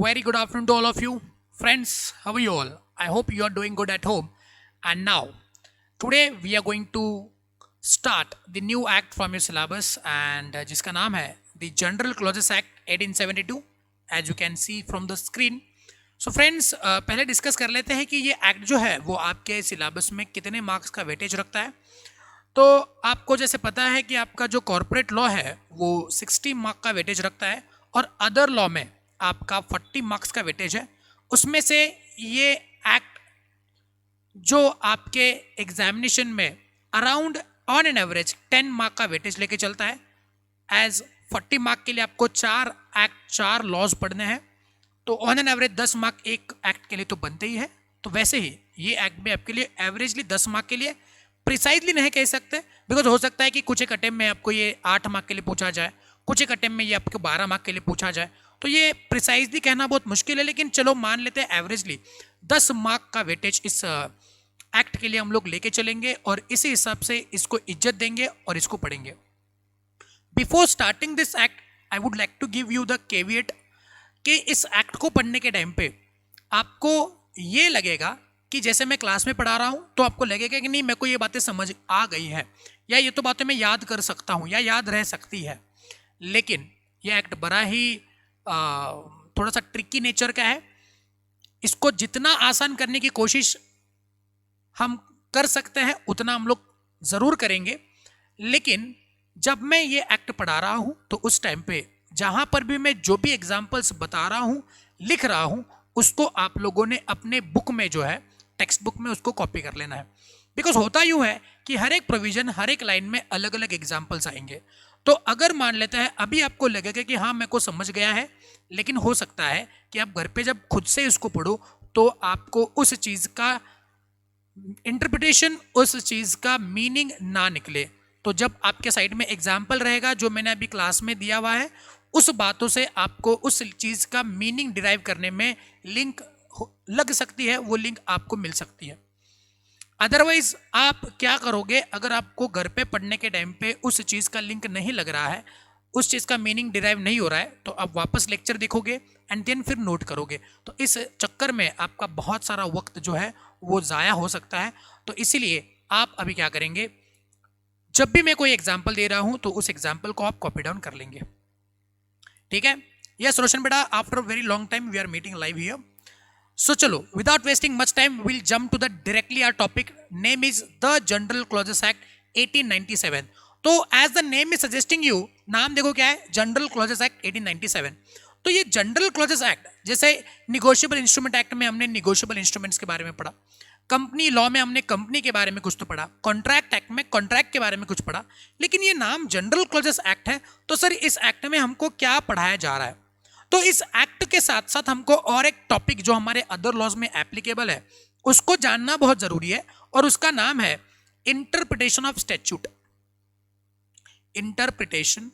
Very good afternoon to all of you. Friends, how are you all? I hope you are doing good at home. And now, today we are going to start the new act from your syllabus and जिसका नाम है The General Clauses Act 1872 as you can see from the screen. So friends पहले discuss कर लेते हैं कि ये act जो है वो आपके सिलेबस में कितने मार्क्स का वेटेज रखता है। तो आपको जैसे पता है कि आपका जो कॉर्पोरेट लॉ है वो 60 मार्क का वेटेज रखता है और अदर लॉ में आपका 40 मार्क्स का वेटेज है। उसमें से ये एक्ट जो आपके एग्जामिनेशन में around on an average 10 mark का वेटेज लेके चलता है। एज 40 मार्क के लिए आपको 4 लॉज पढ़ने हैं, तो ऑन एन एवरेज 10 मार्क एक एक्ट के लिए तो बनते ही है। तो वैसे ही ये एक्ट में आपके लिए एवरेजली 10 मार्क के लिए, प्रिसाइजली नहीं कह सकते बिकॉज हो सकता है कि कुछ एक अटेम्प्ट में आपको ये 8 मार्क के लिए पूछा जाए, कुछ एक अटेम्प्ट में ये आपको 12 मार्क के लिए पूछा जाए, तो ये प्रिसाइजली कहना बहुत मुश्किल है। लेकिन चलो मान लेते हैं एवरेजली 10 मार्क का वेटेज इस एक्ट के लिए हम लोग लेके चलेंगे और इसी हिसाब से इसको इज्जत देंगे और इसको पढ़ेंगे। Before starting this act I would like to give you the caveat कि इस एक्ट को पढ़ने के टाइम पे आपको ये लगेगा कि जैसे मैं क्लास में पढ़ा रहा हूँ तो आपको लगेगा कि नहीं मेरे को ये बातें समझ आ गई है या ये तो बातें मैं याद कर सकता हूँ या याद रह सकती है। लेकिन ये एक्ट बड़ा ही थोड़ा सा ट्रिकी नेचर का है। इसको जितना आसान करने की कोशिश हम कर सकते हैं उतना हम लोग ज़रूर करेंगे। लेकिन जब मैं ये एक्ट पढ़ा रहा हूँ तो उस टाइम पे जहाँ पर भी मैं जो भी एग्जाम्पल्स बता रहा हूँ, लिख रहा हूँ, उसको आप लोगों ने अपने बुक में जो है टेक्स्ट बुक में उसको कॉपी कर लेना है। बिकॉज होता यूँ है कि हर एक प्रोविज़न हर एक लाइन में अलग अलग एग्जाम्पल्स आएंगे। तो अगर मान लेते हैं अभी आपको लगेगा कि हाँ मेरे को समझ गया है, लेकिन हो सकता है कि आप घर पे जब खुद से इसको पढ़ो तो आपको उस चीज़ का इंटरप्रिटेशन, उस चीज़ का मीनिंग ना निकले। तो जब आपके साइड में एग्जाम्पल रहेगा जो मैंने अभी क्लास में दिया हुआ है, उस बातों से आपको उस चीज़ का मीनिंग डिराइव करने में लिंक लग सकती है, वो लिंक आपको मिल सकती है। अदरवाइज आप क्या करोगे, अगर आपको घर पे पढ़ने के टाइम पे उस चीज़ का लिंक नहीं लग रहा है, उस चीज़ का मीनिंग डिराइव नहीं हो रहा है, तो आप वापस लेक्चर देखोगे एंड देन फिर नोट करोगे। तो इस चक्कर में आपका बहुत सारा वक्त जो है वो ज़ाया हो सकता है। तो इसीलिए आप अभी क्या करेंगे, जब भी मैं कोई एग्जाम्पल दे रहा हूँ तो उस एग्जाम्पल को आप कॉपी डाउन कर लेंगे। ठीक है? यस रोशन बेटा, after very long time we are meeting live here. So चलो without wasting much time will jump to the directly our topic. Name is the general clauses act 1897। तो as the name is suggesting you, नाम देखो क्या है, general clauses act 1897। तो ये general clauses act, जैसे negotiable instrument act में हमने निगोशिएबल इंस्ट्रूमेंट्स के बारे में पढ़ा, कंपनी लॉ में हमने कंपनी के बारे में कुछ तो पढ़ा, कॉन्ट्रैक्ट एक्ट में कॉन्ट्रैक्ट के बारे में कुछ पढ़ा, लेकिन ये नाम जनरल क्लॉजेस एक्ट है। तो सर इस एक्ट में हमको क्या पढ़ाया जा रहा है? तो इस एक्ट के साथ साथ हमको और एक टॉपिक जो हमारे अदर लॉज में एप्लीकेबल है उसको जानना बहुत जरूरी है, और उसका नाम है interpretation of statute. Interpretation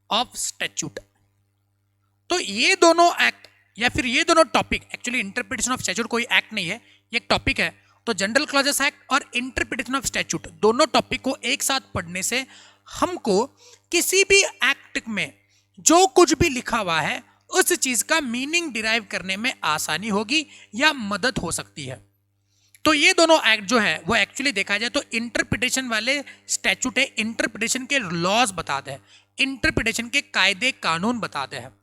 of statute. तो ये दोनों एक्ट या फिर ये दोनों topic, actually interpretation of statute कोई एक्ट नहीं है, ये एक टॉपिक है। तो जनरल क्लॉजेस एक्ट और इंटरप्रिटेशन ऑफ स्टैट्यूट दोनों टॉपिक को एक साथ पढ़ने से हमको किसी भी एक्ट में जो कुछ भी लिखा हुआ है उस चीज का मीनिंग डिराइव करने में आसानी होगी या मदद हो सकती है। तो ये दोनों एक्ट जो है वो एक्चुअली देखा जाए तो इंटरप्रिटेशन वाले स्टैट्यूट है, इंटरप्रिटेशन के लॉज बताते हैं, इंटरप्रिटेशन के कायदे कानून बताते हैं।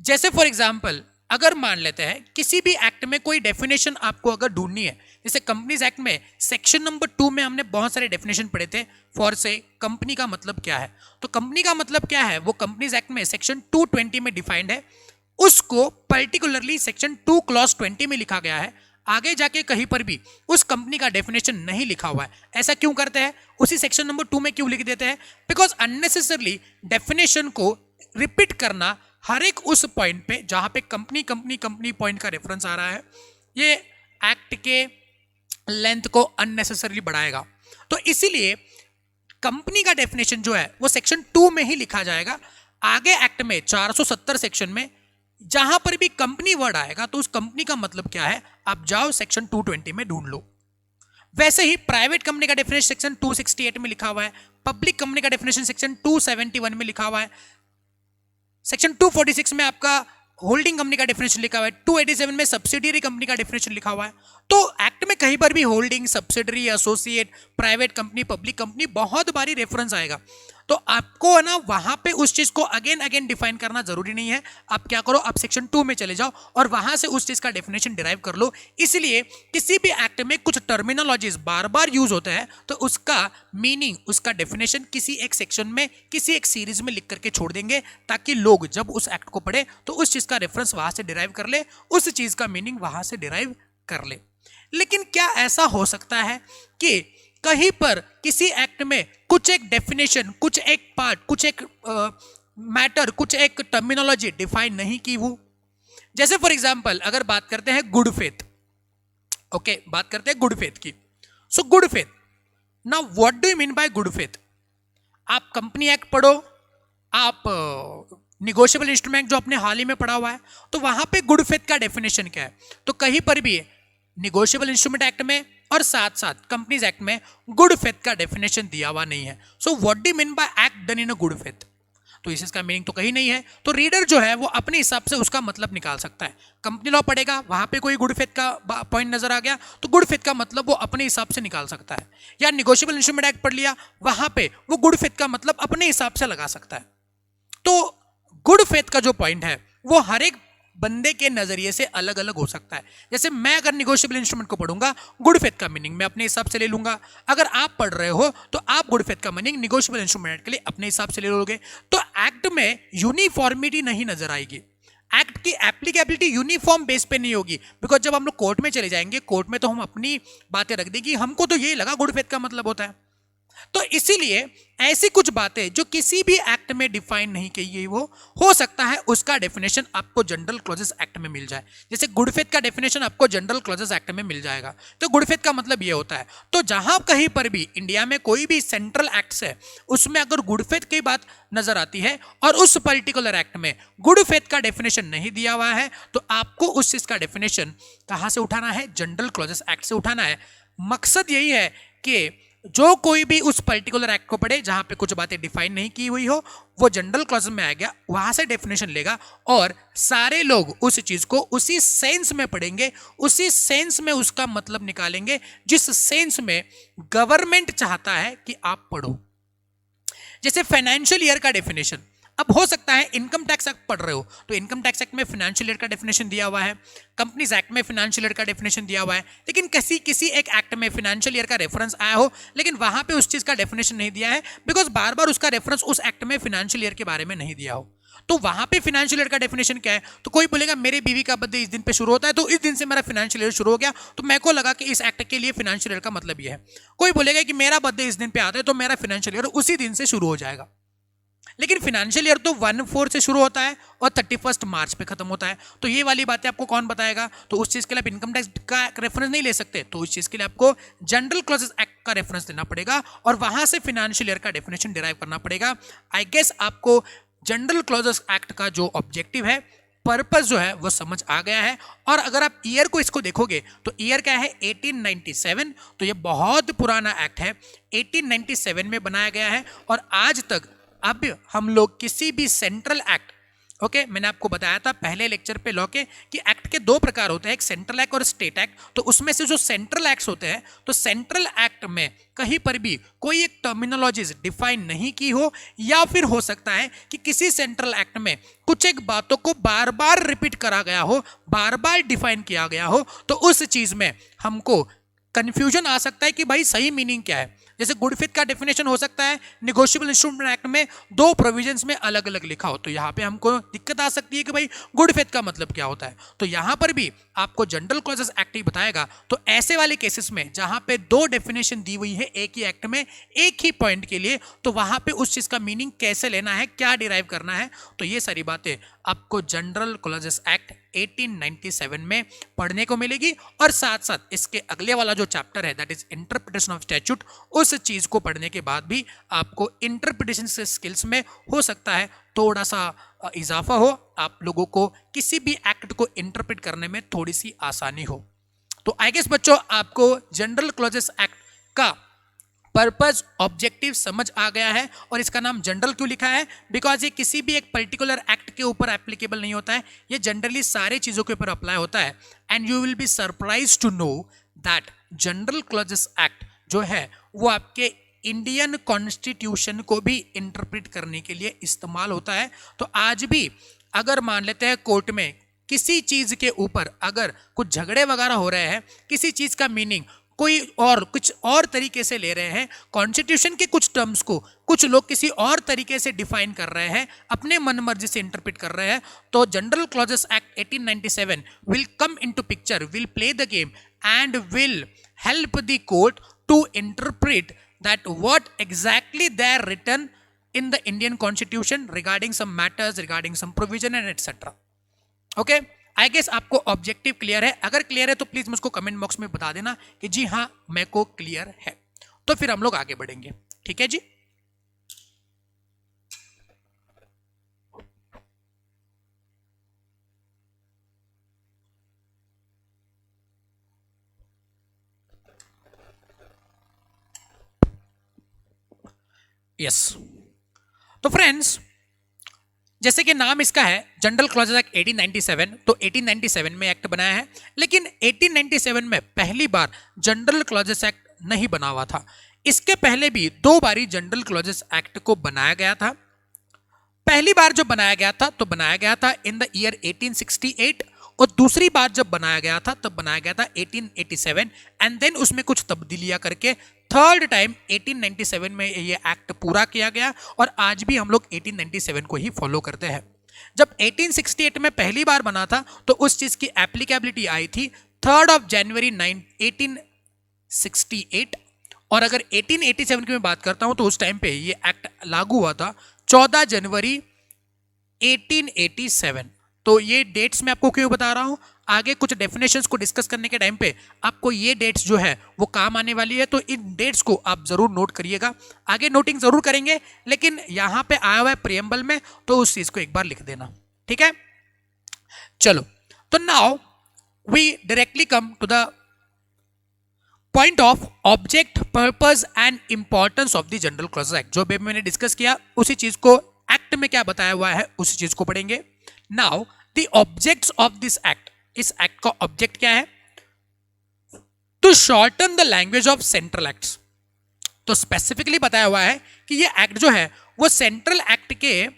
जैसे फॉर एग्जाम्पल अगर मान लेते हैं किसी भी एक्ट में कोई डेफिनेशन आपको अगर ढूंढनी है, जैसे कंपनीज एक्ट में सेक्शन नंबर 2 में हमने बहुत सारे डेफिनेशन पढ़े थे। फॉर से कंपनी का मतलब क्या है, तो कंपनी का मतलब क्या है वो कंपनीज एक्ट में सेक्शन 220 में डिफाइंड है, उसको पर्टिकुलरली सेक्शन 2 क्लॉज 20 में लिखा गया है। आगे जाके कहीं पर भी उस कंपनी का डेफिनेशन नहीं लिखा हुआ है। ऐसा क्यों करते हैं, उसी सेक्शन नंबर 2 में क्यों लिख देते हैं? बिकॉज अननेसेसरली डेफिनेशन को रिपीट करना हर एक उस पॉइंट पे जहां पे कंपनी कंपनी कंपनी पॉइंट का रेफरेंस आ रहा है, ये एक्ट के लेंथ को अननेसेसरली बढ़ाएगा। तो इसीलिए कंपनी का डेफिनेशन जो है वो सेक्शन 2 में ही लिखा जाएगा। आगे एक्ट में 470 सेक्शन में जहां पर भी कंपनी वर्ड आएगा तो उस कंपनी का मतलब क्या है आप जाओ सेक्शन 220 में ढूंढ लो। वैसे ही प्राइवेट कंपनी का डेफिनेशन सेक्शन 268 में लिखा हुआ है, पब्लिक कंपनी का डेफिनेशन सेक्शन 271 में लिखा हुआ है, सेक्शन 246 में आपका होल्डिंग कंपनी का डेफिनेशन लिखा हुआ है, 287 में सब्सिडियरी कंपनी का डेफिनेशन लिखा हुआ है। तो एक्ट में कहीं पर भी holding, subsidiary, associate, private company, public company बहुत बारी रेफरेंस आएगा। तो आपको है ना वहां पे उस चीज को अगेन डिफाइन करना जरूरी नहीं है। आप क्या करो, आप सेक्शन 2 में चले जाओ और वहां से उस चीज का डेफिनेशन डिराइव कर लो। इसलिए किसी भी एक्ट में कुछ टर्मिनोलॉजीज बार बार यूज होते हैं तो उसका मीनिंग, उसका डेफिनेशन किसी एक सेक्शन में, किसी एक सीरीज में लिख करके छोड़ देंगे, ताकि लोग जब उस एक्ट को पढ़े तो उस चीज का रेफरेंस वहां से डिराइव कर ले, उस चीज का मीनिंग वहां से डिराइव कर ले। लेकिन क्या ऐसा हो सकता है कि कहीं पर किसी एक्ट में कुछ एक डेफिनेशन, कुछ एक पार्ट, कुछ एक मैटर, कुछ एक टर्मिनोलॉजी डिफाइन नहीं की हो? जैसे फॉर एग्जांपल अगर बात करते हैं गुड फेथ, ओके, बात करते हैं गुड फेथ की। So good faith, now what do you mean bye good faith? आप कंपनी एक्ट पढ़ो, आप निगोशिएबल इंस्ट्रूमेंट जो आपने हाल ही में पढ़ा हुआ है, तो वहां पे गुड फेथ का डेफिनेशन क्या है? तो कहीं पर भी निगोशिएबल इंस्ट्रूमेंट एक्ट में और साथ साथ कंपनीज एक्ट में गुड फेथ का डेफिनेशन दिया हुआ नहीं है। So what do you mean bye act done in a good faith? तो इसका मीनिंग तो कहीं नहीं है। तो रीडर जो है वो अपने हिसाब से उसका मतलब निकाल सकता है। कंपनी लॉ पढ़ेगा, वहां पे कोई गुड फेथ का पॉइंट नजर आ गया तो गुड फेथ का मतलब वो अपने हिसाब से निकाल सकता है। या निगोशिएबल इंस्ट्रूमेंट एक्ट पढ़ लिया, वहां पे वो गुड फेथ का मतलब अपने हिसाब से लगा सकता है। तो गुड फेथ का जो पॉइंट है वो हर एक बंदे के नजरिए से अलग अलग हो सकता है। जैसे मैं अगर निगोशिएबल इंस्ट्रूमेंट को पढ़ूंगा, गुड फेथ का मीनिंग मैं अपने हिसाब से ले लूंगा। अगर आप पढ़ रहे हो तो आप गुड फेथ का मीनिंग निगोशिएबल इंस्ट्रूमेंट के लिए अपने हिसाब से ले लोगे। तो एक्ट में यूनिफॉर्मिटी नहीं नजर आएगी, एक्ट की एप्लीकेबिलिटी यूनिफॉर्म बेस पे नहीं होगी। बिकॉज जब हम लोग कोर्ट में चले जाएंगे, कोर्ट में तो हम अपनी बातें रख देंगे, हमको तो यही लगा गुड फेथ का मतलब होता है। तो इसीलिए ऐसी कुछ बातें जो किसी भी एक्ट में डिफाइन नहीं की गई हो सकता है उसका डेफिनेशन आपको जनरल क्लॉजेस एक्ट में मिल जाए। जैसे गुड फेथ का डेफिनेशन आपको जनरल क्लॉजेस एक्ट में मिल जाएगा। तो गुड फेथ का मतलब ये होता है। तो जहां कहीं पर भी इंडिया में कोई भी सेंट्रल एक्ट्स है, उसमें अगर गुड फेथ की बात नजर आती है और उस पर्टिकुलर एक्ट में गुड फेथ का डेफिनेशन नहीं दिया हुआ है, तो आपको उस चीज का डेफिनेशन कहां से उठाना है? जनरल क्लॉजेस एक्ट से उठाना है। मकसद यही है कि जो कोई भी उस पर्टिकुलर एक्ट को पढ़े जहां पे कुछ बातें डिफाइन नहीं की हुई हो, वो जनरल क्लॉज में आ गया, वहां से डेफिनेशन लेगा और सारे लोग उस चीज को उसी सेंस में पढ़ेंगे, उसी सेंस में उसका मतलब निकालेंगे जिस सेंस में गवर्नमेंट चाहता है कि आप पढ़ो। जैसे फाइनेंशियल ईयर का डेफिनेशन, अब हो सकता है इनकम टैक्स एक्ट पढ़ रहे हो तो इनकम टैक्स एक्ट में फाइनेंशियल ईयर का डेफिनेशन दिया हुआ है, कंपनीज एक्ट में फाइनेंशियल ईयर का डेफिनेशन दिया हुआ है, लेकिन किसी एक एक्ट में फाइनेंशियल ईयर का रेफरेंस आया हो लेकिन वहां पे उस चीज का डेफिनेशन नहीं दिया है, बिकॉज बार बार उसका रेफरेंस उस एक्ट में फाइनेंशियल ईयर के बारे में नहीं दिया हो। तो वहां पे फाइनेंशियल ईयर का डेफिनेशन क्या है? तो कोई बोलेगा मेरे बीवी का बर्थडे इस दिन पे शुरू होता है तो इस दिन से मेरा फाइनेंशियल ईयर शुरू हो गया, तो मेरे को लगा कि इस एक्ट के लिए फाइनेंशियल ईयर का मतलब यह है। कोई बोलेगा कि मेरा बर्थडे इस दिन पे आता है तो मेरा फाइनेंशियल ईयर उसी दिन से शुरू हो जाएगा। लेकिन फाइनेंशियल ईयर तो 1/4 से शुरू होता है और 31 मार्च पे खत्म होता है। तो ये वाली बातें आपको कौन बताएगा? तो उस चीज के लिए आप इनकम टैक्स का रेफरेंस नहीं ले सकते, तो उस चीज के लिए आपको जनरल क्लॉजेस एक्ट का रेफरेंस लेना पड़ेगा और वहां से फाइनेंशियल ईयर का डेफिनेशन डिराइव करना पड़ेगा। आई गेस आपको जनरल क्लॉजेस एक्ट का जो ऑब्जेक्टिव है, पर्पस जो है वो समझ आ गया है। और अगर आप ईयर को इसको देखोगे तो ईयर क्या है? 1897। तो ये बहुत पुराना एक्ट है, 1897 में बनाया गया है। और आज तक अब हम लोग किसी भी सेंट्रल एक्ट, ओके, मैंने आपको बताया था पहले लेक्चर पे लॉ के कि एक्ट के दो प्रकार होते हैं, एक सेंट्रल एक्ट और स्टेट एक्ट। तो उसमें से जो सेंट्रल एक्ट्स होते हैं, तो सेंट्रल एक्ट में कहीं पर भी कोई एक टर्मिनोलॉजीज डिफाइन नहीं की हो, या फिर हो सकता है कि किसी सेंट्रल एक्ट में कुछ एक बातों को बार बार रिपीट करा गया हो, बार बार डिफाइन किया गया हो, तो उस चीज में हमको कंफ्यूजन आ सकता है कि भाई सही मीनिंग क्या है। जैसे गुड फेथ का डेफिनेशन हो सकता है निगोशिएबल इंस्ट्रूमेंट एक्ट में दो प्रोविजंस में अलग अलग लिखा हो, तो यहाँ पे हमको दिक्कत आ सकती है कि भाई गुड फेथ का मतलब क्या होता है। तो यहाँ पर भी आपको जनरल क्लॉजेस एक्ट ही बताएगा। तो ऐसे वाले केसेस में जहाँ पे दो डेफिनेशन दी हुई है एक ही एक्ट में एक ही पॉइंट के लिए, तो वहाँ पे उस चीज का मीनिंग कैसे लेना है, क्या डिराइव करना है, तो ये सारी बातें आपको जनरल क्लॉजेस एक्ट 1897 में पढ़ने को मिलेगी। और साथ साथ इसके अगले वाला जो चैप्टर है that is interpretation of statute, उस चीज को पढ़ने के बाद भी आपको इंटरप्रिटेशन से स्किल्स में हो सकता है थोड़ा सा इजाफा हो, आप लोगों को किसी भी एक्ट को इंटरप्रेट करने में थोड़ी सी आसानी हो। तो आई गेस बच्चों आपको जनरल क्लॉजेस एक्ट का पर्पस ऑब्जेक्टिव समझ आ गया है। और इसका नाम जनरल क्यों लिखा है? बिकॉज ये किसी भी एक पर्टिकुलर एक्ट के ऊपर एप्लीकेबल नहीं होता है, ये जनरली सारे चीजों के ऊपर अप्लाई होता है। And you will be surprise to know that general clauses act जो है वो आपके इंडियन कॉन्स्टिट्यूशन को भी इंटरप्रेट करने के लिए इस्तेमाल होता है। तो आज भी अगर मान लेते हैं कोर्ट में किसी चीज के ऊपर अगर कुछ झगड़े वगैरह हो रहे हैं, किसी चीज का मीनिंग कोई और कुछ और तरीके से ले रहे हैं, कॉन्स्टिट्यूशन के कुछ टर्म्स को कुछ लोग किसी और तरीके से डिफाइन कर रहे हैं, अपने मन मर्जी से इंटरप्रेट कर रहे हैं, तो general clauses act 1897 will come into picture, will play the game and will help the court to interpret that what exactly they are written in the Indian Constitution regarding some matters, regarding some provision and etc. Okay, I guess आपको objective clear है। अगर clear है तो please मुझको comment box में बता देना कि जी हाँ मेरे को क्लियर है, तो फिर हम लोग आगे बढ़ेंगे। ठीक है जी। यस तो फ्रेंड्स, जैसे कि नाम इसका है जनरल क्लॉजेस एक्ट 1897, तो 1897 में एक्ट बनाया है, लेकिन 1897 में पहली बार जनरल क्लॉजेस एक्ट नहीं बना हुआ था। इसके पहले भी 2 बारी जनरल क्लॉजेस एक्ट को बनाया गया था। पहली बार जो बनाया गया था तो बनाया गया था इन द ईयर 1868, और दूसरी बार जब बनाया गया था तब बनाया गया था 1887, एंड देन उसमें कुछ तब्दीलियां करके थर्ड टाइम 1897 में ये एक्ट पूरा किया गया, और आज भी हम लोग 1897 को ही फॉलो करते हैं। जब 1868 में पहली बार बना था तो उस चीज की एप्लीकेबिलिटी आई थी 3 जनवरी 1868, और अगर 1887 की मैं बात करता हूं तो उस टाइम पे ये एक्ट लागू हुआ था 14 जनवरी 1887। तो ये डेट्स मैं आपको क्यों बता रहा हूं, आगे कुछ डेफिनेशंस को डिस्कस करने के टाइम पे आपको ये डेट्स जो है वो काम आने वाली है, तो इन डेट्स को आप जरूर नोट करिएगा। आगे नोटिंग जरूर करेंगे, लेकिन यहां पे आया हुआ है प्रियम्बल में, तो उस चीज को एक बार लिख देना। ठीक है, चलो तो now we directly come to the point of object, purpose and importance of the general clauses act. जो भी मैंने डिस्कस किया उसी चीज को एक्ट में क्या बताया हुआ है उसी चीज को पढ़ेंगे। Now the objects of this act, इस एक्ट का ऑब्जेक्ट क्या है? To shorten the language of central acts. तो स्पेसिफिकली बताया हुआ है कि ये एक्ट जो है वो सेंट्रल एक्ट के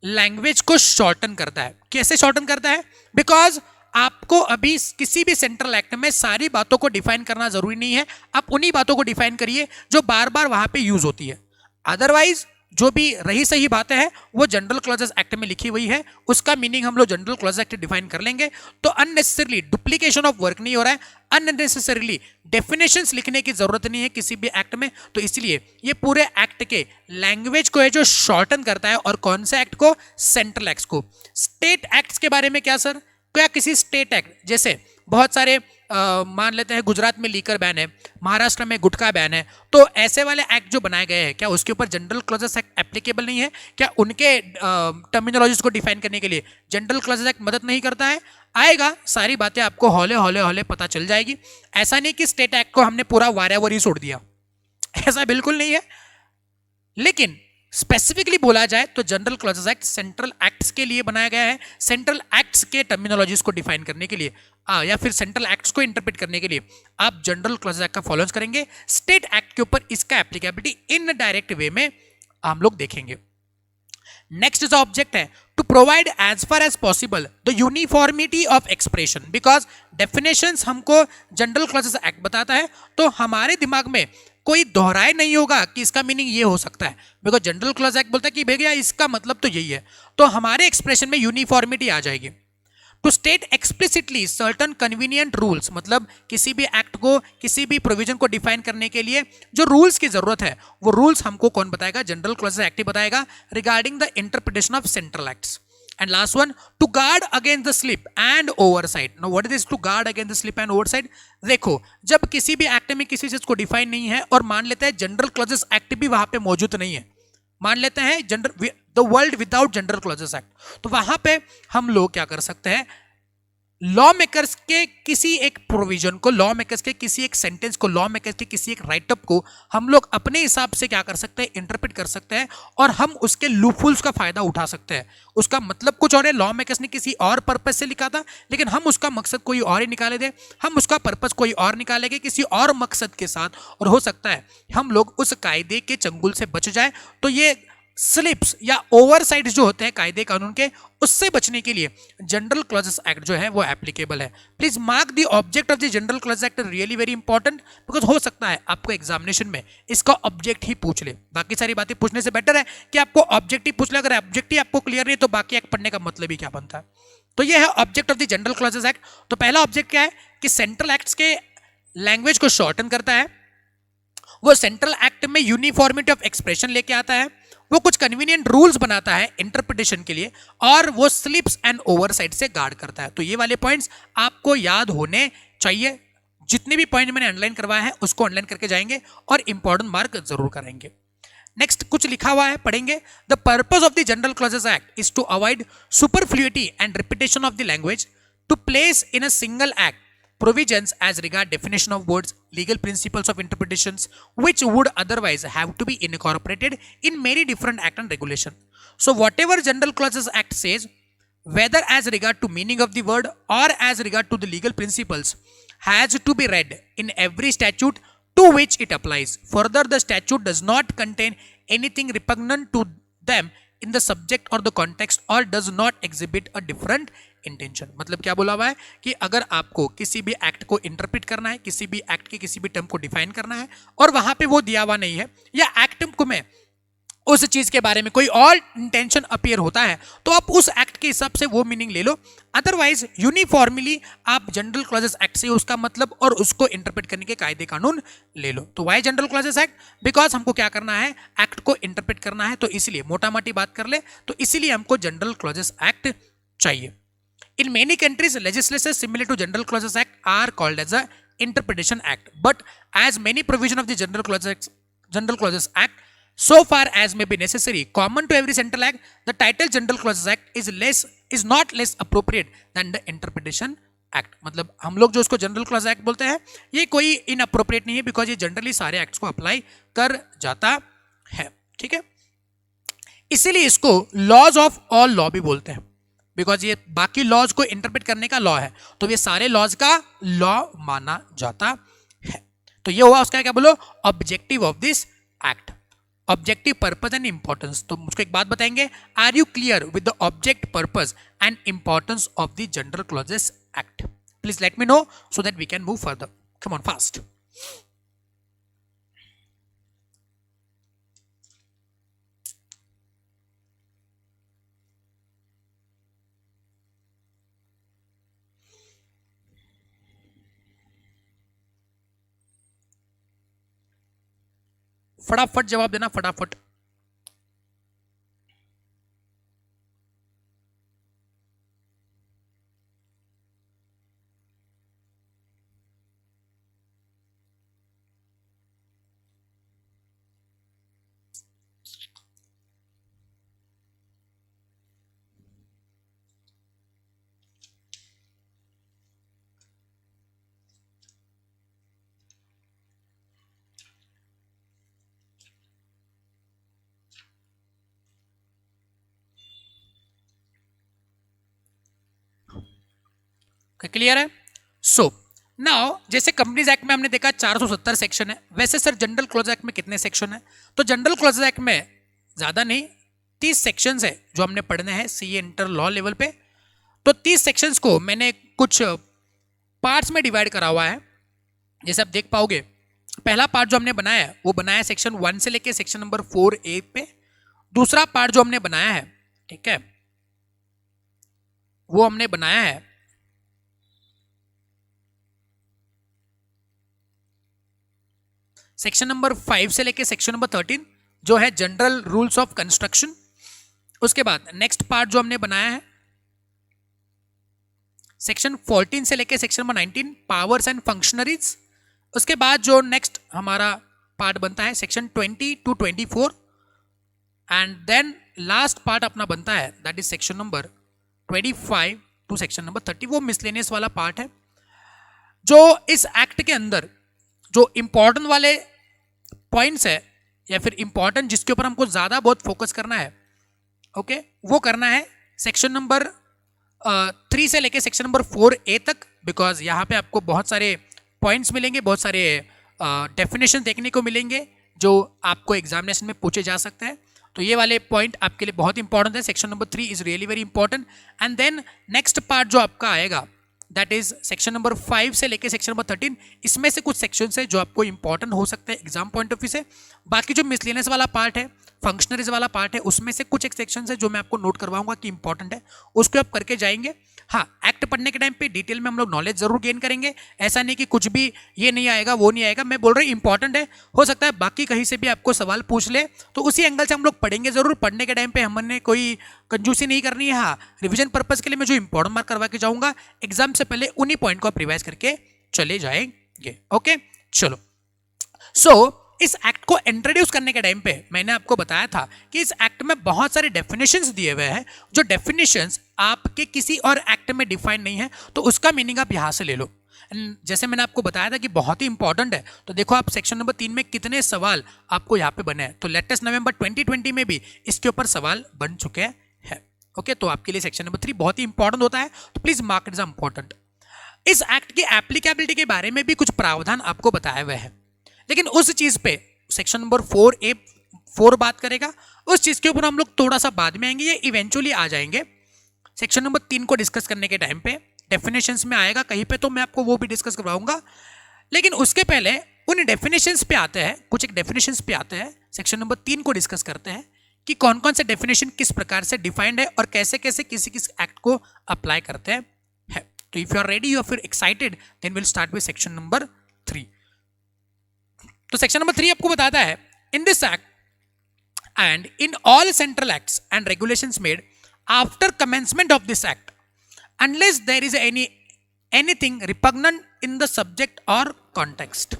लैंग्वेज को शॉर्टन करता है। कैसे शॉर्टन करता है? बिकॉज आपको अभी किसी भी सेंट्रल एक्ट में सारी बातों को डिफाइन करना जरूरी नहीं है, आप उन्हीं बातों को डिफाइन करिए जो बार बार वहां पे यूज होती है। अदरवाइज जो भी रही सही बातें हैं वो जनरल क्लॉजेस एक्ट में लिखी हुई है, उसका मीनिंग हम लोग जनरल क्लॉजेस एक्ट डिफाइन कर लेंगे। तो अननेसेसरली डुप्लीकेशन ऑफ वर्क नहीं हो रहा है, अननेसेसरली डेफिनेशंस लिखने की जरूरत नहीं है किसी भी एक्ट में। तो इसलिए ये पूरे एक्ट के लैंग्वेज को है जो शॉर्टन करता है, और कौन से एक्ट को? सेंट्रल एक्ट को। स्टेट एक्ट्स के बारे में क्या सर? क्या किसी स्टेट एक्ट, जैसे बहुत सारे मान लेते हैं गुजरात में लीकर बैन है, महाराष्ट्र में गुटखा बैन है, तो ऐसे वाले एक्ट जो बनाए गए हैं क्या उसके ऊपर जनरल क्लॉजेस एक्ट एप्लीकेबल नहीं है? क्या उनके टर्मिनोलॉजीज को डिफाइन करने के लिए जनरल क्लॉजेस एक्ट मदद नहीं करता है? आएगा, सारी बातें आपको हौले हौले हौले पता चल जाएगी। ऐसा नहीं कि स्टेट एक्ट को हमने पूरा वारावरी छोड़ दिया, ऐसा बिल्कुल नहीं है। लेकिन स्पेसिफिकली बोला जाए तो general clauses act central acts के लिए बनाया गया है, सेंट्रल एक्ट्स के टर्मिनोलॉजीज को डिफाइन करने के लिए, या फिर सेंट्रल एक्ट्स को इंटरप्रेट करने के लिए आप जनरल क्लॉजेस एक्ट का फॉलो करेंगे। स्टेट एक्ट के ऊपर इसका एप्लीकेबिलिटी इन डायरेक्ट वे में हम लोग देखेंगे। नेक्स्ट जो ऑब्जेक्ट है to provide as far as possible the uniformity of expression, because definitions हमको जनरल क्लॉजेस एक्ट बताता है, तो हमारे दिमाग में कोई दोहराए नहीं होगा कि इसका मीनिंग ये हो सकता है, बिकॉज जनरल क्लॉज एक्ट बोलता है कि भैया इसका मतलब तो यही है, तो हमारे एक्सप्रेशन में यूनिफॉर्मिटी आ जाएगी। To state explicitly certain convenient rules, मतलब किसी भी एक्ट को, किसी भी प्रोविजन को डिफाइन करने के लिए जो रूल्स की जरूरत है वो रूल्स हमको कौन बताएगा? जनरल क्लॉज एक्ट ही बताएगा, regarding the interpretation of central acts. And last one, to guard against the slip and oversight. Now what is this to guard against the slip and oversight? देखो, जब किसी भी act में किसी चीज को define नहीं है और मान लेते हैं जनरल क्लॉजेस एक्ट भी वहां पे मौजूद नहीं है, मान लेते हैं the world without general clauses act, तो वहां पे हम लोग क्या कर सकते हैं? लॉ मेकर्स के किसी एक प्रोविजन को, लॉ मेकर्स के किसी एक सेंटेंस को, लॉ मेकर्स के किसी एक राइटअप को हम लोग अपने हिसाब से क्या कर सकते हैं, इंटरप्रेट कर सकते हैं और हम उसके लूपहोल्स का फायदा उठा सकते हैं। उसका मतलब कुछ और है, लॉ मेकर्स ने किसी और पर्पस से लिखा था लेकिन हम उसका मकसद कोई और ही निकाले थे, हम उसका पर्पस कोई और निकालेंगे किसी और मकसद के साथ, और हो सकता है हम लोग उस कायदे के चंगुल से बच जाए। तो ये स्लिप्स या ओवरसाइड्स जो होते हैं कायदे कानून के, उससे बचने के लिए जनरल क्लॉजेस एक्ट जो है वो एप्लीकेबल है। Please mark the object of the general clauses act really very important, because हो सकता है आपको एग्जामिनेशन में इसका ऑब्जेक्ट ही पूछ ले। बाकी सारी बातें पूछने से बेटर है कि आपको ऑब्जेक्ट ही पूछ ले। अगर ऑब्जेक्ट ही आपको क्लियर नहीं तो बाकी एक्ट पढ़ने का मतलब ही क्या बनता है। तो ये है object of the general clauses act. तो पहला ऑब्जेक्ट क्या है कि सेंट्रल एक्ट्स के लैंग्वेज को शॉर्टन करता है, वो सेंट्रल एक्ट में यूनिफॉर्मिटी ऑफ एक्सप्रेशन लेके आता है, वो कुछ कन्वीनियंट रूल्स बनाता है इंटरप्रिटेशन के लिए, और वो स्लिप्स एंड ओवरसाइट से गार्ड करता है। तो ये वाले पॉइंट्स आपको याद होने चाहिए। जितने भी पॉइंट मैंने अंडरलाइन करवाया है उसको अंडरलाइन करके जाएंगे और इंपॉर्टेंट मार्क जरूर करेंगे। नेक्स्ट कुछ लिखा हुआ है, पढ़ेंगे। The purpose of the general clauses act is to avoid superfluity and repetition of the language, to place in a single act provisions as regard definition of words, legal principles of interpretations which would otherwise have to be incorporated in many different act and regulation. So whatever general clauses act says, whether as regard to meaning of the word or as regard to the legal principles, has to be read in every statute to which it applies. Further, the statute does not contain anything repugnant to them in the subject or the context or does not exhibit a different intention. मतलब क्या बोला हुआ है कि अगर आपको किसी भी एक्ट को इंटरप्रेट करना है, किसी भी एक्ट के किसी भी टर्म को डिफाइन करना है और वहां पे वो दिया हुआ नहीं है या एक्ट को में उस चीज के बारे में कोई और इंटेंशन अपीयर होता है तो आप उस एक्ट के हिसाब से वो मीनिंग ले लो। अदरवाइज यूनिफॉर्मली आप जनरल क्लॉजेस एक्ट से उसका मतलब और उसको इंटरप्रेट करने के कायदे कानून ले लो। तो why general clauses act? Because हमको क्या करना है, एक्ट को इंटरप्रेट करना है। तो इसलिए मोटा मोटी बात कर ले तो इसीलिए हमको जनरल क्लॉजेस एक्ट चाहिए। In many countries, legislation similar to General Clauses Act are called as a Interpretation Act. But as many provisions of the General Clauses Act, so far as may be necessary, common to every central act, the title General Clauses Act is not less appropriate than the Interpretation Act. मतलब हम लोग जो उसको General Clause Act बोलते हैं ये कोई inappropriate नहीं है, बिकॉज ये जनरली सारे एक्ट्स को अप्लाई कर जाता है। ठीक है, इसीलिए इसको लॉज ऑफ ऑल लॉ भी बोलते हैं, बिकॉज ये बाकी लॉज को इंटरप्रेट करने का लॉ है, तो ये सारे लॉज का लॉ माना जाता है। तो ये हुआ उसका क्या बोलो, objective of this act, objective purpose and importance. तो मुझको एक बात बताएंगे, are you clear with the object purpose and importance of the general clauses act? Please let me know so that we can move further. Come on fast. फटाफट जवाब देना, फटाफट। Clear है? सो नाउ जैसे कंपनीज एक्ट में हमने देखा 470 section है, वैसे सर जनरल क्लॉज एक्ट में कितने सेक्शन है? तो जनरल क्लॉज एक्ट में ज्यादा नहीं 30 सेक्शंस है जो हमने पढ़ने हैं सीए इंटर लॉ लेवल पे। तो 30 सेक्शंस को मैंने कुछ पार्ट्स में डिवाइड करा हुआ है। जैसे आप देख पाओगे पहला पार्ट जो हमने बनाया है वो बनाया है सेक्शन 1 से लेके सेक्शन नंबर 4A पे। दूसरा पार्ट जो हमने बनाया है, ठीक है, वो हमने बनाया है सेक्शन नंबर 5 से लेके सेक्शन नंबर 13 जो है जनरल रूल्स ऑफ कंस्ट्रक्शन। उसके बाद नेक्स्ट पार्ट जो हमने बनाया है सेक्शन 14 से लेके section number 19 powers and functionaries. उसके बाद जो नेक्स्ट हमारा पार्ट बनता है section 20 to 24 and then last part अपना बनता है that is section number 25 to section number 30, वो मिसलेनियस वाला पार्ट है। जो इस एक्ट के अंदर जो इंपॉर्टेंट वाले पॉइंट्स है या फिर इंपॉर्टेंट जिसके ऊपर हमको ज्यादा बहुत फोकस करना है, ओके, वो करना है सेक्शन नंबर 3 से लेके सेक्शन नंबर 4A तक, बिकॉज यहाँ पे आपको बहुत सारे पॉइंट्स मिलेंगे, बहुत सारे डेफिनेशन देखने को मिलेंगे जो आपको एग्जामिनेशन में पूछे जा सकते हैं। तो ये वाले पॉइंट आपके लिए बहुत इंपॉर्टेंट है। Section number 3 is really very important. And then next part जो आपका आएगा दैट इज सेक्शन नंबर 5 से लेके सेक्शन नंबर 13। इसमें से कुछ सेक्शन है जो आपको इंपॉर्टेंट हो सकते हैं एग्जाम पॉइंट ऑफ व्यू से। बाकी जो मिसलेनियस वाला पार्ट है, फंक्शनरीज वाला पार्ट है, उसमें से कुछ एक सेक्शन है जो मैं आपको नोट करवाऊंगा कि इंपॉर्टेंट है, उसको आप करके जाएंगे। हाँ, एक्ट पढ़ने के टाइम पे डिटेल में हम लोग नॉलेज जरूर गेन करेंगे। ऐसा नहीं कि कुछ भी ये नहीं आएगा वो नहीं आएगा, मैं बोल रहा हूँ इंपॉर्टेंट है। हो सकता है बाकी कहीं से भी आपको सवाल पूछ ले, तो उसी एंगल से हम लोग पढ़ेंगे जरूर। पढ़ने के टाइम पे हमने कोई कंजूसी नहीं करनी है। हाँ, रिविजन पर्पज के लिए मैं जो इंपॉर्टेंट मार्क करवा के जाऊंगा एग्जाम से पहले, उन्हीं पॉइंट को आप रिवाइज करके चले जाएंगे। ओके, चलो। सो इस एक्ट को इंट्रोड्यूस करने के टाइम पे मैंने आपको बताया था कि इस एक्ट में बहुत सारे डेफिनेशंस दिए हुए हैं। जो डेफिनेशंस आपके किसी और एक्ट में डिफाइन नहीं है, तो उसका मीनिंग आप यहां से ले लो। जैसे मैंने आपको बताया था कि बहुत ही इंपॉर्टेंट है, तो देखो आप सेक्शन नंबर 3 में कितने सवाल आपको यहाँ पे बने हैं। तो लेटेस्ट नवंबर 2020 में भी इसके ऊपर सवाल बन चुके हैं। ओके, तो आपके लिए सेक्शन नंबर 3 बहुत ही इंपॉर्टेंट होता है, तो please mark it as important. इस एक्ट की एप्लीकेबिलिटी के बारे में भी कुछ प्रावधान आपको बताए हुए हैं, लेकिन उस चीज पे सेक्शन नंबर 4A बात करेगा। उस चीज के ऊपर हम लोग थोड़ा सा बाद में आएंगे, ये इवेंचुअली आ जाएंगे। सेक्शन नंबर 3 को डिस्कस करने के टाइम पे डेफिनेशंस में आएगा कहीं पे, तो मैं आपको वो भी डिस्कस करवाऊंगा। लेकिन उसके पहले उन डेफिनेशंस पे आते हैं, कुछ एक डेफिनेशंस पे आते हैं। सेक्शन नंबर 3 को डिस्कस करते हैं कि कौन कौन से डेफिनेशन किस प्रकार से डिफाइंड है और कैसे कैसे किसी किस एक्ट को अप्लाई करते हैं। तो if you are ready, you are फिर excited, then will start with section number 3। तो सेक्शन नंबर 3 आपको बताता है, in this act and in all central acts and regulations made after commencement of this act, unless there is anything repugnant in the subject or context.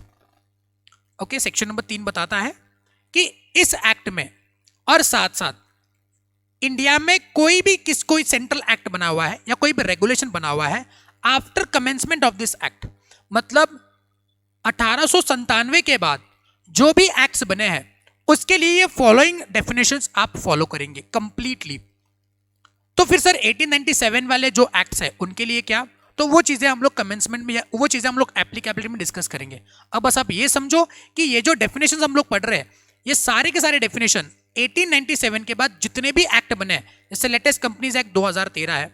Okay, section number 3 बताता है कि इस act में और साथ साथ इंडिया में कोई सेंट्रल एक्ट बना हुआ है या कोई भी रेगुलेशन बना हुआ है after commencement of this act, मतलब 1897 के बाद जो भी एक्ट्स बने हैं उसके लिए ये फॉलोइंग डेफिनेशंस आप फॉलो करेंगे कंप्लीटली। तो फिर सर 1897 वाले जो एक्ट्स है उनके लिए क्या, तो वो चीजें हम लोग कमेंसमेंट में, वो चीजें हम लोग एप्लीकेबिलिटी में डिस्कस करेंगे। अब बस आप ये समझो कि ये जो डेफिनेशंस हम लोग पढ़ रहे हैं, ये सारे के सारे डेफिनेशन 1897 के बाद जितने भी एक्ट बने हैं, जैसे लेटेस्ट कंपनीज एक्ट 2013 है,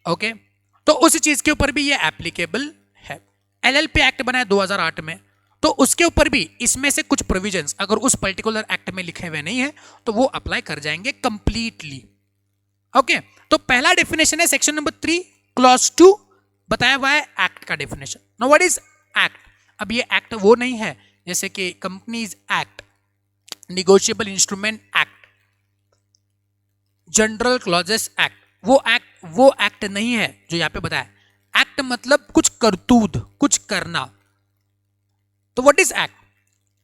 ओके, तो उस चीज के ऊपर भी ये एप्लीकेबल है। LLP एक्ट बना है 2008 में, तो उसके ऊपर भी इसमें से कुछ प्रोविजंस अगर उस पर्टिकुलर एक्ट में लिखे हुए नहीं है तो वो अप्लाई कर जाएंगे कंप्लीटली। ओके, तो पहला डेफिनेशन है सेक्शन नंबर 3 क्लॉज 2, बताया हुआ है एक्ट का definition. Now what is act? अब ये एक्ट वो नहीं है जैसे कि companies act, negotiable instrument act, general clauses act, वो एक्ट नहीं है जो यहां पे बताया। एक्ट मतलब कुछ करतूत, कुछ करना। तो what is act?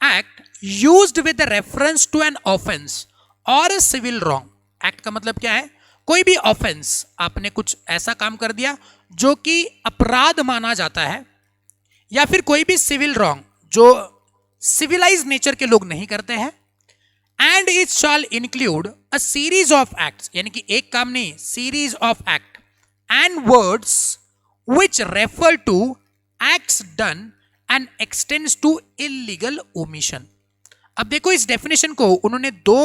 Act used with reference to an offence और सिविल रॉन्ग। एक्ट का मतलब क्या है? कोई भी ऑफेंस, आपने कुछ ऐसा काम कर दिया जो कि अपराध माना जाता है, या फिर कोई भी सिविल रॉन्ग जो सिविलाइज नेचर के लोग नहीं करते हैं, and it shawl include a series of acts, यानी कि एक काम नहीं, series of act and words which refer to acts done and extends to illegal omission। अब देखो इस डेफिनेशन को उन्होंने दो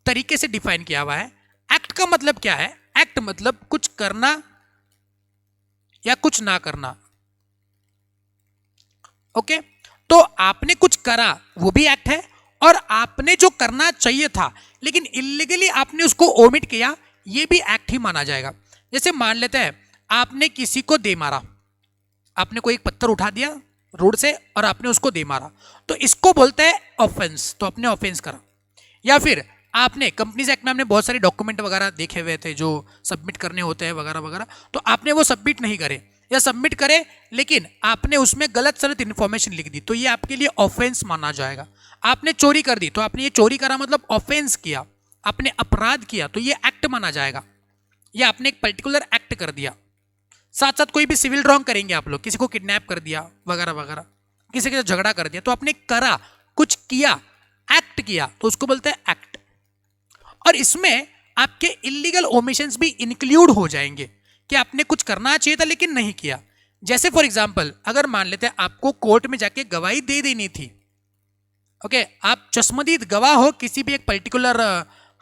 तरीके से डिफाइन किया हुआ है। एक्ट का मतलब क्या है? एक्ट मतलब कुछ करना या कुछ ना करना। ओके, तो आपने कुछ करा वो भी एक्ट है, और आपने जो करना चाहिए था लेकिन इलीगली आपने उसको ओमिट किया, ये भी एक्ट ही माना जाएगा। जैसे मान लेते हैं आपने किसी को दे मारा, आपने कोई एक पत्थर उठा दिया रोड से और आपने उसको दे मारा, तो इसको बोलते हैं ऑफेंस, तो आपने ऑफेंस करा। या फिर आपने कंपनीज एक्ट में हमने बहुत सारे डॉक्यूमेंट वगैरह देखे हुए थे जो सबमिट करने होते हैं वगैरह वगैरह, तो आपने वो सबमिट नहीं करे या सबमिट करे लेकिन आपने उसमें गलत सलत इन्फॉर्मेशन लिख दी, तो ये आपके लिए ऑफेंस माना जाएगा। आपने चोरी कर दी, तो आपने ये चोरी करा मतलब ऑफेंस किया, आपने अपराध किया, तो ये एक्ट माना जाएगा। या आपने एक पर्टिकुलर एक्ट एक्ट कर दिया, साथ साथ कोई भी सिविल रॉन्ग करेंगे आप लोग, किसी को किडनैप कर दिया वगैरह वगैरह, किसी के साथ झगड़ा कर दिया, तो आपने करा, कुछ किया, एक्ट किया, तो उसको बोलते हैं एक्ट। और इसमें आपके इलीगल ओमिशंस भी इंक्लूड हो जाएंगे कि आपने कुछ करना चाहिए था लेकिन नहीं किया। जैसे फॉर एग्जांपल अगर मान लेते हैं आपको कोर्ट में जाके गवाही दे देनी थी, ओके, आप चश्मदीद गवाह हो किसी भी एक पर्टिकुलर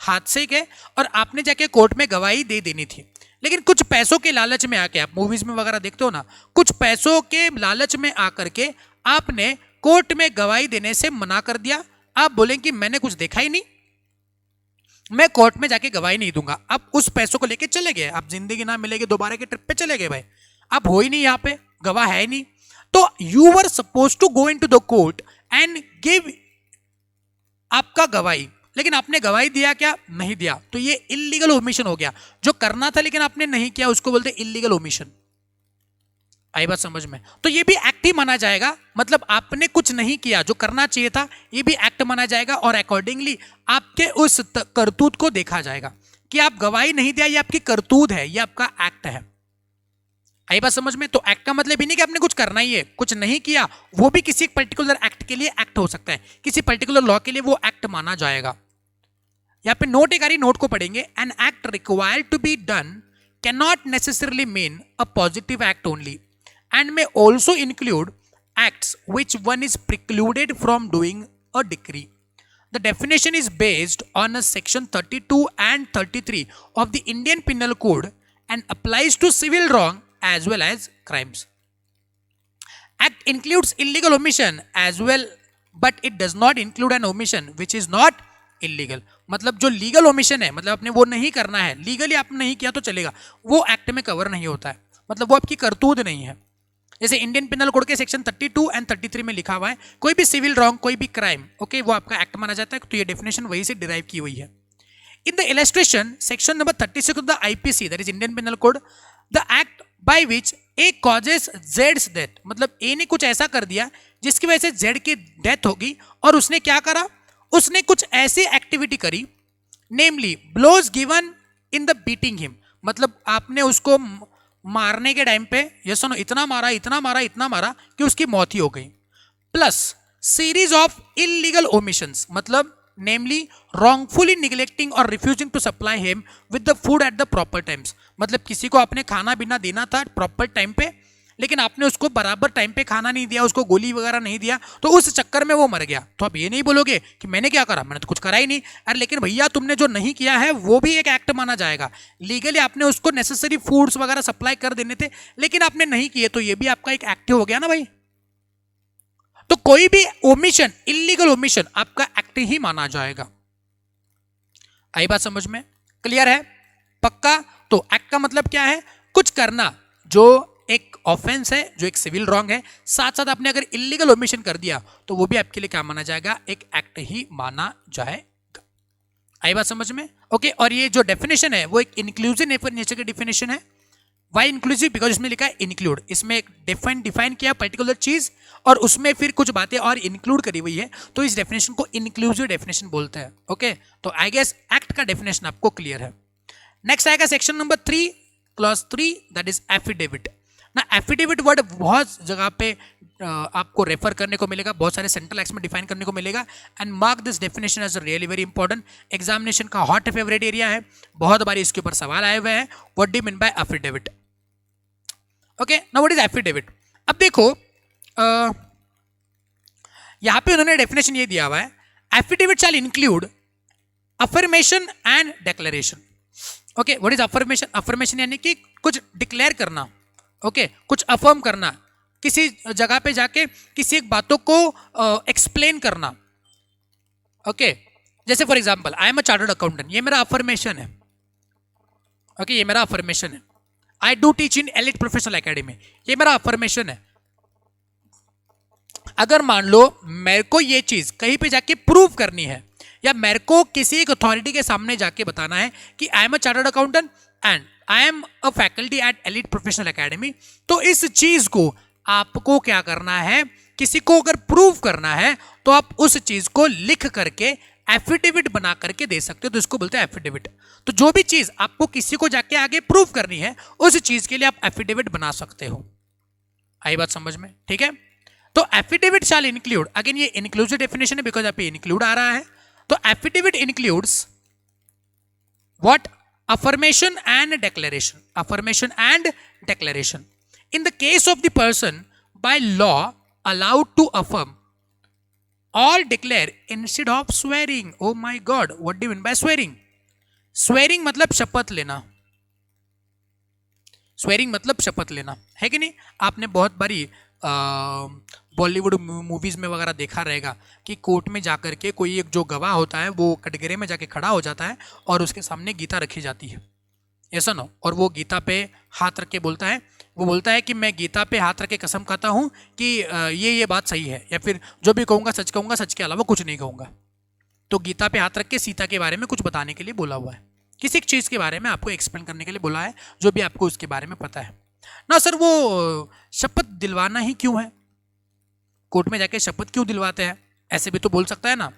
हादसे के और आपने जाके कोर्ट में गवाही दे देनी थी, लेकिन कुछ पैसों के लालच में आके, आप मूवीज में वगैरह देखते हो ना, कुछ पैसों के लालच में आकर के आपने कोर्ट में गवाही देने से मना कर दिया। आप बोलें कि मैंने कुछ देखा ही नहीं, मैं कोर्ट में जाके गवाही नहीं दूंगा। आप उस पैसों को लेके चले गए, आप जिंदगी ना मिलेगी दोबारा के ट्रिप पे चले गए भाई, आप हो ही नहीं यहाँ पे, गवाह है ही नहीं। तो you were suppose to go in to the court and give आपका गवाही, लेकिन आपने गवाही दिया क्या? नहीं दिया, तो ये इलीगल ओमिशन हो गया। जो करना था लेकिन आपने नहीं किया उसको बोलते इलीगल ओमिशन। आई बात समझ में? तो ये भी एक्ट ही माना जाएगा, मतलब आपने कुछ नहीं किया जो करना चाहिए था, ये भी एक्ट माना जाएगा और अकॉर्डिंगली आपके उस करतूत को देखा जाएगा कि आप गवाही नहीं दिया, ये आपकी करतूत है, ये आपका एक्ट है। आई बात समझ में? तो एक्ट का मतलब ही नहीं कि आपने कुछ करना ही है, कुछ नहीं किया, वो भी किसी पर्टिकुलर एक्ट के लिए एक्ट हो सकता है, किसी पर्टिकुलर लॉ के लिए वो एक्ट माना जाएगा। यहाँ पे नोट एक आ रही, नोट को पढ़ेंगे। An act required to be done can not necessarily mean a positive act only and may also include acts which one is precluded from doing a decree. The definition is based on a section 32 and 33 of the Indian Penal Code and applies to civil wrong as well as crimes. Act includes illegal omission as well, but it does not include an omission which is not illegal. मतलब जो legal omission है, मतलब आपने वो नहीं करना है, legally आपने नहीं किया तो चलेगा, वो एक्ट में कवर नहीं होता है, मतलब वो आपकी करतूत नहीं है। जैसे इंडियन पिनल कोड के सेक्शन 32 एंड 33 में लिखा हुआ है कोई भी सिविल रॉन्ग, कोई भी क्राइम, ओके, वो आपका एक्ट माना जाता है। तो ये डेफिनेशन वही से डिराइव की हुई है। In the illustration section number 36 of the IPC, that is Indian penal code, the act by which A causes Jades death, मतलब ए ने कुछ ऐसा कर दिया जिसकी वजह से जेड की डेथ होगी, और उसने क्या करा, उसने कुछ ऐसी एक्टिविटी करी, namely blows given in the beating him, मतलब आपने उसको मारने के टाइम पे ये सुनो इतना मारा इतना मारा इतना मारा कि उसकी मौत ही हो गई, plus series of illegal omissions, मतलब नेमली रॉन्गफुली निगलेक्टिंग और refusing to supply him with the food at the proper times, मतलब किसी को आपने खाना पीना देना था प्रॉपर टाइम पे, लेकिन आपने उसको बराबर टाइम पे खाना नहीं दिया, उसको गोली वगैरह नहीं दिया, तो उस चक्कर में वो मर गया। तो आप ये नहीं बोलोगे कि मैंने क्या करा, मैंने तो कुछ करा ही नहीं। अरे लेकिन भैया तुमने जो नहीं किया है वो भी एक एक्ट माना जाएगा। लीगली आपने उसको नेसेसरी फूड्स वगैरह सप्लाई कर देने थे, लेकिन आपने नहीं किए, तो ये भी आपका एक एक्ट हो गया ना भाई। तो कोई भी ओमिशन, इलीगल ओमिशन आपका एक्ट ही माना जाएगा। आई बात समझ में? क्लियर है? पक्का? तो एक्ट का मतलब क्या है? कुछ करना जो एक ऑफेंस है, जो एक सिविल रॉन्ग है, साथ साथ आपने अगर इलीगल ओमिशन कर दिया तो वो भी आपके लिए क्या माना जाएगा, एक एक्ट ही माना जाएगा। आई बात समझ में? ओके, और ये जो डेफिनेशन है वो एक इंक्लूसिव नेचर की डेफिनेशन है। Why inclusive? बिकॉज इसमें लिखा है इंक्लूड, इसमें एक डिफाइन किया पर्टिकुलर चीज और उसमें फिर कुछ बातें और इंक्लूड करी हुई है, तो इस डेफिनेशन को इंक्लूसिव डेफिनेशन बोलते हैं। ओके, तो आई गेस एक्ट का डेफिनेशन आपको क्लियर है। नेक्स्ट आएगा section number 3 clause 3, that is affidavit. ना एफिडेविट वर्ड बहुत जगह पे आपको रेफर करने को मिलेगा, बहुत सारे सेंट्रल एक्ट्स में डिफाइन करने को मिलेगा, and mark this definition as really very important. Examination का हॉट फेवरेट एरिया है, बहुत बार इसके ऊपर सवाल आए हुए हैं। What do you mean by affidavit? Okay, now what is affidavit? अब देखो यहां पे उन्होंने डेफिनेशन ये दिया हुआ है, affidavit shall include affirmation and declaration. Okay, what is affirmation? Affirmation यानी कि कुछ डिक्लेयर करना, ओके, कुछ अफर्म करना, किसी जगह पे जाके किसी एक बातों को एक्सप्लेन करना। ओके, जैसे for example I am a chartered accountant, ये मेरा अफर्मेशन है। ओके, ये मेरा अफर्मेशन है। I do teach in elite professional academy, ये मेरा अफर्मेशन है। अगर मान लो मेरे को ये चीज कहीं पे जाके प्रूव करनी है, या मेरे को किसी एक अथॉरिटी के सामने जाके बताना है कि I am a chartered accountant and I am a faculty at elite professional academy, तो इस चीज को आपको क्या करना है, किसी को अगर प्रूव करना है तो आप उस चीज को लिख करके एफिडेविट बना करके दे सकते हो, तो इसको बोलते हैं एफिडेविट। तो जो भी चीज आपको किसी को जाके आगे प्रूव करनी है उस चीज के लिए आप एफिडेविट बना सकते हो। आई बात समझ में? ठीक है। तो एफिडेविट शैल इंक्लूड, अगेन ये इंक्लूसिव डेफिनेशन है बिकॉज यहाँ पे इंक्लूड आ रहा है। तो affidavit includes what? affirmation and declaration, affirmation and declaration. In the case of the person by law allowed to affirm or declare instead of swearing. Oh my god, what do you mean by swearing? Swearing मतलब शपथ लेना, swearing मतलब शपथ लेना, है कि नहीं? आपने बहुत बारी बॉलीवुड मूवीज में वगैरह देखा रहेगा कि कोर्ट में जाकर के कोई एक जो गवाह होता है वो कटघरे में जाके खड़ा हो जाता है और उसके सामने गीता रखी जाती है, ऐसा ना, और वो गीता पे हाथ रख के बोलता है, वो बोलता है कि मैं गीता पे हाथ रख के कसम खाता हूँ कि ये बात सही है, या फिर जो भी कहूँगा सच के अलावा कुछ नहीं कहूँगा। तो गीता पे हाथ रख के सीता के बारे में कुछ बताने के लिए बोला हुआ है, किसी एक चीज़ के बारे में आपको एक्सप्लेन करने के लिए बोला है जो भी आपको उसके बारे में पता है ना। सर वो शपथ दिलवाना ही क्यों है? कोर्ट में जाके शपथ क्यों दिलवाते हैं? ऐसे भी तो बोल सकता है ना,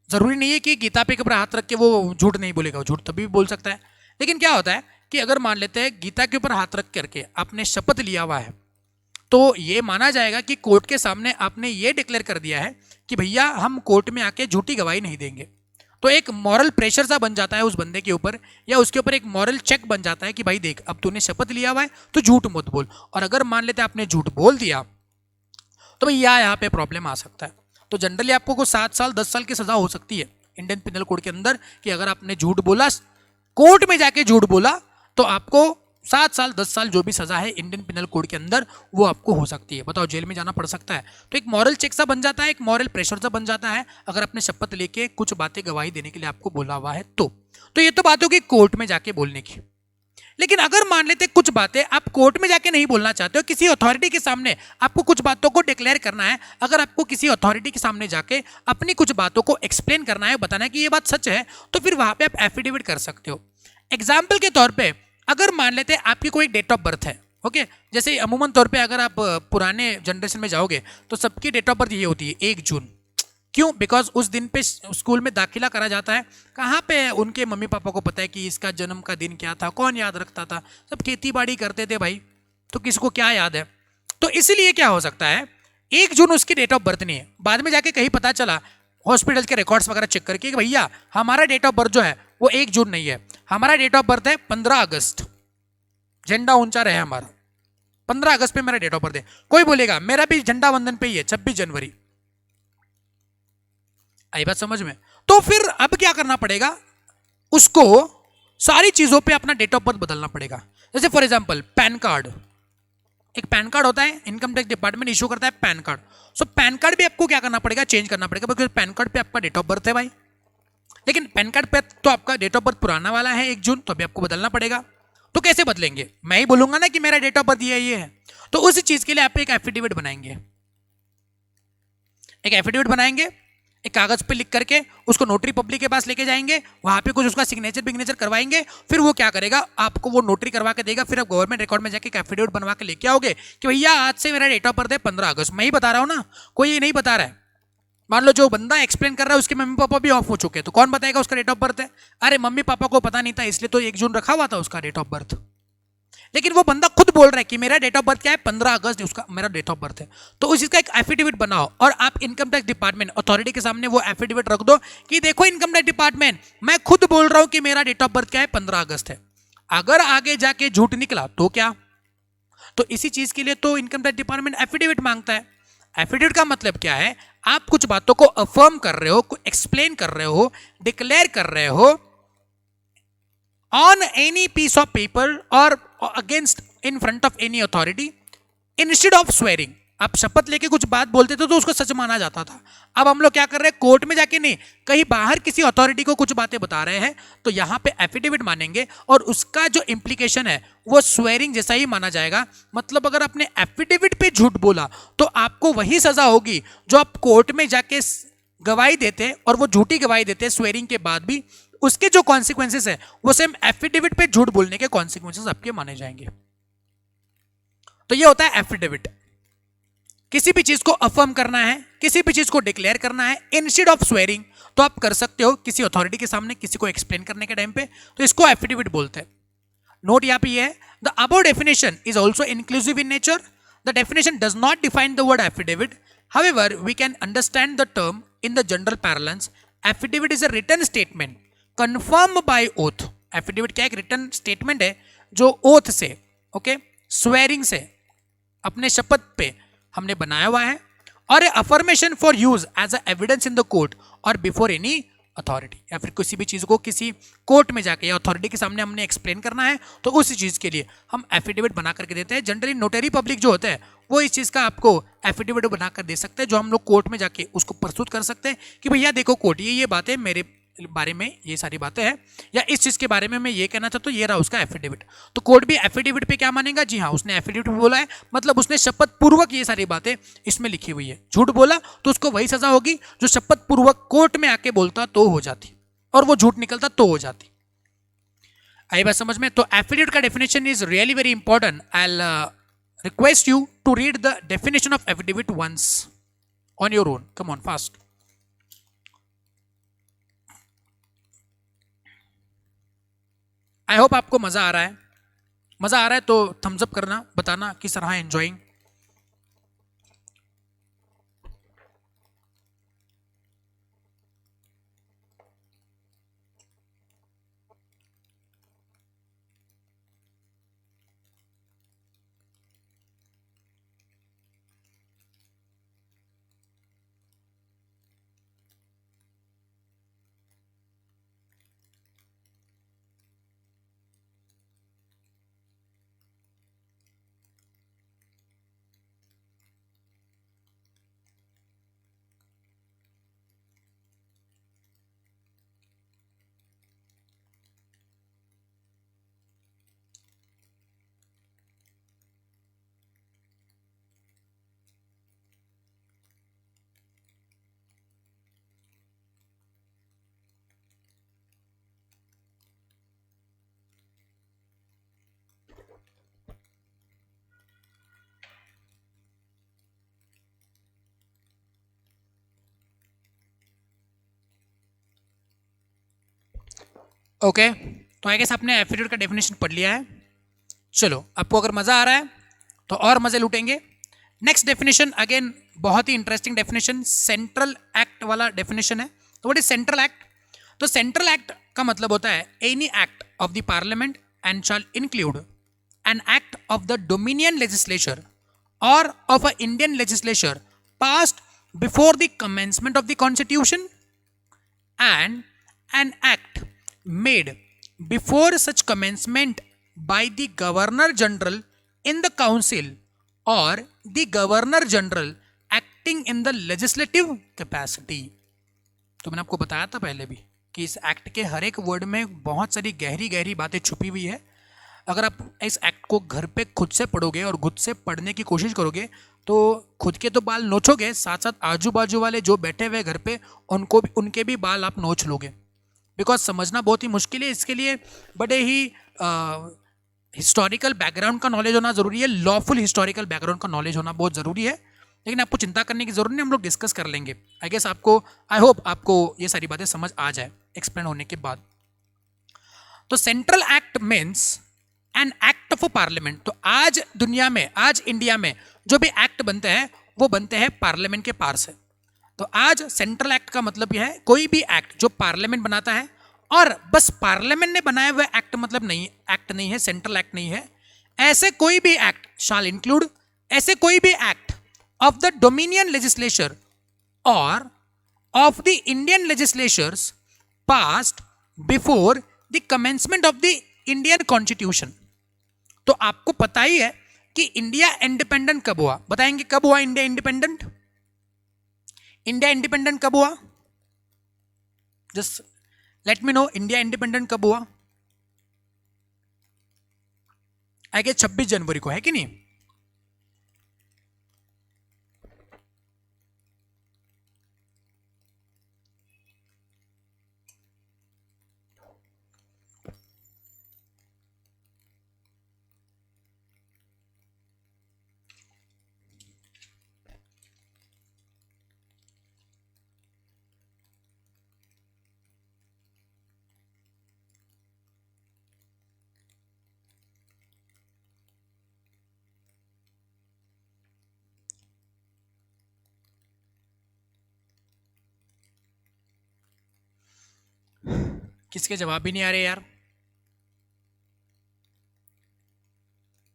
जरूरी नहीं है कि गीता पे ऊपर हाथ रख के वो झूठ नहीं बोलेगा, झूठ तभी भी बोल सकता है। लेकिन क्या होता है कि अगर मान लेते हैं गीता के ऊपर हाथ रख करके आपने शपथ लिया हुआ है, तो ये माना जाएगा कि कोर्ट के सामने आपने ये डिक्लेयर कर दिया है कि भैया हम कोर्ट में आके झूठी गवाही नहीं देंगे। तो एक मॉरल प्रेशर सा बन जाता है उस बंदे के ऊपर, या उसके ऊपर एक मॉरल चेक बन जाता है कि भाई देख अब तूने शपथ लिया हुआ है तो झूठ मत बोल। और अगर मान लेते आपने झूठ बोल दिया तो भैया यहाँ पे प्रॉब्लम आ सकता है। तो जनरली आपको को 7 साल 10 साल की सजा हो सकती है इंडियन पिनल कोड के अंदर, कि अगर आपने झूठ बोला, कोर्ट में जाके झूठ बोला, तो आपको 7 साल 10 साल जो भी सजा है इंडियन पिनल कोड के अंदर वो आपको हो सकती है। बताओ, जेल में जाना पड़ सकता है। तो एक मॉरल चेक सा बन जाता है, एक मॉरल प्रेशर सा बन जाता है अगर आपने शपथ लेके कुछ बातें गवाही देने के लिए आपको बोला हुआ है तो ये तो बात होगी कोर्ट में जाके बोलने की। लेकिन अगर मान लेते कुछ बातें आप कोर्ट में जाके नहीं बोलना चाहते हो, किसी अथॉरिटी के सामने आपको कुछ बातों को डिक्लेयर करना है, अगर आपको किसी अथॉरिटी के सामने जाके अपनी कुछ बातों को एक्सप्लेन करना है, बताना है कि ये बात सच है, तो फिर वहां पे आप एफिडेविट कर सकते हो। एग्जाम्पल के तौर पर अगर मान लेते आपकी कोई डेट ऑफ बर्थ है, ओके, जैसे अमूमन तौर पे अगर आप पुराने जनरेशन में जाओगे तो सबकी डेट ऑफ बर्थ ये होती है 1 जून। क्यों? बिकॉज उस दिन पे स्कूल में दाखिला करा जाता है, कहाँ पे उनके मम्मी पापा को पता है कि इसका जन्म का दिन क्या था, कौन याद रखता था, सब खेती बाड़ी करते थे भाई, तो किसको क्या याद है। तो इसलिए क्या हो सकता है 1 जून उसकी डेट ऑफ बर्थ नहीं है, बाद में जाके कहीं पता चला हॉस्पिटल के रिकॉर्ड्स वगैरह चेक करके कि भैया हमारा डेट ऑफ बर्थ जो है वो 1 जून नहीं है, हमारा डेट ऑफ बर्थ है 15 अगस्त, झंडा ऊंचा रहे हमारा, 15 अगस्त पे मेरा डेट ऑफ बर्थ है। कोई बोलेगा मेरा भी झंडा वंदन पे ही है 26 जनवरी। आई बात समझ में? तो फिर अब क्या करना पड़ेगा, उसको सारी चीजों पे अपना डेट ऑफ बर्थ बदलना पड़ेगा। जैसे फॉर एग्जांपल पैन कार्ड, एक पैन कार्ड होता है, इनकम टैक्स डिपार्टमेंट इशू करता है पैन कार्ड। सो पैन कार्ड भी आपको क्या करना पड़ेगा, चेंज करना पड़ेगा, बिकॉज पैन कार्ड पे आपका डेट ऑफ बर्थ है भाई। लेकिन पैन कार्ड पे तो आपका डेट ऑफ बर्थ पुराना वाला है 1 जून, तो अभी आपको बदलना पड़ेगा। तो कैसे बदलेंगे? मैं ही बोलूंगा ना कि मेरा डेट ऑफ बर्थ ये है। तो उस चीज के लिए आप एक एफिडेविट बनाएंगे, एक एफिडेविट बनाएंगे, एक कागज पे लिख करके उसको नोटरी पब्लिक के पास लेके जाएंगे, वहां पे कुछ उसका सिग्नेचर करवाएंगे, फिर वो क्या करेगा आपको वो नोटरी करवा के देगा, फिर आप गवर्नमेंट रिकॉर्ड में जाके एफिडेविट बनवा के लेके आओगे कि भैया आज से मेरा डेट ऑफ बर्थ है 15 अगस्त। मैं ही बता रहा हूँ ना, कोई ये नहीं बता रहा है। मान लो जो बंदा एक्सप्लेन कर रहा है उसके मम्मी पापा भी ऑफ हो चुके हैं, तो कौन बताएगा उसका डेट ऑफ बर्थ है? अरे मम्मी पापा को पता नहीं था इसलिए तो 1 जून रखा हुआ था उसका डेट ऑफ बर्थ। लेकिन वो बंदा खुद बोल रहा है कि मेरा डेट ऑफ बर्थ क्या है 15 अगस्त उसका मेरा डेट ऑफ बर्थ है। तो उस चीज का एक एफिडेविट बनाओ और आप इनकम टैक्स डिपार्टमेंट अथॉरिटी के सामने वो एफिडेविट रख दो कि देखो इनकम टैक्स डिपार्टमेंट, मैं खुद बोल रहा हूं कि मेरा डेट ऑफ बर्थ क्या है 15 अगस्त है। अगर आगे जाके झूठ निकला तो क्या? तो इसी चीज के लिए तो इनकम टैक्स डिपार्टमेंट एफिडेविट मांगता है। एफिडेविट का मतलब क्या है, आप कुछ बातों को अफर्म कर रहे हो, एक्सप्लेन कर रहे हो, डिक्लेयर कर रहे हो on any piece of paper or against in front of any authority instead of swearing। आप शपथ लेके कुछ बात बोलते थे तो उसको सच माना जाता था। अब हम लोग क्या कर रहे हैं, कोर्ट में जाके नहीं, कहीं बाहर किसी अथॉरिटी को कुछ बातें बता रहे हैं, तो यहाँ पे एफिडेविट मानेंगे और उसका जो इम्प्लीकेशन है वो स्वेरिंग जैसा ही माना जाएगा। मतलब अगर आपने एफिडेविट पे झूठ बोला तो आपको वही सजा होगी जो आप कोर्ट में जाके गवाही देते और वो झूठी गवाही देते स्वेरिंग के बाद भी, उसके जो कॉन्सिक्वेंसेस है वो सेम एफिडेविट पे झूठ बोलने के कॉन्सिक्वेंसेस आपके माने जाएंगे। तो ये होता है एफिडेविट। किसी भी चीज को अफर्म करना है, किसी भी चीज को डिक्लेयर करना है इंस्टेड ऑफ स्वेरिंग, तो आप कर सकते हो किसी अथॉरिटी के सामने किसी को एक्सप्लेन करने के टाइम पे, तो इसको एफिडेविट बोलते हैं। नोट यहाँ पे ये है, the above definition is also inclusive in nature. The definition does not define the word affidavit, however we can understand the term in the general parlance. Affidavit is a written statement confirm by oath. Affidavit क्या एक written statement है जो oath से, okay, swearing से, अपने शपथ पे हमने बनाया हुआ है, और affirmation for use as a evidence in the court और बिफोर एनी अथॉरिटी, या फिर किसी भी चीज को किसी कोर्ट में जाके या अथॉरिटी के सामने हमने एक्सप्लेन करना है तो उस चीज के लिए हम एफिडेविट बना करके देते हैं। जनरली नोटरी पब्लिक जो होता है वो इस चीज का आपको एफिडेविट बना कर दे सकते हैं, जो हम लोग कोर्ट में जाके उसको प्रस्तुत कर सकते हैं कि भैया देखो कोर्ट, ये बातें मेरे बारे में, ये सारी बातें हैं, या इस चीज के बारे में मैं ये कहना चाहता हूँ, ये रहा उसका एफिडेविट। तो कोर्ट भी एफिडेविट पे क्या मानेगा, जी हाँ उसने एफिडेविट बोला है, मतलब उसने शपथ पूर्वक ये सारी बातें इसमें लिखी हुई है। झूठ बोला तो उसको वही सजा होगी जो शपथ पूर्वक कोर्ट में आके बोलता तो हो जाती, और वो झूठ निकलता तो हो जाती। आई बात समझ में? तो एफिडेविट का definition is really very important. I request you to read the definition of affidavit once on your own. Come on fast. I hope आपको मजा आ रहा है। मजा आ रहा है तो थम्स अप करना, बताना किस तरह एंजॉइंग। ओके, तो आई गेस आपने एफिडेविट का डेफिनेशन पढ़ लिया है। चलो, आपको अगर मजा आ रहा है तो और मजे लूटेंगे। नेक्स्ट डेफिनेशन अगेन बहुत ही इंटरेस्टिंग डेफिनेशन, सेंट्रल एक्ट वाला डेफिनेशन है। तो व्हाट इज सेंट्रल एक्ट? तो सेंट्रल एक्ट का मतलब होता है any act of the parliament and shall include an act of the dominion legislature or of a Indian legislature passed before the commencement of the constitution and an act made before such commencement by the governor general in the council or the governor general acting in the legislative capacity। तो मैंने आपको बताया था पहले भी कि इस act के हर एक वर्ड में बहुत सारी गहरी गहरी बातें छुपी हुई है। अगर आप इस एक्ट को घर पे खुद से पढ़ोगे और खुद से पढ़ने की कोशिश करोगे तो खुद के तो बाल नोचोगे, साथ साथ आजू बाजू वाले जो बैठे हुए घर पे उनको भी, उनके भी बाल आप नोच लोगे, बिकॉज समझना बहुत ही मुश्किल है। इसके लिए बड़े ही हिस्टोरिकल बैकग्राउंड का नॉलेज होना जरूरी है, लॉफुल हिस्टोरिकल बैकग्राउंड का नॉलेज होना बहुत ज़रूरी है। लेकिन आपको चिंता करने की जरूरत नहीं, हम लोग डिस्कस कर लेंगे। आई गेस आपको, आई होप आपको ये सारी बातें समझ आ जाए एक्सप्लेन होने के बाद। तो central act means N act of parliament. तो आज दुनिया में, आज इंडिया में जो भी एक्ट बनते हैं वो बनते हैं पार्लियामेंट के पार से। तो आज सेंट्रल एक्ट का मतलब यह है कोई भी एक्ट जो पार्लियामेंट बनाता है, और बस पार्लियामेंट ने बनाया हुआ एक्ट मतलब नहीं, एक्ट नहीं है, सेंट्रल एक्ट नहीं है। ऐसे कोई भी एक्ट शाल इंक्लूड, ऐसे कोई भी act of the dominion legislature or of the Indian legislatures passed before the commencement of the Indian constitution. तो आपको पता ही है कि इंडिया इंडिपेंडेंट कब हुआ, बताएंगे कब हुआ इंडिया इंडिपेंडेंट? इंडिया इंडिपेंडेंट कब हुआ? Just let me no, India independent कब हुआ? आई गेस 26 जनवरी को, है कि नहीं? किसके जवाब भी नहीं आ रहे यार।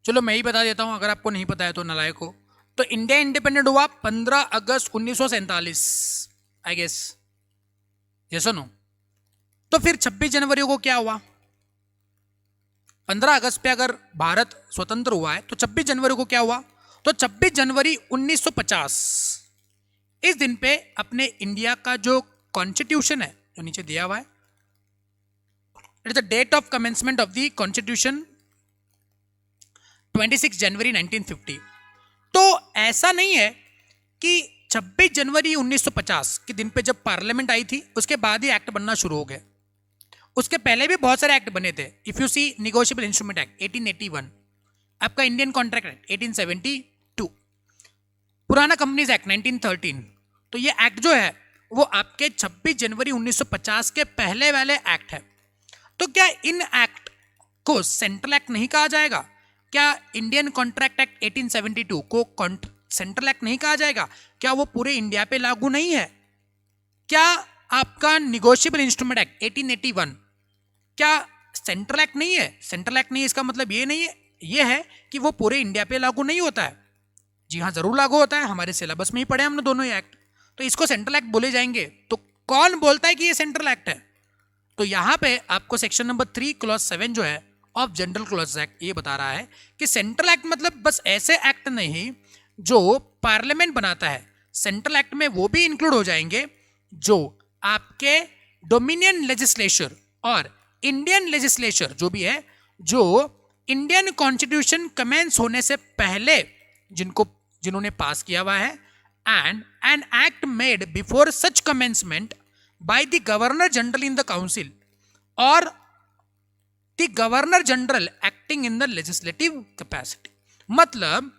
चलो मैं ही बता देता हूं, अगर आपको नहीं पता है तो नालायक हो। तो इंडिया इंडिपेंडेंट हुआ 15 अगस्त 1947 आई गेस, यस और नो। तो फिर 26 जनवरी को क्या हुआ? 15 अगस्त पे अगर भारत स्वतंत्र हुआ है तो 26 जनवरी को क्या हुआ? तो 26 जनवरी 1950 इस दिन पे अपने इंडिया का जो कॉन्स्टिट्यूशन है, जो नीचे दिया हुआ है, it is the date of commencement of the constitution 26 January 1950। तो ऐसा नहीं है कि 26 जनवरी 1950 के दिन पे जब पार्लियामेंट आई थी उसके बाद ही एक्ट बनना शुरू हो गए। उसके पहले भी बहुत सारे एक्ट बने थे। If you see negotiable instrument act 1881, आपका इंडियन कॉन्ट्रैक्ट एक्ट 1872, पुराना कंपनीज एक्ट 1913। तो ये एक्ट जो है वो आपके 26 जनवरी 1950 के पहले वाले एक्ट है। तो क्या इन एक्ट को सेंट्रल एक्ट नहीं कहा जाएगा? क्या इंडियन कॉन्ट्रैक्ट एक्ट 1872 को सेंट्रल एक्ट नहीं कहा जाएगा? क्या वो पूरे इंडिया पे लागू नहीं है? क्या आपका निगोशिएबल इंस्ट्रूमेंट एक्ट 1881 क्या सेंट्रल एक्ट नहीं है? सेंट्रल एक्ट नहीं है इसका मतलब ये नहीं है, ये है कि वो पूरे इंडिया पे लागू नहीं होता है। जी हाँ, जरूर लागू होता है, हमारे सिलेबस में ही पढ़े हमने दोनों ही एक्ट। तो इसको सेंट्रल एक्ट बोले जाएंगे। तो कौन बोलता है कि ये सेंट्रल एक्ट है? तो यहाँ पे आपको सेक्शन नंबर 3 क्लॉज 7 जो है ऑफ जनरल क्लॉज एक्ट ये बता रहा है कि सेंट्रल एक्ट मतलब बस ऐसे एक्ट नहीं जो पार्लियामेंट बनाता है। सेंट्रल एक्ट में वो भी इंक्लूड हो जाएंगे जो आपके डोमिनियन लेजिस्लेचर और इंडियन लेजिस्लेचर जो भी है, जो इंडियन कॉन्स्टिट्यूशन कमेंस होने से पहले जिन्होंने पास किया हुआ है, and an act made before such commencement by the governor general in the council or the governor general acting in the legislative capacity. मतलब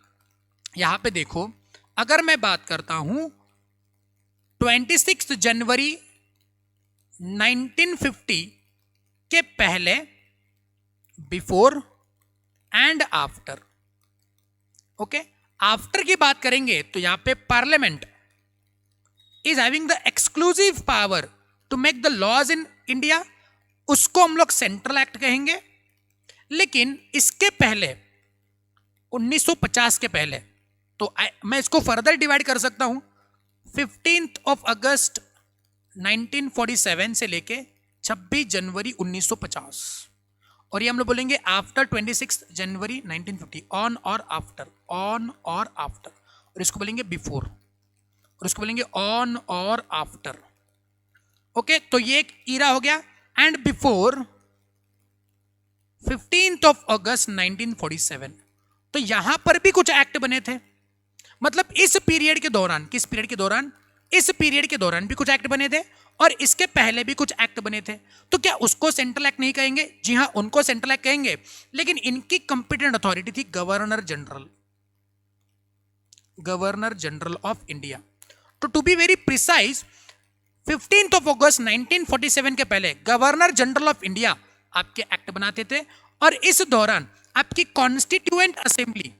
यहां पे देखो, अगर मैं बात करता हूं 26 जनवरी 1950 के पहले, before and after, okay, after की बात करेंगे तो यहां पे parliament is having the exclusive power to make the laws in India, उसको हम लोग सेंट्रल एक्ट कहेंगे। लेकिन इसके पहले 1950 के पहले, तो मैं इसको फर्दर डिवाइड कर सकता हूं 15 अगस्त 1947 से लेके 26 जनवरी 1950, और ये हम लोग बोलेंगे after 26 January 1950, on or after, on or after, और इसको बोलेंगे बिफोर, और इसको बोलेंगे ऑन और आफ्टर। ओके, तो ये एक ईरा हो गया। एंड बिफोर 15 अगस्त 1947, तो यहां पर भी कुछ एक्ट बने थे। मतलब इस पीरियड के दौरान, किस पीरियड के दौरान? इस पीरियड के दौरान भी कुछ एक्ट बने थे और इसके पहले भी कुछ एक्ट बने थे। तो क्या उसको सेंट्रल एक्ट नहीं कहेंगे? जी हां, उनको सेंट्रल एक्ट कहेंगे, लेकिन इनकी कंपिटेंट अथॉरिटी थी governor general, governor general of India. तो टू बी वेरी प्रिसाइज, 15 अगस्त 1947 के पहले गवर्नर जनरल ऑफ इंडिया आपके एक्ट बनाते थे, और इस दौरान आपकी constituent assembly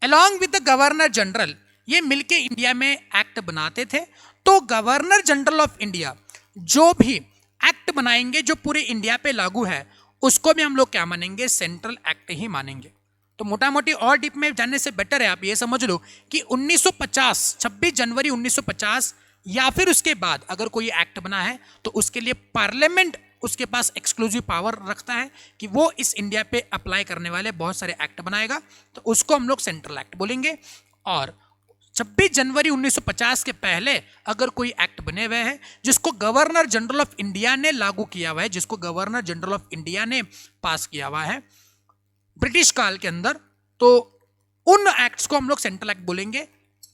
along with the governor general ये मिलके इंडिया में एक्ट बनाते थे। तो गवर्नर जनरल ऑफ इंडिया जो भी एक्ट बनाएंगे जो पूरे इंडिया पे लागू है, उसको भी हम लोग क्या मानेंगे? सेंट्रल एक्ट ही मानेंगे। तो मोटा मोटी और डीप में जानने से बेटर है आप ये समझ लो कि 1950, 26 जनवरी 1950 या फिर उसके बाद अगर कोई एक्ट बना है तो उसके लिए पार्लियामेंट उसके पास एक्सक्लूसिव पावर रखता है कि वो इस इंडिया पे अप्लाई करने वाले बहुत सारे एक्ट बनाएगा, तो उसको हम लोग सेंट्रल एक्ट बोलेंगे। और 26 जनवरी 1950 के पहले अगर कोई एक्ट बने हुए हैं जिसको गवर्नर जनरल ऑफ इंडिया ने लागू किया हुआ है, जिसको गवर्नर जनरल ऑफ इंडिया ने पास किया हुआ है ब्रिटिश काल के अंदर, तो उन एक्ट्स को हम लोग सेंट्रल एक्ट बोलेंगे।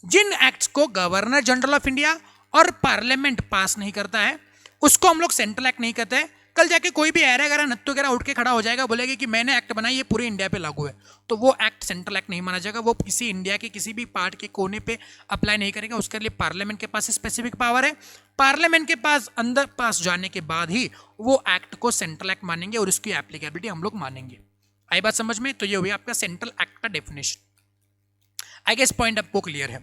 जिन एक्ट्स को गवर्नर जनरल ऑफ इंडिया और पार्लियामेंट पास नहीं करता है उसको हम लोग सेंट्रल एक्ट नहीं कहते हैं। कल जाके कोई भी ऐरा गैरा नत्तू गैरा उठ के खड़ा हो जाएगा, बोलेगा कि मैंने एक्ट बनाई, ये पूरे इंडिया पे लागू है, तो वो एक्ट सेंट्रल एक्ट नहीं माना जाएगा। वो किसी इंडिया के किसी भी पार्ट के कोने पे अप्लाई नहीं करेगा, उसके लिए पार्लियामेंट के पास स्पेसिफिक पावर है। पार्लियामेंट के पास अंदर पास जाने के बाद ही वो एक्ट को सेंट्रल एक्ट मानेंगे और उसकी एप्लीकेबिलिटी हम लोग मानेंगे। आई बात समझ में? तो ये हुई आपका सेंट्रल एक्ट का डेफिनेशन। आई गेस पॉइंट आपको क्लियर है।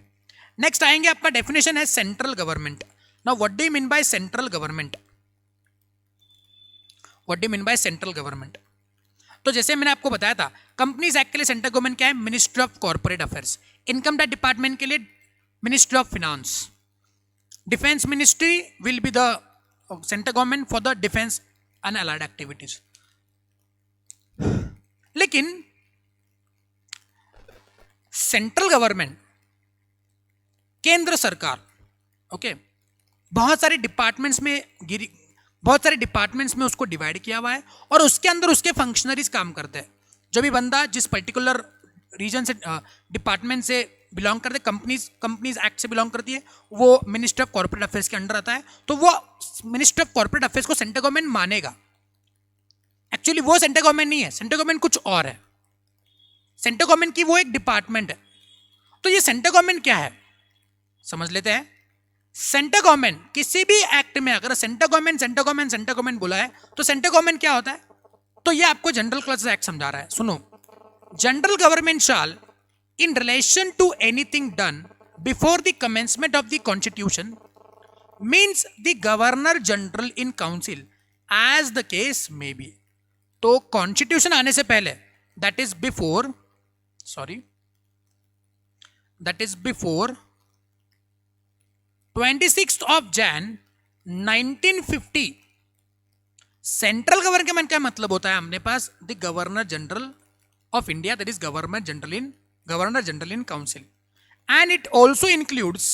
नेक्स्ट आएंगे, आपका डेफिनेशन है central government. Now what do you mean by central government? What do you mean by central government? तो जैसे मैंने आपको बताया था, कंपनीज एक्ट के लिए सेंट्रल गवर्नमेंट क्या है? Ministry of corporate affairs. Income tax department के लिए ministry of finance. Defence ministry will be the central government for the defence and allied activities. लेकिन सेंट्रल गवर्नमेंट, केंद्र सरकार, ओके, बहुत सारे डिपार्टमेंट्स में उसको डिवाइड किया हुआ है और उसके अंदर उसके फंक्शनरीज काम करते हैं। जो भी बंदा जिस पर्टिकुलर रीजन से, डिपार्टमेंट से बिलोंग करते, कंपनीज एक्ट से बिलोंग करती है, वो मिनिस्ट्री ऑफ कॉर्पोरेट अफेयर्स के अंडर आता है। तो वो मिनिस्ट्री ऑफ कॉर्पोरेट अफेयर्स को सेंट्रल गवर्नमेंट मानेगा। एक्चुअली वो सेंट्रल गवर्नमेंट नहीं है, सेंट्रल गवर्नमेंट कुछ और है। सेंट्रल गवर्नमेंट की वो एक डिपार्टमेंट है। तो ये सेंट्रल गवर्नमेंट क्या है, समझ लेते हैं। सेंट्रल गवर्नमेंट किसी भी एक्ट में अगर सेंट्रल गवर्नमेंट बोला है तो सेंट्रल गवर्नमेंट क्या होता है? तो ये आपको जनरल क्लॉजेस एक्ट समझा रहा है। सुनो, general government shall in relation to anything done before the commencement of the constitution means the governor general in council as the case may be. तो कॉन्स्टिट्यूशन आने से पहले, that is before 26th of Jan 1950, central government का मतलब होता है अपने पास the governor general of India, that is governor general in council, and it also includes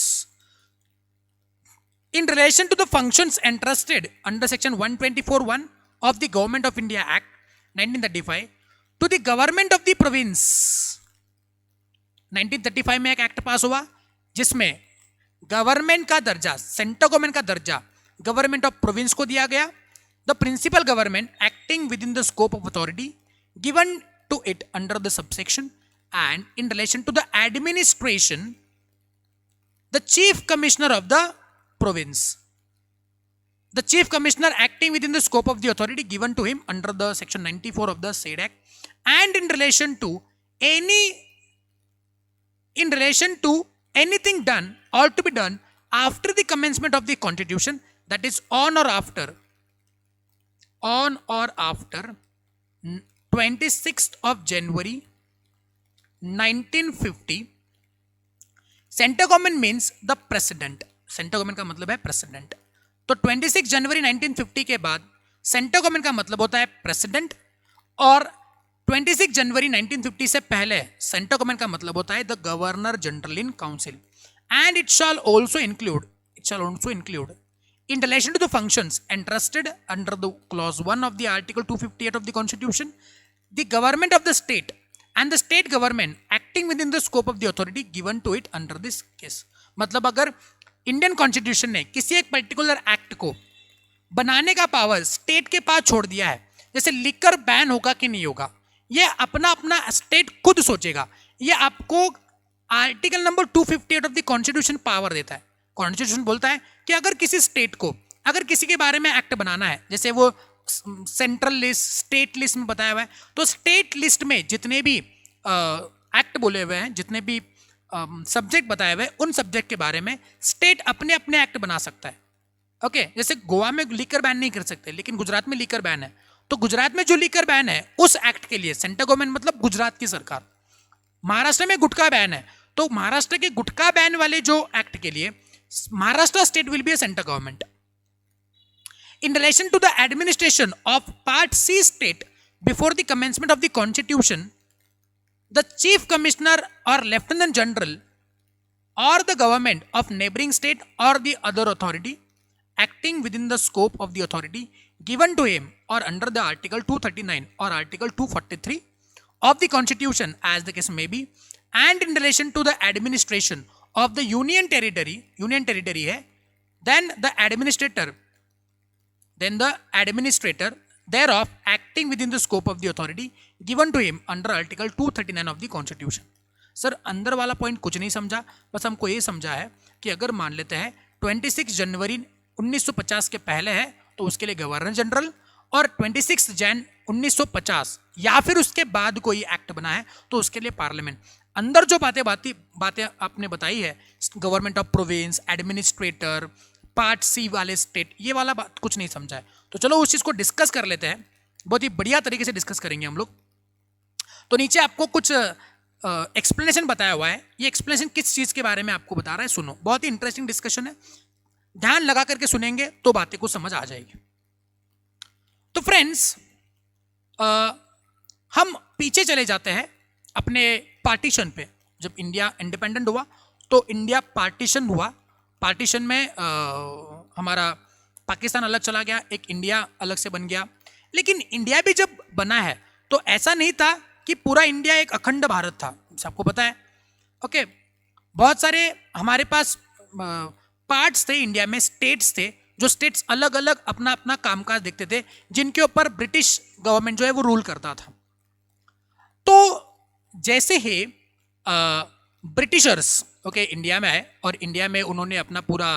in relation to the functions entrusted under section 124(1) of the Government of India Act 1935 to the government of the province। 1935 में एक act पास हुआ जिसमें government का दर्जा, central government का दर्जा government of province को दिया गया। The principal government acting within the scope of authority given to it under the subsection and in relation to the administration the chief commissioner of the province, the chief commissioner acting within the scope of the authority given to him under the section 94 of the said act, and in relation to anything done or to be done after the commencement of the constitution, that is on or after 26th of January 1950। Central government means the president. Central government का मतलब है president. तो 26 January 1950 के बाद central government का मतलब होता है प्रेसिडेंट, और 26 जनवरी 1950 से पहले सेंट्रल गवर्नमेंट का मतलब होता है the governor general in council, and it shall also include in relation to the functions entrusted under the clause 1 of the article 258 of the constitution, the government of the state and the state government acting within the scope of the authority given to it under this case। मतलब अगर Indian constitution ने किसी एक particular act को बनाने का power state के पास छोड़ दिया है, जैसे लिकर बैन होगा कि नहीं होगा, ये अपना अपना स्टेट खुद सोचेगा। ये आपको article number 258 of the constitution power देता है। कॉन्स्टिट्यूशन बोलता है कि अगर किसी स्टेट को, अगर किसी के बारे में एक्ट बनाना है, जैसे वो सेंट्रल लिस्ट, स्टेट लिस्ट में बताया हुआ है, तो स्टेट लिस्ट में जितने भी एक्ट बोले हुए हैं, जितने भी सब्जेक्ट बताए हुए, उन सब्जेक्ट के बारे में स्टेट अपने अपने एक्ट बना सकता है। ओके, जैसे गोवा में लीकर बैन नहीं कर सकते, लेकिन गुजरात में लीकर बैन है, तो गुजरात में जो लीकर बैन है उस एक्ट के लिए सेंट्रल गवर्नमेंट मतलब गुजरात की सरकार। महाराष्ट्र में गुटखा बैन है, तो महाराष्ट्र के गुटखा बैन वाले जो एक्ट के लिए Maharashtra state will be A central government. In relation to the administration of Part C state before the commencement of the constitution, the chief commissioner or lieutenant general or the government of neighboring state or the other authority acting within the scope of the authority given to him or under the article 239 or article 243 of the constitution as the case may be, and in relation to the administration of the union territory hai, then the administrator thereof acting within the scope of the authority given to him under article 239 of the constitution। Sir अंदर वाला point कुछ नहीं समझा, बस हमको ये समझा है कि अगर मान लेते हैं 26 जनवरी 1950 के पहले है तो उसके लिए गवर्नर जनरल, और 26 जैन 1950 या फिर उसके बाद कोई एक्ट बना है तो उसके लिए पार्लियामेंट। अंदर जो बातें आपने बताई है, government of province, administrator, part C वाले स्टेट, ये वाला बात कुछ नहीं समझा है। तो चलो उस चीज़ को डिस्कस कर लेते हैं, बहुत ही बढ़िया तरीके से डिस्कस करेंगे हम लोग। तो नीचे आपको कुछ एक्सप्लेनेशन बताया हुआ है, ये एक्सप्लेनेशन किस चीज़ के बारे में आपको बता रहा है, सुनो, बहुत ही इंटरेस्टिंग डिस्कशन है, ध्यान लगा करके सुनेंगे तो बातें को समझ आ जाएगी। तो फ्रेंड्स, हम पीछे चले जाते हैं अपने पार्टीशन पे। जब इंडिया इंडिपेंडेंट हुआ तो इंडिया पार्टीशन हुआ, पार्टीशन में हमारा पाकिस्तान अलग चला गया, एक इंडिया अलग से बन गया। लेकिन इंडिया भी जब बना है तो ऐसा नहीं था कि पूरा इंडिया एक अखंड भारत था, सबको पता है। ओके, बहुत सारे हमारे पास पार्ट्स थे इंडिया में, स्टेट्स थे, जो स्टेट्स अलग अलग अपना अपना कामकाज देखते थे, जिनके ऊपर ब्रिटिश गवर्नमेंट जो है वो रूल करता था। तो जैसे ही ब्रिटिशर्स ओके इंडिया में आए और इंडिया में उन्होंने अपना पूरा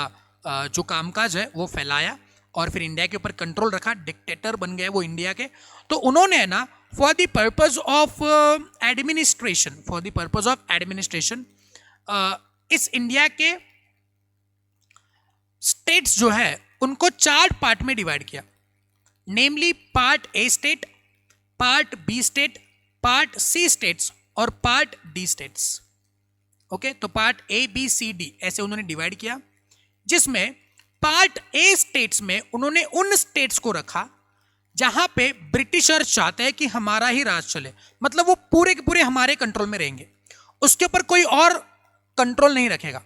जो कामकाज है वो फैलाया और फिर इंडिया के ऊपर कंट्रोल रखा, डिक्टेटर बन गए वो इंडिया के। तो उन्होंने ना for the purpose of administration, for the purpose of administration इस इंडिया के स्टेट्स जो है उनको 4 पार्ट में डिवाइड किया, namely part A state, part B state, part C states और पार्ट डी स्टेट्स। ओके, तो part A B C D ऐसे उन्होंने डिवाइड किया, जिसमें पार्ट ए स्टेट्स में उन्होंने उन स्टेट्स को रखा जहां पे ब्रिटिशर चाहते हैं कि हमारा ही राज चले, मतलब वो पूरे के पूरे हमारे कंट्रोल में रहेंगे, उसके ऊपर कोई और कंट्रोल नहीं रखेगा।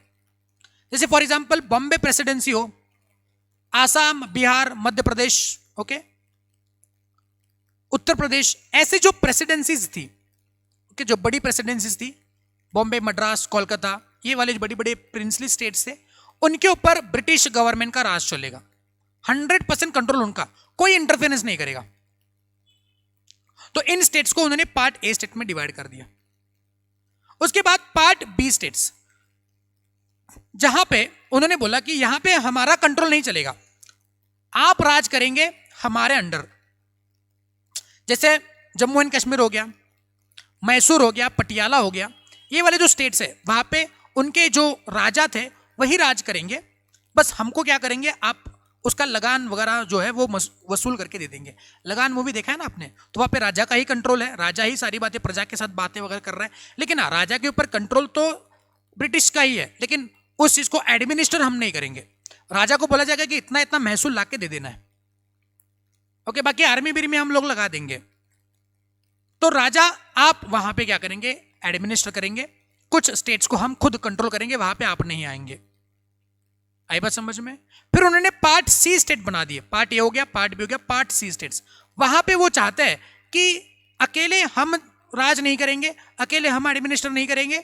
जैसे फॉर एग्जांपल बॉम्बे प्रेसिडेंसी हो, आसाम, बिहार, मध्य प्रदेश, ओके, उत्तर प्रदेश, ऐसे जो प्रेसिडेंसीज थी, ओके, जो बड़ी प्रेसिडेंसीज थी, बॉम्बे, मद्रास, कोलकाता, ये वाले जो बड़ी बड़े प्रिंसली स्टेट्स थे, उनके ऊपर ब्रिटिश गवर्नमेंट का राज चलेगा, 100% कंट्रोल उनका, कोई इंटरफेरेंस नहीं करेगा। तो इन स्टेट्स को उन्होंने पार्ट ए स्टेट में डिवाइड कर दिया। उसके बाद पार्ट बी स्टेट्स, जहां पे उन्होंने बोला कि यहां पे हमारा कंट्रोल नहीं चलेगा, आप राज करेंगे हमारे अंडर। जैसे जम्मू एंड कश्मीर हो गया, मैसूर हो गया, पटियाला हो गया, ये वाले जो स्टेट्स है वहां पे उनके जो राजा थे वही राज करेंगे, बस हमको क्या करेंगे, आप उसका लगान वगैरह जो है वो वसूल करके दे देंगे। लगान मूवी देखा है ना आपने, तो वहाँ पे राजा का ही कंट्रोल है, राजा ही सारी बातें प्रजा के साथ बातें वगैरह कर रहा है, लेकिन हाँ, राजा के ऊपर कंट्रोल तो ब्रिटिश का ही है, लेकिन उस चीज़ को एडमिनिस्टर हम नहीं करेंगे। राजा को बोला जाएगा कि इतना इतना महसूल ला के दे देना है, ओके, बाकी आर्मी बिरी में हम लोग लगा देंगे। तो राजा आप वहां पे क्या करेंगे, एडमिनिस्टर करेंगे, कुछ स्टेट्स को हम खुद कंट्रोल करेंगे, वहां पे आप नहीं आएंगे। आई बात समझ में? फिर उन्होंने पार्ट सी स्टेट बना दिए, पार्ट ए हो गया, पार्ट बी हो गया, पार्ट सी स्टेट्स। वहां पे वो चाहते हैं कि अकेले हम राज नहीं करेंगे, अकेले हम एडमिनिस्टर नहीं करेंगे,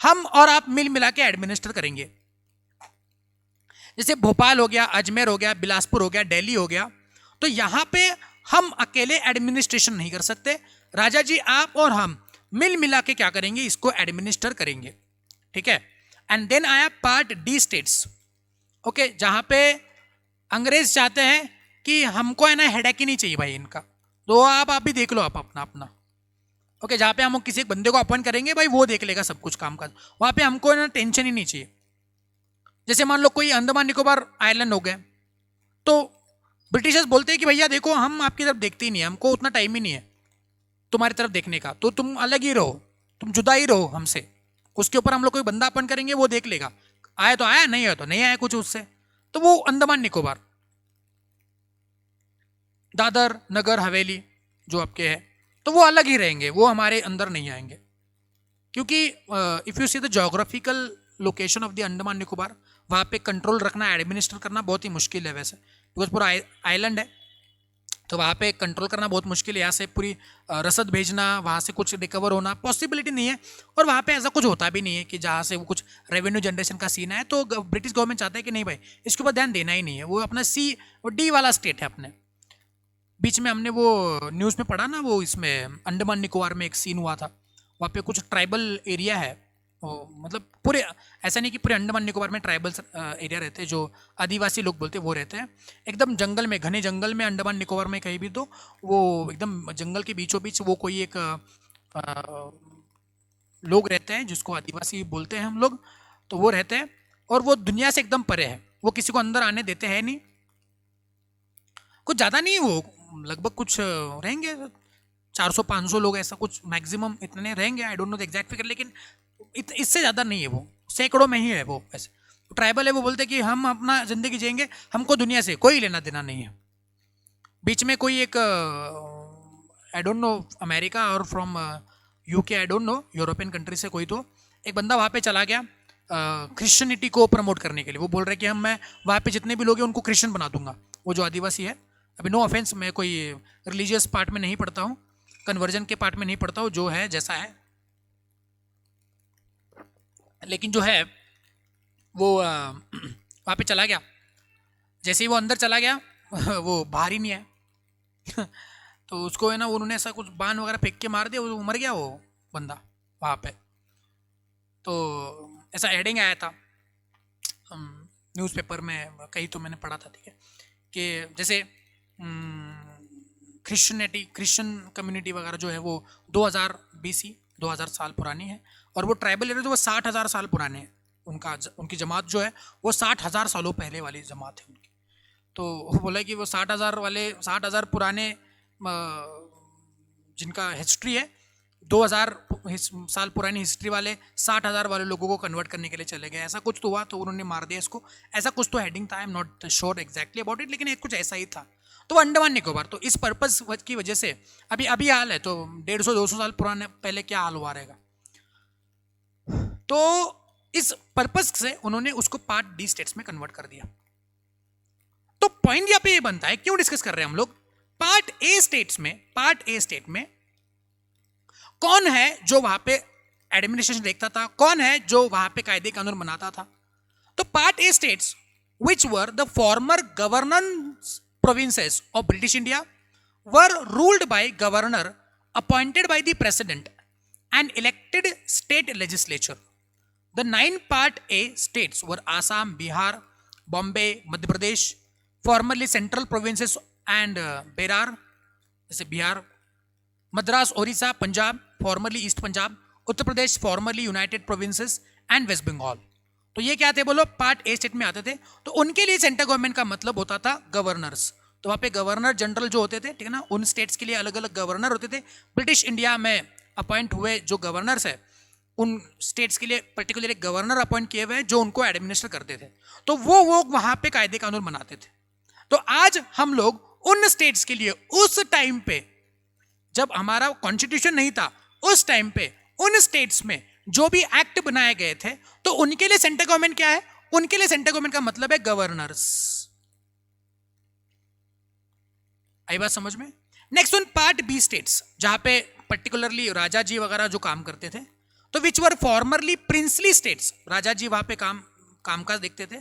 हम और आप मिल मिला के एडमिनिस्टर करेंगे। जैसे भोपाल हो गया, अजमेर हो गया, बिलासपुर हो गया, दिल्ली हो गया, तो यहां पे हम अकेले एडमिनिस्ट्रेशन नहीं कर सकते, राजा जी आप और हम मिल मिला के क्या करेंगे, इसको एडमिनिस्टर करेंगे, ठीक है। एंड देन आया पार्ट डी स्टेट्स, ओके, जहां पे अंग्रेज चाहते हैं कि हमको है ना हेडेक ही नहीं चाहिए भाई इनका, तो आप भी देख लो आप अपना अपना, ओके, जहां पे हम किसी एक बंदे को अपॉइंट करेंगे भाई वो देख लेगा सब कुछ काम काज, वहां पे हमको है ना टेंशन ही नहीं चाहिए। जैसे मान लो कोई अंडमान निकोबार आइलैंड हो गए, तो ब्रिटिशर्स बोलते हैं कि भैया देखो हम आपकी तरफ देखते ही नहीं है, हमको उतना टाइम ही नहीं है तुम्हारी तरफ देखने का, तो तुम अलग ही रहो, तुम जुदा ही रहो हमसे, उसके ऊपर हम लोग कोई बंदा अपन करेंगे वो देख लेगा, आया तो आया, नहीं आया तो नहीं आया कुछ उससे। तो वो अंडमान निकोबार, दादर नगर हवेली जो आपके है, तो वो अलग ही रहेंगे, वो हमारे अंदर नहीं आएंगे, क्योंकि if you see the geographical location of the Andaman Nicobar, वहाँ पे कंट्रोल रखना, एडमिनिस्टर करना बहुत ही मुश्किल है वैसे, बिकॉज पूरा आइलैंड है, तो वहाँ पे कंट्रोल करना बहुत मुश्किल है। यहाँ से पूरी रसद भेजना, वहाँ से कुछ रिकवर होना पॉसिबिलिटी नहीं है, और वहाँ पे ऐसा कुछ होता भी नहीं है कि जहाँ से वो कुछ रेवेन्यू जनरेशन का सीन है। तो ब्रिटिश गवर्नमेंट चाहता है कि नहीं भाई इसके ऊपर ध्यान देना ही नहीं है, वो अपना सी और डी वाला स्टेट है अपने। बीच में हमने वो न्यूज़ में पढ़ा ना, वो इसमें अंडमान निकोबार में एक सीन हुआ था, वहाँ पे कुछ ट्राइबल एरिया है, मतलब पूरे ऐसा नहीं कि पूरे अंडमान निकोबार में ट्राइबल एरिया रहते हैं, जो आदिवासी लोग बोलते हैं वो रहते हैं एकदम जंगल में, घने जंगल में, अंडमान निकोबार में कहीं भी, तो वो एकदम जंगल के बीचों बीच वो कोई एक लोग रहते हैं जिसको आदिवासी बोलते हैं हम लोग, तो वो रहते हैं और वो दुनिया से एकदम परे है, वो किसी को अंदर आने देते हैं नहीं, कुछ ज़्यादा नहीं, वो लगभग कुछ रहेंगे 400-500 लोग, ऐसा कुछ मैक्सिमम इतने रहेंगे, I don't know the exact figure, लेकिन इससे ज़्यादा नहीं है, वो सैकड़ों में ही है वो। ऐसे ट्राइबल है, वो बोलते हैं कि हम अपना ज़िंदगी जिएंगे, हमको दुनिया से कोई लेना देना नहीं है। बीच में कोई एक आई डोंट नो अमेरिका और from UK, I don't know, European country से कोई, तो एक बंदा वहाँ पे चला गया क्रिश्चियनिटी को प्रमोट करने के लिए। वो बोल रहे कि मैं वहाँ पे जितने भी लोग हैं उनको क्रिश्चियन बना दूंगा, वो जो आदिवासी है। अभी नो ऑफेंस, मैं कोई रिलीजियस पार्ट में नहीं पढ़ता हूँ, कन्वर्जन के पार्ट में नहीं पढ़ता हूँ, जो है जैसा है, लेकिन जो है वो वहाँ पे चला गया। जैसे ही वो अंदर चला गया वो बाहर ही नहीं है तो उसको है ना, उन्होंने ऐसा कुछ बाण वगैरह फेंक के मार दिया, वो मर गया वो बंदा वहाँ पे। तो ऐसा हेडिंग आया था न्यूज़पेपर में, कहीं तो मैंने पढ़ा था, ठीक है, कि जैसे क्रिश्चियन कम्युनिटी वगैरह जो है वो 2000 BC 2000 साल पुरानी है, और वो ट्राइबल एरिया जो वो 60,000 साल पुराने हैं। उनकी जमात जो है वो 60,000 सालों पहले वाली जमात है उनकी। तो वो बोला कि वो 60,000 पुराने जिनका हिस्ट्री है, 2000 साल पुरानी हिस्ट्री वाले 60,000 वाले लोगों को कन्वर्ट करने के लिए चले गए, ऐसा कुछ तो हुआ, तो उन्होंने मार दिया इसको, ऐसा कुछ तो हेडिंग था। I am not sure exactly about it, लेकिन एक कुछ ऐसा ही था। तो अंडमान निकोबार, तो इस पर्पस की वजह से अभी हाल है, तो 150-200 साल पुराने पहले क्या हाल हुआ रहेगा। तो इस पर्पस से उन्होंने उसको पार्ट डी स्टेट्स में कन्वर्ट कर दिया। तो पॉइंट यहाँ पे ये बनता है, क्यों डिस्कस कर रहे हैं हम लोग, पार्ट ए स्टेट में कौन है जो वहां पे एडमिनिस्ट्रेशन देखता था, कौन है जो वहां पे कायदे कानून बनाता था। तो part A states which were the former governance provinces of British India were ruled by governor appointed by the president and elected state legislature. The 9 Part A states were Assam, Bihar, Bombay, Madhya Pradesh, formerly Central Provinces and Berar, जैसे Bihar, Madras, Odisha, Punjab, formerly East Punjab, Uttar Pradesh, formerly United Provinces and West Bengal। तो ये क्या थे बोलो, part A state में आते थे। तो उनके लिए सेंट्रल गवर्नमेंट का मतलब होता था गवर्नर्स। तो वहाँ पे गवर्नर जनरल जो होते थे, ठीक है ना, उन स्टेट्स के लिए अलग अलग गवर्नर होते थे। ब्रिटिश इंडिया में अपॉइंट हुए जो गवर्नर्स है, उन स्टेट्स के लिए पर्टिकुलर एक गवर्नर अपॉइंट किए हुए हैं जो उनको एडमिनिस्टर करते थे। तो वो वहाँ पे कायदे कानून बनाते थे। तो आज हम लोग उन स्टेट्स के लिए उस टाइम पे, जब हमारा कॉन्स्टिट्यूशन नहीं था, उस टाइम पे उन स्टेट्स में जो भी एक्ट बनाए गए थे, तो उनके लिए सेंट्रल गवर्नमेंट क्या है, उनके लिए सेंट्रल गवर्नमेंट का मतलब है गवर्नर्स। आई बात समझ में। Next one part B states, जहां पे पर्टिकुलरली राजा जी वगैरह जो काम करते थे, तो which were formerly princely states, राजा जी वहां पे कामकाज देखते थे,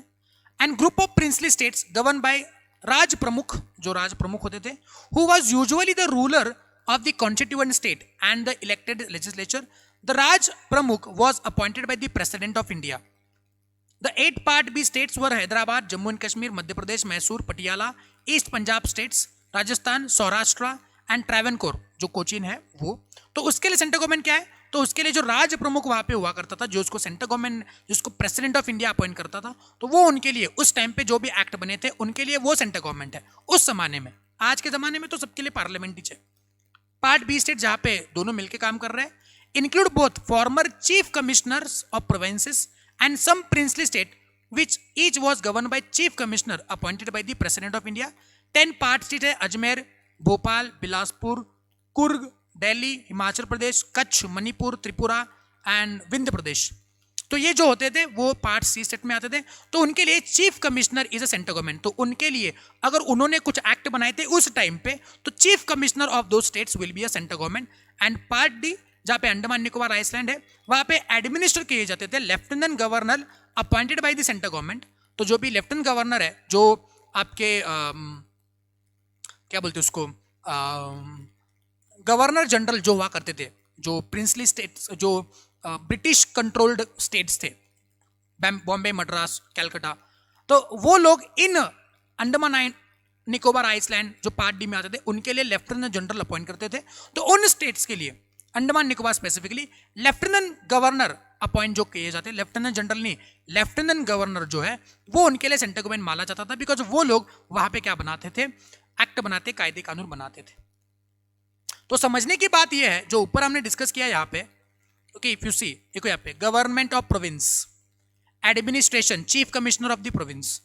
and group of princely states govern by Rajpramukh, जो राज प्रमुख होते थे, who was usually the ruler of the constituent state and the elected legislature. The Rajpramukh was appointed by the president of India. The 8 Part B states were Hyderabad, Jammu and Kashmir, Madhya Pradesh, Mysore, Patiala, east Punjab states, Rajasthan, Saurashtra and Travancore, जो कोचीन है वो। तो उसके लिए central government क्या है, तो उसके लिए जो राज प्रमुख वहां पे हुआ करता था, जो उसको सेंट्रल गवर्नमेंट, जिसको प्रेसिडेंट ऑफ इंडिया अपॉइंट करता था, तो वो उनके लिए उस टाइम पे जो भी एक्ट बने थे उनके लिए वो सेंट्रल गवर्नमेंट है उस जमाने में। आज के जमाने में तो सबके लिए पार्लियामेंट ही है। पार्ट बी स्टेट जहां पे दोनों मिलकर काम कर रहे हैं, include both former chief commissioners of provinces and some princely state which each was governed by chief commissioner appointed by the president of India। 10 part state है अजमेर, भोपाल, बिलासपुर, कुर्ग, दिल्ली, हिमाचल प्रदेश, कच्छ, मणिपुर, त्रिपुरा एंड विंध्य प्रदेश। तो ये जो होते थे वो पार्ट सी स्टेट में आते थे। तो उनके लिए chief commissioner is a central government. तो उनके लिए अगर उन्होंने कुछ एक्ट बनाए थे उस टाइम पे, तो चीफ कमिश्नर ऑफ दो states will be a central government. And part D, जहाँ पे अंडमान निकोबार आइसलैंड है, वहाँ पे एडमिनिस्टर किए जाते थे lieutenant governor appointed by the central government. तो जो भी लेफ्टिनेंट गवर्नर है, जो आपके क्या बोलते हैं उसको, गवर्नर जनरल जो हुआ करते थे, जो प्रिंसली स्टेट्स, जो ब्रिटिश कंट्रोल्ड स्टेट्स थे, बॉम्बे, मद्रास, कैलकाटा, तो वो लोग इन अंडमान निकोबार आइसलैंड जो पार्ट डी में आते थे उनके लिए लेफ्टिनेंट जनरल अपॉइंट करते थे। तो उन स्टेट्स के लिए, Andaman Nicobar specifically, lieutenant governor appoint जो किए जाते हैं, लेफ्टिनेंट जनरल नहीं, लेफ्टिनेंट गवर्नर जो है वो उनके लिए सेंट्रल गवर्नमेंट माना जाता था, बिकॉज वो लोग वहां पे क्या बनाते थे, एक्ट बनाते, कायदे कानून बनाते थे। तो समझने की बात यह है, जो ऊपर हमने डिस्कस किया यहाँ पे, ओके, इफ यू सी, देखो यहाँ पे government of province, administration, chief commissioner of the province,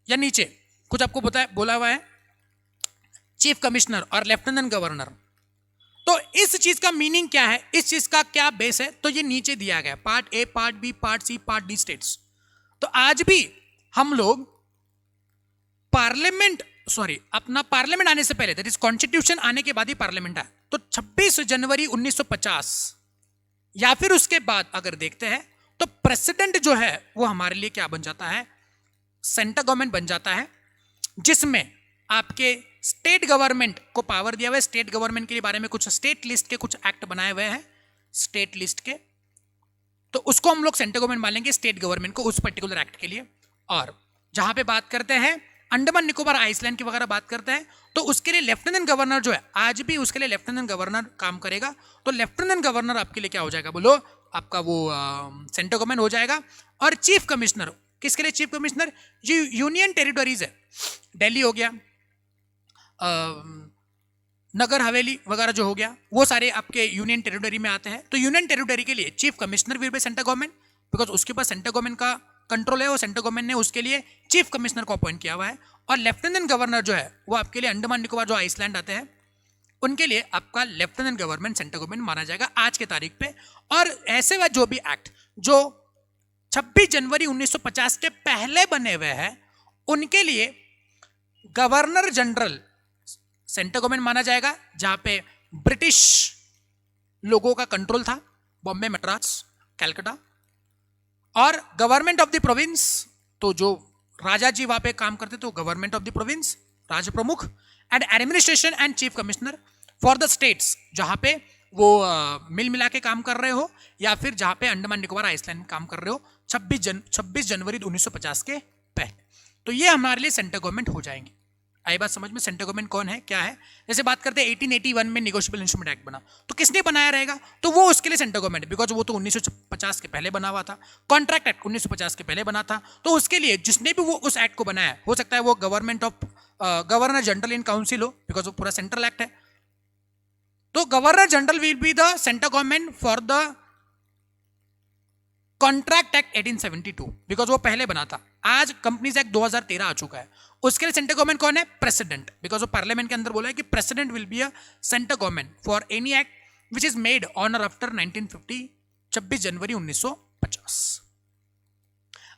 या नीचे कुछ आपको बोला हुआ है चीफ कमिश्नर और लेफ्टिनेंट गवर्नर। तो इस चीज का मीनिंग क्या है, इस चीज का क्या बेस है, तो ये नीचे दिया गया, part A, part B, part C, part D states. तो आज भी हम लोग पार्लियामेंट, सॉरी, अपना पार्लियामेंट आने से पहले, दैट इज कॉन्स्टिट्यूशन आने के बाद ही पार्लियामेंट आया, तो 26 जनवरी 1950 या फिर उसके बाद अगर देखते हैं तो प्रेसिडेंट जो है वो हमारे लिए क्या बन जाता है, सेंट्रल गवर्नमेंट बन जाता है, जिसमें आपके स्टेट गवर्नमेंट को पावर दिया हुआ है। स्टेट गवर्नमेंट के बारे में कुछ स्टेट लिस्ट के कुछ एक्ट बनाए हुए हैं, स्टेट लिस्ट के, तो उसको हम लोग सेंट्रल गवर्नमेंट मान लेंगे, स्टेट गवर्नमेंट को, उस पर्टिकुलर एक्ट के लिए। और जहां पे बात करते हैं अंडमान निकोबार आइसलैंड की वगैरह बात करते हैं, तो उसके लिए लेफ्टिनेंट गवर्नर जो है, आज भी उसके लिए लेफ्टिनेंट गवर्नर काम करेगा। तो लेफ्टिनेंट गवर्नर आपके लिए क्या हो जाएगा, बोलो, आपका वो सेंट्रल गवर्नमेंट हो जाएगा। और चीफ कमिश्नर, किसके लिए चीफ कमिश्नर, जो यूनियन टेरिटरीज है, दिल्ली हो गया, नगर हवेली वगैरह जो हो गया, वो सारे आपके यूनियन टेरिटरी में आते हैं। तो यूनियन टेरिटरी के लिए chief commissioner will be central government, because उसके पास सेंट्रल गवर्नमेंट का कंट्रोल है, वो सेंट्रल गवर्नमेंट ने उसके लिए चीफ कमिश्नर को अपॉइंट किया हुआ है। और लेफ्टिनेंट गवर्नर जो है वो आपके लिए अंडमान निकोबार जो आइसलैंड आते हैं, उनके लिए आपका लेफ्टिनेंट गवर्नमेंट सेंट्रल गवर्नमेंट माना जाएगा आज के तारीख पे। और ऐसे वह जो भी एक्ट जो 26 जनवरी 1950 के पहले बने हुए हैं, उनके लिए गवर्नर जनरल सेंट्रल गवर्नमेंट माना जाएगा, जहां पे ब्रिटिश लोगों का कंट्रोल था, बॉम्बे, मद्रास, कलकत्ता। और गवर्नमेंट ऑफ द प्रोविंस, तो जो राजा जी वहां पे काम करते थे, तो गवर्नमेंट ऑफ द प्रोविंस, राज प्रमुख। And administration and chief commissioner for the states, जहां पे वो मिल मिला के काम कर रहे हो, या फिर जहां पे अंडमान निकोबार आइसलैंड में काम कर रहे हो 26 जनवरी 1950 के पहले। तो ये हमारे लिए सेंट्रल गवर्नमेंट हो जाएंगे। आई बात समझ में, सेंट्रल गवर्नमेंट कौन है, क्या है। जैसे बात करते हैं 1881 में नेगोशिएबल इंस्ट्रूमेंट एक्ट बना, तो किसने बनाया रहेगा, तो वो उसके लिए सेंट्रल गवर्नमेंट, बिकॉज वो तो 1950 के पहले बना हुआ था। कॉन्ट्रैक्ट एक्ट 1950 के पहले बना था, तो उसके लिए जिसने भी वो उस एक्ट को बनाया, हो सकता है वो government of governor general in council हो, बिकॉज वो पूरा सेंट्रल एक्ट है। तो governor general will be the central government for the contract act 1872, because वो पहले बना था। आज कंपनीज एक्ट 2013 आ चुका है, उसके लिए सेंट्रल गवर्नमेंट कौन है, प्रेसिडेंट, बिकॉज वो पार्लियामेंट के अंदर बोला है कि president will be a central government for any act which is made on or after 1950, 26 January 1950।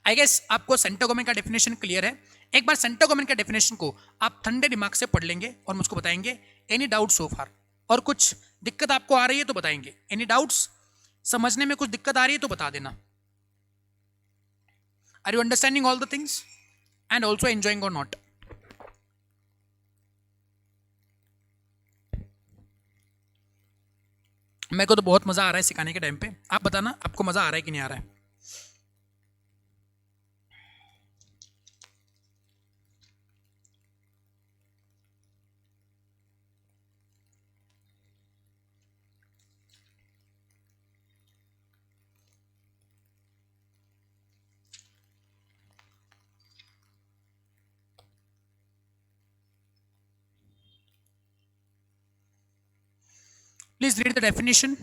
I guess आपको सेंट्रल गवर्नमेंट का डेफिनेशन क्लियर है। एक बार सेंट्रल गवर्नमेंट का डेफिनेशन को आप ठंडे दिमाग से पढ़ लेंगे और मुझको बताएंगे एनी डाउट सो फार, और कुछ दिक्कत आपको आ रही है तो बताएंगे। एनी डाउट्स, समझने में कुछ दिक्कत आ रही है तो बता देना। Are you understanding all the things and also enjoying or not? मेरे को तो बहुत मजा आ रहा है सिखाने के टाइम पे। आप बताना आपको मजा आ रहा है कि नहीं आ रहा है। Please read the definition.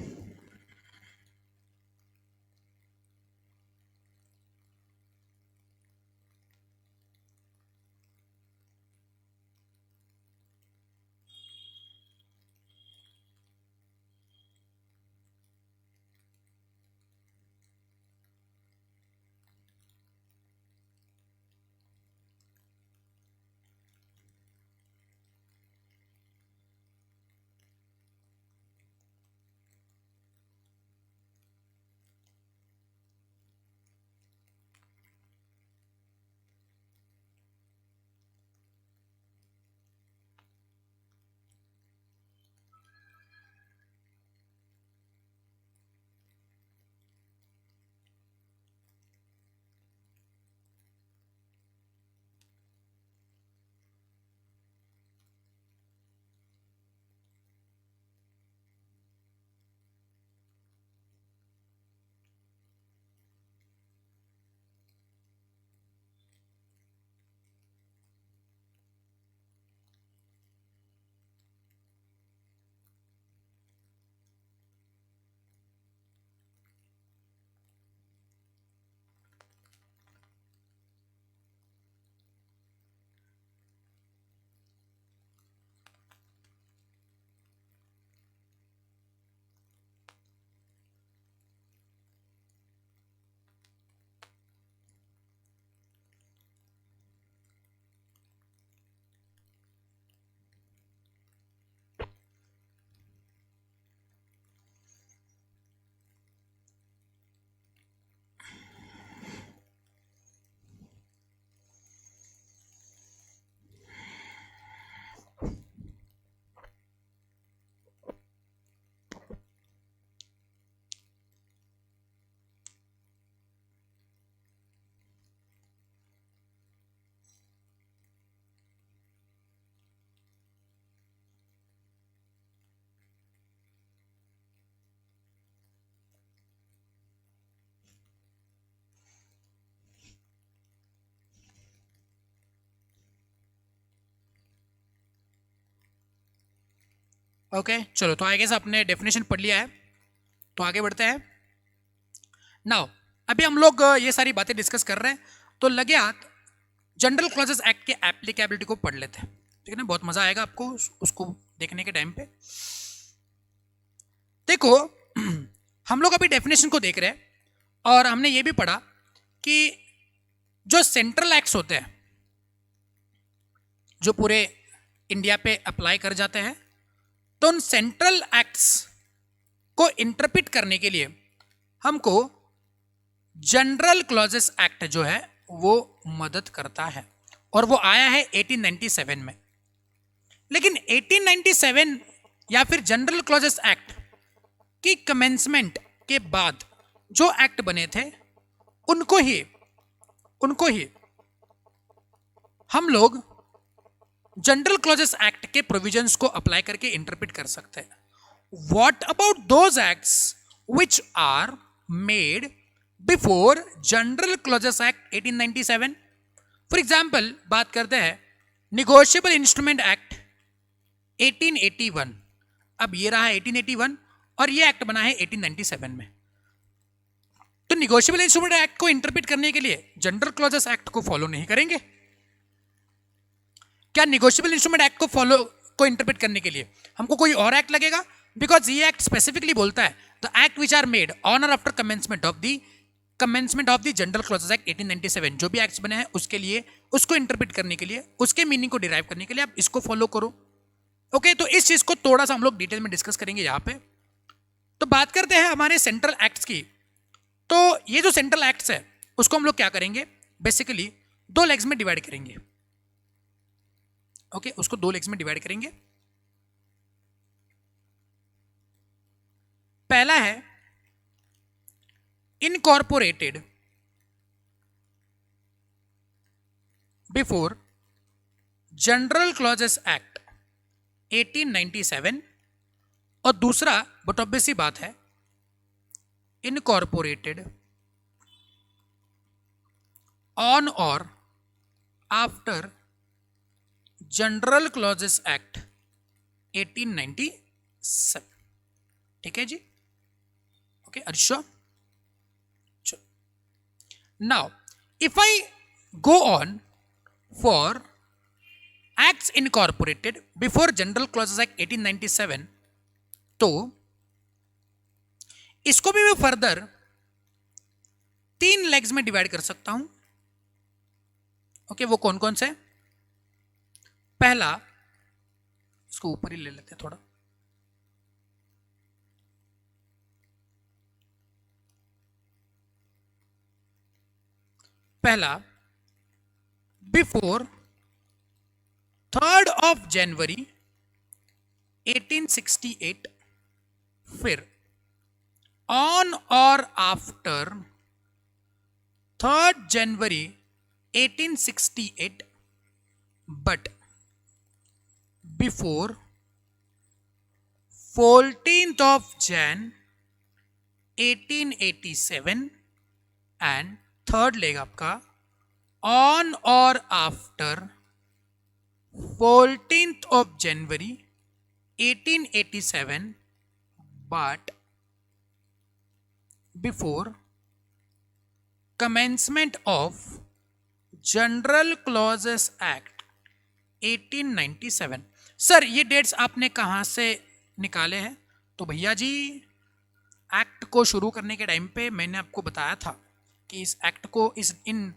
Okay चलो, तो आगे से आपने डेफिनेशन पढ़ लिया है, तो आगे बढ़ते हैं। नाउ अभी हम लोग ये सारी बातें डिस्कस कर रहे हैं, तो लगे हाथ जनरल क्लॉजेस एक्ट के एप्लीकेबिलिटी को पढ़ लेते हैं, ठीक है ना। बहुत मजा आएगा आपको उसको देखने के टाइम पे। देखो हम लोग अभी डेफिनेशन को देख रहे हैं, और हमने ये भी पढ़ा कि जो सेंट्रल एक्ट्स होते हैं जो पूरे इंडिया पे अप्लाई कर जाते हैं, तो उन सेंट्रल एक्ट्स को इंटरप्रिट करने के लिए हमको जनरल क्लॉजेस एक्ट जो है वो मदद करता है, और वो आया है 1897 में। लेकिन 1897 या फिर जनरल क्लॉजेस एक्ट की कमेंसमेंट के बाद जो एक्ट बने थे उनको ही हम लोग जनरल क्लॉजेस एक्ट के प्रोविजंस को अप्लाई करके इंटरप्रेट कर सकते हैं। What about those acts which are made before general clauses act 1897? For example बात करते हैं निगोशिएबल इंस्ट्रूमेंट एक्ट 1881। अब ये रहा 1881 और ये एक्ट बना है 1897 में। तो निगोशिएबल इंस्ट्रूमेंट एक्ट को इंटरप्रेट करने के लिए जनरल क्लॉजेस एक्ट को फॉलो नहीं करेंगे क्या? निगोशिएबल इंस्ट्रूमेंट एक्ट को इंटरप्रेट करने के लिए हमको कोई और एक्ट लगेगा? बिकॉज ये एक्ट स्पेसिफिकली बोलता है the act which are made on or after commencement of the general clauses act 1897। जो भी एक्ट्स बने हैं उसके लिए, उसको इंटरप्रेट करने के लिए, उसके मीनिंग को डिराइव करने के लिए आप इसको फॉलो करो। ओके तो इस चीज को थोड़ा सा हम लोग डिटेल में डिस्कस करेंगे यहाँ पे। तो बात करते हैं हमारे सेंट्रल एक्ट्स की। तो ये जो सेंट्रल एक्ट्स है उसको हम लोग क्या करेंगे, बेसिकली दो लेग्स में डिवाइड करेंगे। ओके उसको दो लेग्स में डिवाइड करेंगे। पहला है incorporated before general clauses act 1897, और दूसरा बट ऑब्वियस सी बात है incorporated on or after general clauses act 1897। ठीक है जी, ओके अर्शो। Now if I go on for acts incorporated before general clauses act 1897, तो इसको भी मैं फर्दर तीन लेग्स में डिवाइड कर सकता हूं। ओके वो कौन कौन से? पहला, इसको ऊपर ही ले लेते हैं थोड़ा। पहला बिफोर 3rd of January 1868, फिर on or after 3rd January 1868, but before 14th of Jan 1887, and third leg आपका on or after 14th of January 1887, but before commencement of General Clauses Act 1897। Sir ये dates आपने कहाँ से निकाले हैं? तो भैया जी एक्ट को शुरू करने के टाइम पे मैंने आपको बताया था कि इस एक्ट को इन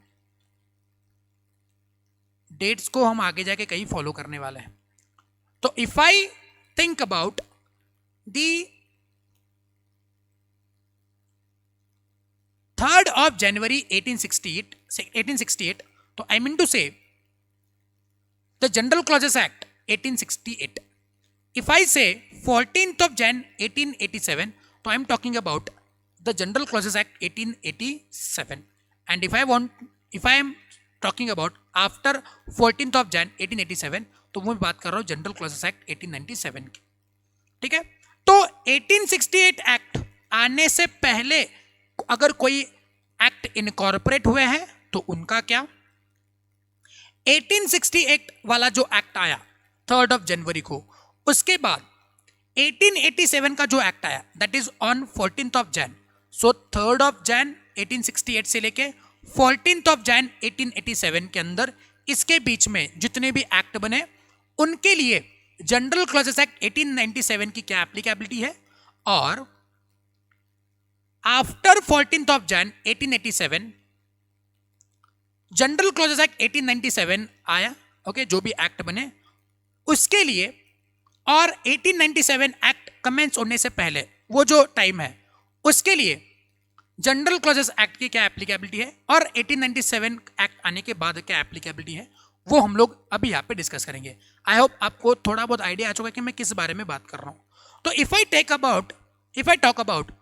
डेट्स को हम आगे जाके कहीं फॉलो करने वाले हैं। तो if I think about the 3rd of January 1868, तो आई मीन टू से the general clauses act 1868। If I से 14th of Jan 1887, तो I am talking about the general clauses act 1887। And if I am talking about after 14th of Jan 1887, तो मैं बात कर रहा हूँ जनरल क्लॉजेस एक्ट 1897 की। ठीक है, तो 1868 एक्ट आने से पहले अगर कोई एक्ट इनकॉर्पोरेट हुए हैं तो उनका क्या? 1868 वाला जो एक्ट आया 3rd of January को, उसके बाद 1887 का जो एक्ट आया that is on 14th of Jain, so 3rd of Jain 1868 से लेके 14th ऑफ जैन 1887 के अंदर इसके बीच में जितने भी एक्ट बने उनके लिए जनरल क्लॉजेस एक्ट 1897 की क्या एप्लीकेबिलिटी है, और after 14th of Jain 1887 general clauses act 1897 आया, ओके, जो भी एक्ट बने उसके लिए, और 1897 एक्ट कमेंस होने से पहले वो जो टाइम है उसके लिए जनरल क्लॉजेस एक्ट की क्या एप्लीकेबिलिटी है, और 1897 एक्ट आने के बाद क्या एप्लीकेबिलिटी है, वो हम लोग अभी यहाँ पे डिस्कस करेंगे। आई होप आपको थोड़ा बहुत आइडिया आ चुका है कि मैं किस बारे में बात कर रहा हूँ। तो if I talk about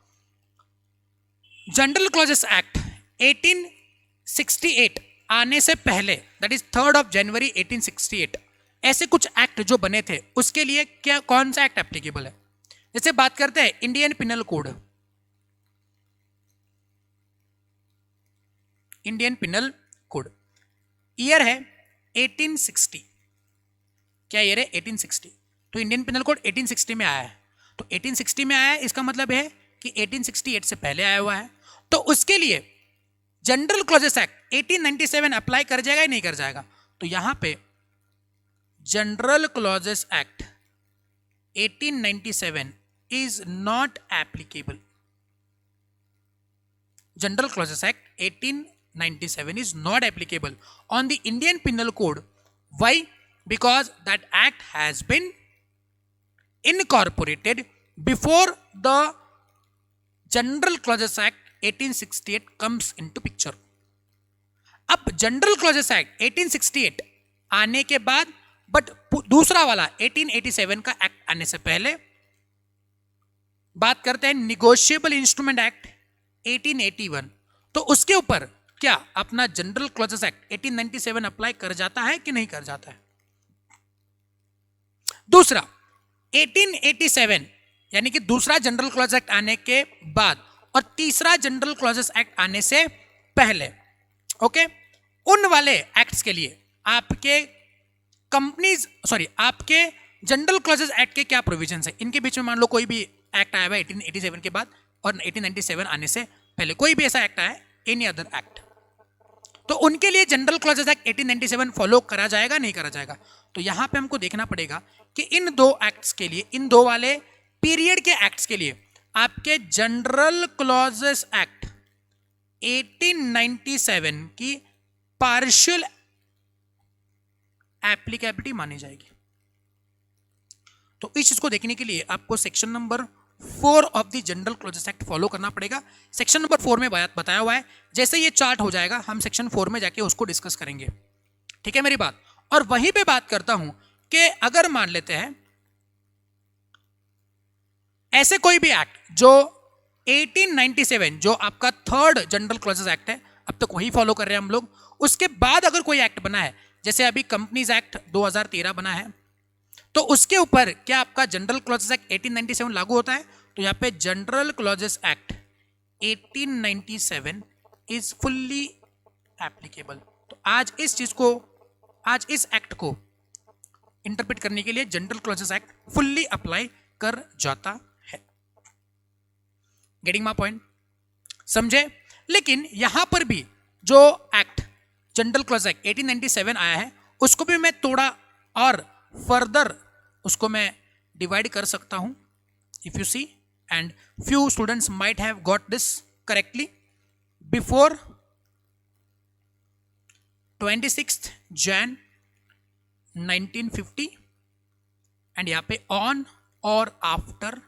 general clauses act 1868 आने से पहले, that is 3rd of January 1868, ऐसे कुछ एक्ट जो बने थे उसके लिए क्या कौन सा एक्ट एप्लीकेबल है। जैसे बात करते हैं Indian penal code, Indian penal code year है 1860, क्या ईयर है 1860, तो इंडियन पिनल कोड 1860 में आया है, तो 1860 में आया है इसका मतलब है कि 1868 से पहले आया हुआ है, तो उसके लिए जनरल क्लॉजेस एक्ट 1897 अप्लाई कर जाएगा या नहीं कर जाएगा, तो यहां पे general clauses act 1897 is not applicable. General Clauses Act 1897 is not applicable on the Indian Penal Code. Why? Because that act has been incorporated before the General Clauses Act 1868 comes into picture. अब general clauses act 1868 आने के बाद, but दूसरा वाला 1887 का act आने से पहले बात करते हैं निगोशिएबल इंस्ट्रूमेंट एक्ट 1881, तो उसके ऊपर क्या अपना जनरल क्लॉजेस एक्ट 1897 अप्लाई कर जाता है कि नहीं कर जाता है। दूसरा 1887 यानी कि दूसरा जनरल क्लॉजेस एक्ट आने के बाद और तीसरा जनरल क्लॉजेस एक्ट आने से पहले, ओके, उन वाले एक्ट्स के लिए आपके आपके जनरल क्लॉजेस एक्ट के क्या प्रोविजंस है। इनके बीच में मान लो कोई भी एक्ट आया हुआ 1887 के बाद और 1897 आने से पहले कोई भी ऐसा एक्ट आया, एनी अदर एक्ट, तो उनके लिए जनरल क्लॉजेस एक्ट 1897 फॉलो करा जाएगा नहीं करा जाएगा। तो यहां पे हमको देखना पड़ेगा कि इन दो एक्ट्स के लिए, इन दो वाले पीरियड के एक्ट्स के लिए आपके जनरल क्लॉजेस एक्ट 1897 की पार्शियल एप्लीकेबिलिटी मानी जाएगी। तो इस चीज को देखने के लिए आपको section number 4 of the general clauses act follow करना पड़ेगा। सेक्शन नंबर 4 में बताया हुआ है, जैसे ये चार्ट हो जाएगा हम सेक्शन 4 में जाके उसको डिस्कस करेंगे, ठीक है मेरी बात। और वहीं पे बात करता हूं कि अगर मान लेते हैं ऐसे कोई भी एक्ट जो 1897 जो आपका 3rd जनरल क्लॉजेस एक्ट है, अब तक वही फॉलो कर रहे हैं हम लोग, उसके बाद अगर कोई एक्ट बना है, जैसे अभी कंपनीज एक्ट 2013 बना है, तो उसके ऊपर क्या आपका जनरल क्लॉजेस एक्ट 1897 लागू होता है। तो यहां पे general clauses act 1897 is fully applicable. तो आज इस एक्ट को इंटरप्रेट करने के लिए general clauses act fully apply कर जाता है। गेटिंग माय पॉइंट, समझे। लेकिन यहां पर भी जो एक्ट जनरल क्लॉज एक्ट 1897 आया है उसको भी मैं थोड़ा और फर्दर उसको मैं डिवाइड कर सकता हूं, if you see, and few students might have got this correctly before 26th Jan 1950 and यहां पे on or after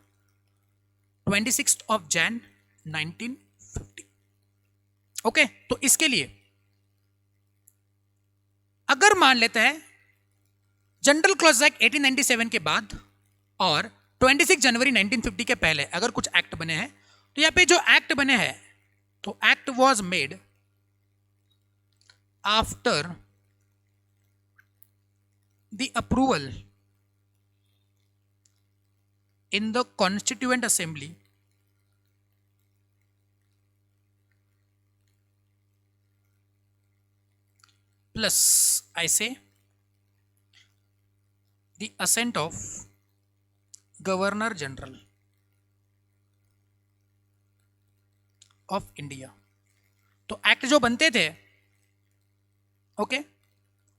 26th of Jan 1950, okay. तो इसके लिए अगर मान लेते हैं जनरल क्लॉज एक्ट 1897 के बाद और 26 जनवरी 1950 के पहले अगर कुछ एक्ट बने हैं, तो यहां पे जो एक्ट बने हैं, तो act was made after the approval in the Constituent Assembly plus I say the assent of governor general of India. तो एक्ट जो बनते थे, ओके,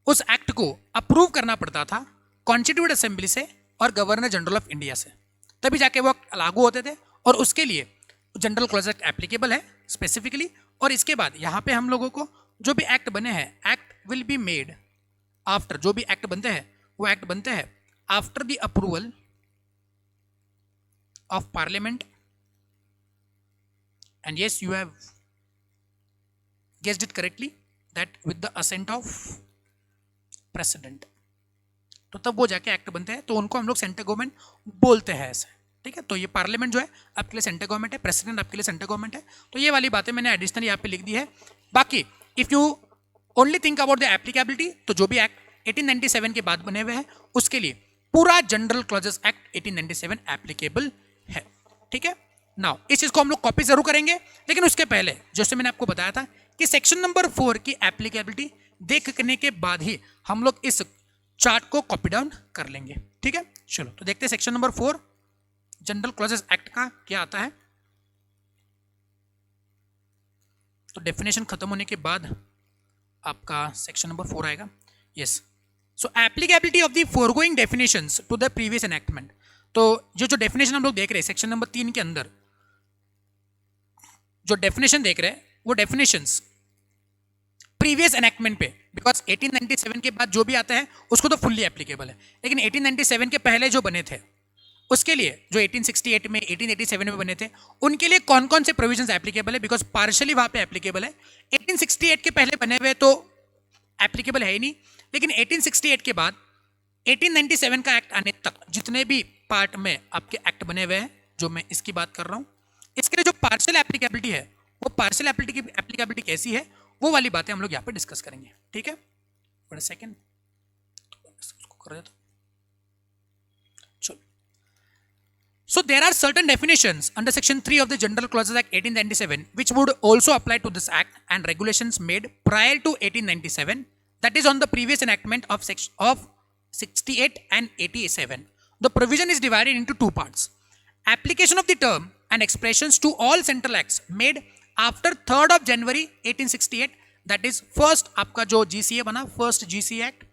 उस एक्ट को अप्रूव करना पड़ता था कॉन्स्टिट्यूट असेंबली से और गवर्नर जनरल ऑफ इंडिया से, तभी जाके वो लागू होते थे। और उसके लिए जनरल क्लॉज एक्ट एप्लीकेबल है स्पेसिफिकली। और इसके बाद यहाँ पे हम लोगों को जो भी एक्ट बने हैं, act will be made after, जो भी एक्ट बनते हैं वो एक्ट बनते हैं after the approval of parliament, and yes you have guessed it correctly, that with the assent of president. तो तब वो जाके एक्ट बनते हैं, तो उनको हम लोग सेंट्रल गवर्नमेंट बोलते हैं ऐसे, ठीक है। तो ये पार्लियामेंट जो है आपके लिए सेंट्रल गवर्नमेंट है, प्रेसिडेंट आपके लिए सेंट्रल गवर्नमेंट है। तो ये वाली बातें मैंने एडिशनल यहाँ पे लिख दी है। बाकी if you only think about the applicability, तो जो भी एक्ट 1897 के बाद बने हुए हैं उसके लिए पूरा जनरल क्लॉजेस एक्ट 1897 एप्लीकेबल है, ठीक है। नाउ इस चीज को हम लोग कॉपी जरूर करेंगे, लेकिन उसके पहले जैसे मैंने आपको बताया था कि सेक्शन नंबर 4 की एप्लीकेबिलिटी देखने के बाद ही हम लोग इस चार्ट को कॉपी डाउन कर लेंगे, ठीक है। चलो तो देखते हैं section number 4 general clauses act का क्या आता है। तो डेफिनेशन खत्म होने के बाद आपका सेक्शन नंबर 4 आएगा। Yes, so applicability of the foregoing definitions to the previous enactment. तो जो डेफिनेशन हम लोग देख रहे हैं सेक्शन नंबर 3 के अंदर, जो डेफिनेशन देख रहे हैं वो डेफिनेशंस प्रीवियस एनैक्टमेंट पे, बिकॉज 1897 के बाद जो भी आता है उसको तो फुल्ली एप्लीकेबल है, लेकिन 1897 के पहले जो बने थे उसके लिए, जो 1868 में 1887 में बने थे, उनके लिए कौन कौन से प्रोविजंस एप्लीकेबल है, बिकॉज पार्शियली वहां पे एप्लीकेबल है। 1868 के पहले बने हुए तो एप्लीकेबल है ही नहीं, लेकिन 1868 के बाद 1897 का एक्ट आने तक जितने भी पार्ट में आपके एक्ट बने हुए हैं, जो मैं इसकी बात कर रहा हूँ, इसके लिए जो पार्शियल एप्लीकेबिलिटी है, वो पार्शियल एप्लीकेबिलिटी कैसी है, वो वाली बातें हम लोग यहाँ पे डिस्कस करेंगे, ठीक है। सेकेंड उसको कर देता। चलो, so there are certain definitions under section 3 of the General Clauses Act 1897 which would also apply to this act and regulations made prior to 1897, that is on the previous enactment of section of 68 and 87. The provision is divided into two parts: application of the term and expressions to all central acts made after 3rd of January 1868, that is first आपका जो GCA बना, first GCA Act,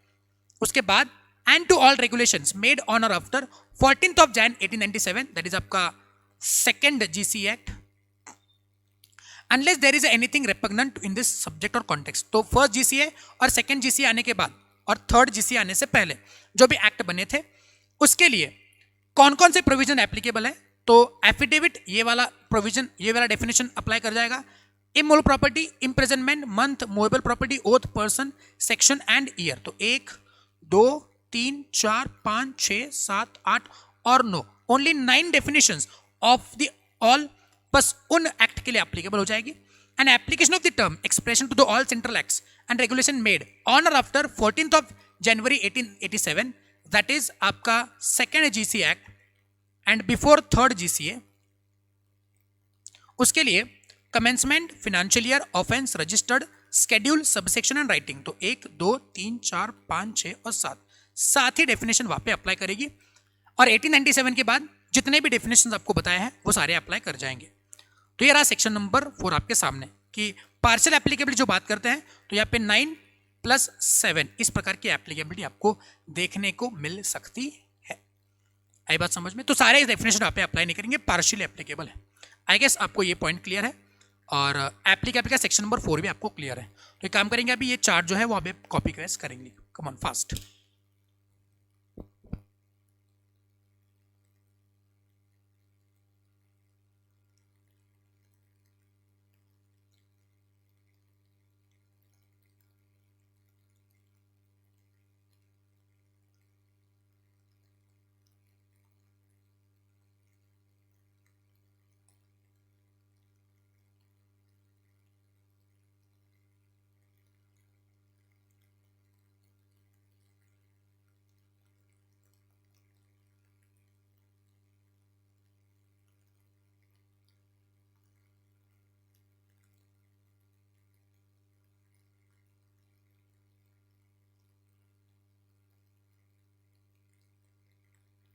उसके बाद and to all regulations made on or after 14th of Jan 1897, that is आपका second GCA Act, unless there is anything repugnant in this subject or context. तो first GCA और second GCA आने के बाद और third GCA आने से पहले जो भी एक्ट बने थे उसके लिए कौन कौन से प्रोविजन एप्लीकेबल है। तो एफिडेविट, ये वाला प्रोविजन, ये वाला डेफिनेशन अप्लाई कर जाएगा। Immovable property, imprisonment, month, movable property, oath, person, section and year. तो 1, 2, 3, 4, 5, 6, 7, 8 और 9, only 9 definitions of the all बस उन एक्ट के लिए एप्लीकेबल हो जाएगी। And application of the term expression to the all central acts and regulation made on or after 14th of January 1887, that is आपका second GCA act and before third GCA, उसके लिए commencement, financial year, offence, registered, schedule, subsection and writing. तो 1, 2, 3, 4, 5, 6 और 7 ही definition वहां पे apply करेगी। और 1897 के बाद जितने भी डेफिनेशन आपको बताए हैं वो सारे अप्लाई कर जाएंगे। तो ये रहा सेक्शन नंबर 4 आपके सामने कि पार्शियल एप्लीकेबिलिटी जो बात करते हैं, तो यहाँ पे 9 + 7 इस प्रकार की एप्लीकेबिलिटी आपको देखने को मिल सकती है। आई बात समझ में? तो सारे डेफिनेशन आप अप्लाई नहीं करेंगे, पार्शियल एप्लीकेबल है। आई गेस आपको ये पॉइंट क्लियर है और एप्लीकेबल का सेक्शन नंबर 4 भी आपको क्लियर है। तो एक काम करेंगे, अभी ये चार्ट जो है वो अभी कॉपी पेस्ट करेंगे। कम ऑन फास्ट।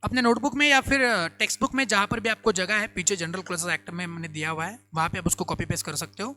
अपने नोटबुक में या फिर टेक्स्ट बुक में जहाँ पर भी आपको जगह है, पीछे जनरल क्लोजेस एक्ट में मैंने दिया हुआ है, वहाँ पे आप उसको कॉपी पेस्ट कर सकते हो।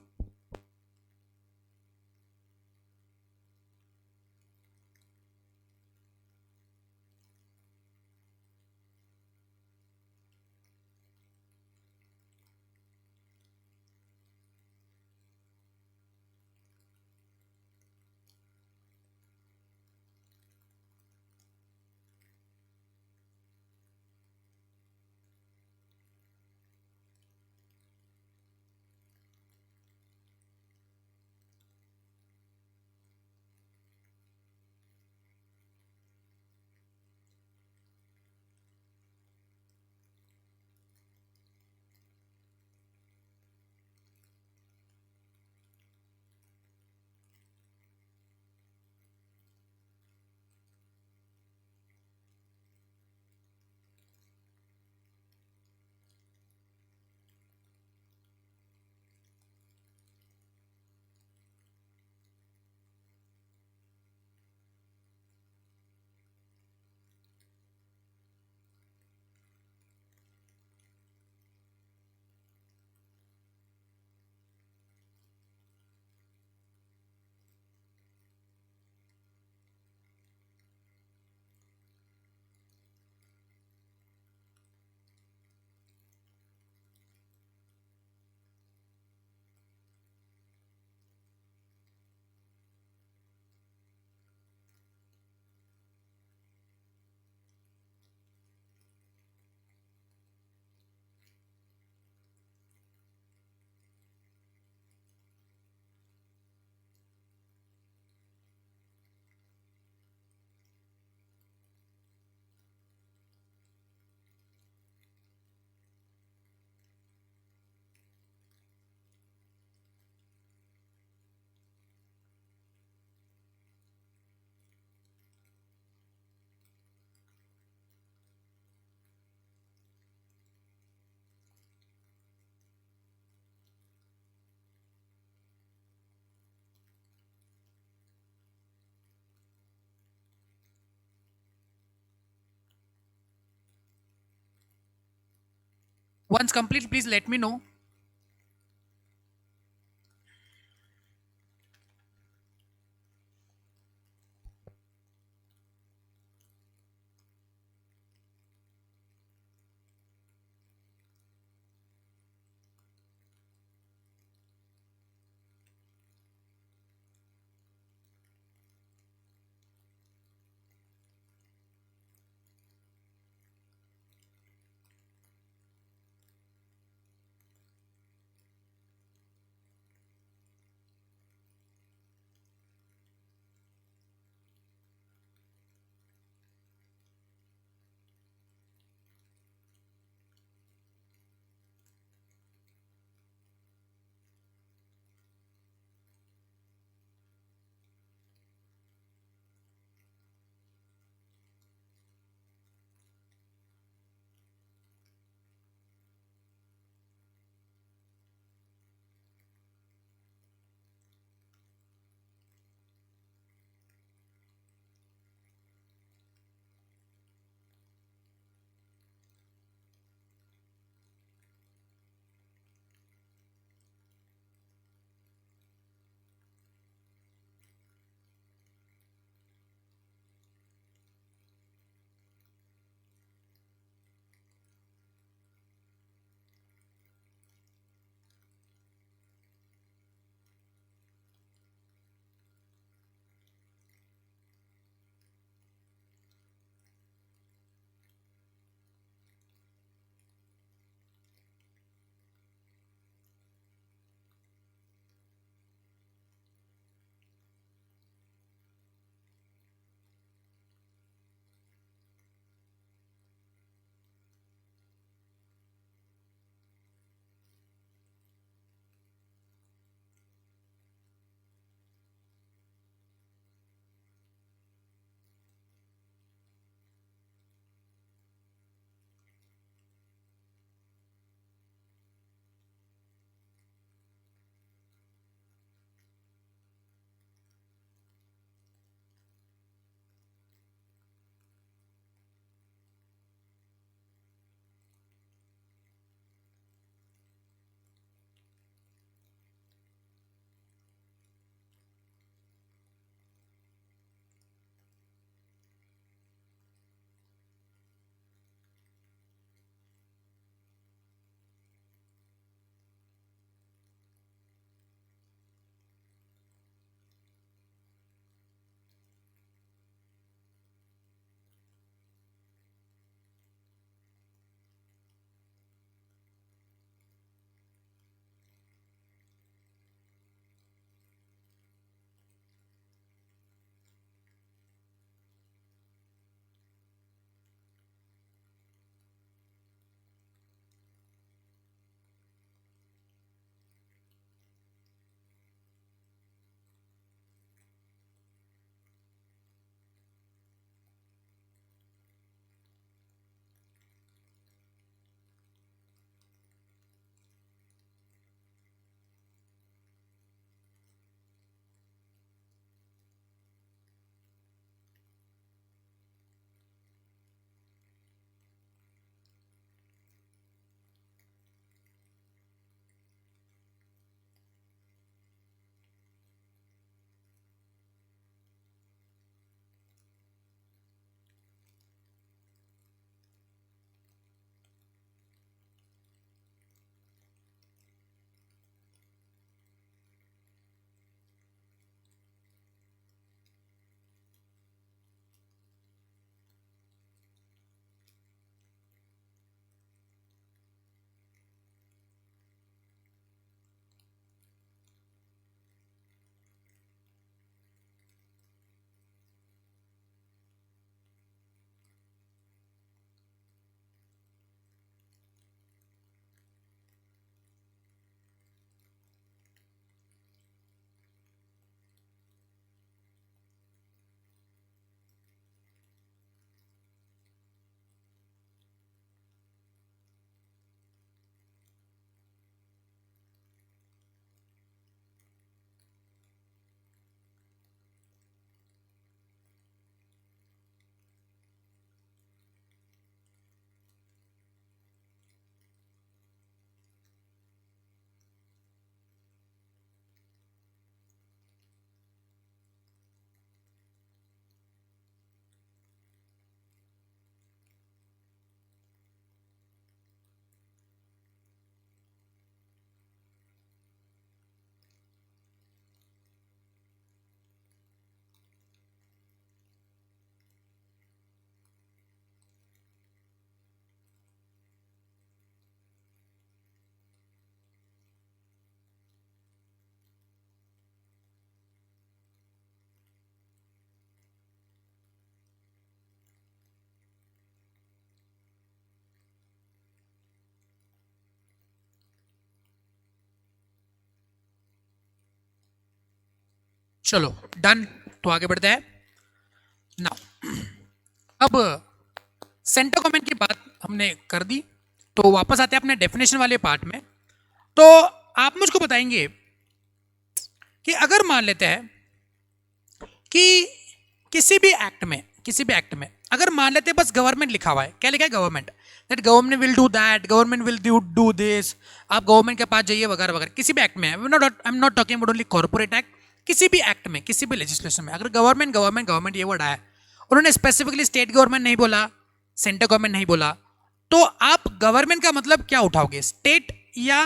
Once complete, please let me know. चलो डन, तो आगे बढ़ते हैं नाउ। अब सेंटर गवर्नमेंट की बात हमने कर दी, तो वापस आते हैं अपने डेफिनेशन वाले पार्ट में। तो आप मुझको बताएंगे कि अगर मान लेते हैं कि किसी भी एक्ट में अगर मान लेते हैं बस गवर्नमेंट लिखा हुआ है, क्या लिखा है, government, that government will do that, government will do this, आप गवर्नमेंट के पास जाइए वगैरह वगैरह, किसी भी एक्ट में, I am not talking about only corporate act, किसी भी एक्ट में, किसी भी लेजिस्लेशन में अगर गवर्नमेंट गवर्नमेंट गवर्नमेंट ये वर्ड आया, उन्होंने स्पेसिफिकली स्टेट गवर्नमेंट नहीं बोला, सेंटर गवर्नमेंट नहीं बोला, तो आप गवर्नमेंट का मतलब क्या उठाओगे, स्टेट या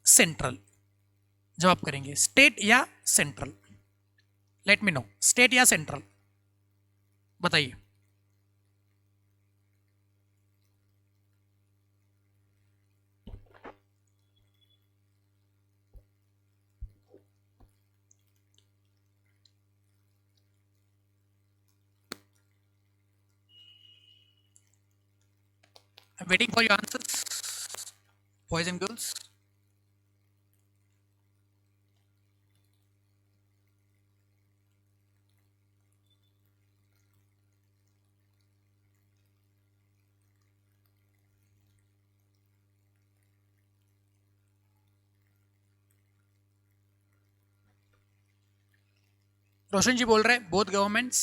सेंट्रल? जवाब करेंगे स्टेट या central. Late me no, state या सेंट्रल, बताइए। I'm waiting for your answers, boys and girls. रोशन जी बोल रहे हैं बोथ गवर्नमेंट्स।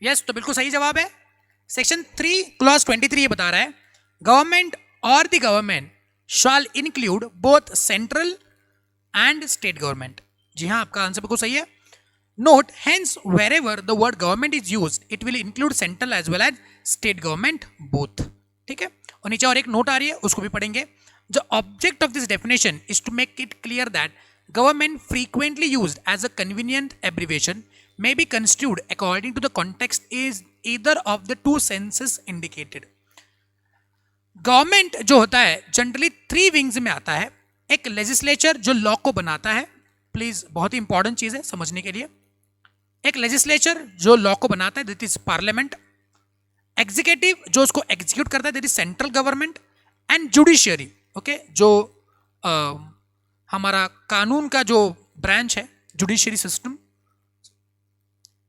यस, तो बिल्कुल सही जवाब है। सेक्शन 3 क्लॉज 23 ये बता रहा है गवर्नमेंट और the government shall include both central and state government. जी हाँ, आपका आंसर बिल्कुल सही है। Note hence wherever the word government is used it will include central as well as state government both. ठीक है, और नीचे और एक नोट आ रही है, उसको भी पढ़ेंगे। The object of this definition is to make it clear that government frequently used as a convenient abbreviation may be construed according to the context is either of the two senses indicated। Government जो होता है generally 3 wings में आता है। एक legislature जो law को बनाता है, प्लीज बहुत ही इंपॉर्टेंट चीज है समझने के लिए, एक लेजिस्लेचर जो लॉ को बनाता है दैट इज पार्लियामेंट, एग्जीक्यूटिव जो उसको एग्जीक्यूट करता है that is central government, and judiciary, okay, जो हमारा कानून का जो ब्रांच है, judiciary system,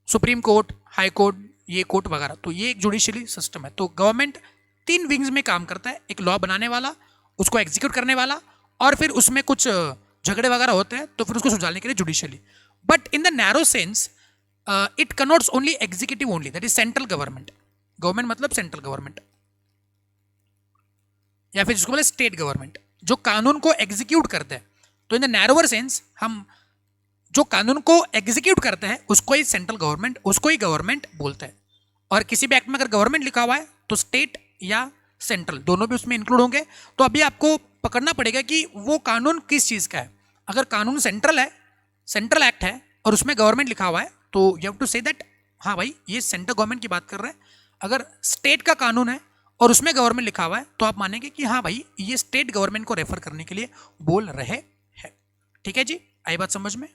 supreme court, high court, ये कोर्ट वगैरह, तो ये एक जुडिशियरी सिस्टम है। तो गवर्नमेंट 3 विंग्स में काम करता है, एक लॉ बनाने वाला, उसको एग्जीक्यूट करने वाला, और फिर उसमें कुछ झगड़े वगैरह होते हैं तो फिर उसको सुलझाने के लिए judiciary. But in the narrow sense it connotes only executive only, that is central government. Government मतलब सेंट्रल गवर्नमेंट, या फिर जिसको बोले स्टेट गवर्नमेंट, जो कानून को एग्जीक्यूट करते हैं। तो इन द नैरोवर सेंस हम जो कानून को एग्जीक्यूट करते हैं उसको ही सेंट्रल गवर्नमेंट, उसको ही गवर्नमेंट बोलते हैं। और किसी भी एक्ट में अगर गवर्नमेंट लिखा हुआ है तो स्टेट या सेंट्रल दोनों भी उसमें इंक्लूड होंगे। तो अभी आपको पकड़ना पड़ेगा कि वो कानून किस चीज़ का है। अगर कानून सेंट्रल है, सेंट्रल एक्ट है और उसमें गवर्नमेंट लिखा हुआ है, तो you have to say that हाँ भाई ये सेंट्रल गवर्नमेंट की बात कर रहे हैं। अगर स्टेट का कानून है और उसमें गवर्नमेंट लिखा हुआ है तो आप मानेंगे कि हाँ भाई ये स्टेट गवर्नमेंट को रेफर करने के लिए बोल रहे हैं। ठीक है जी, आई बात समझ में?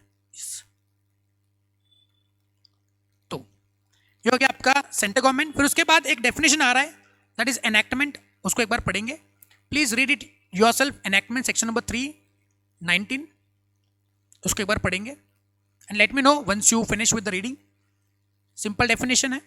तो ये हो गया आपका सेंट्रल गवर्नमेंट। फिर उसके बाद एक डेफिनेशन आ रहा है दैट इज एनैक्टमेंट, उसको एक बार पढ़ेंगे। Please read it yourself, enactment section number 319, उसको एक बार पढ़ेंगे and let me know once you finish with the reading. Simple definition है।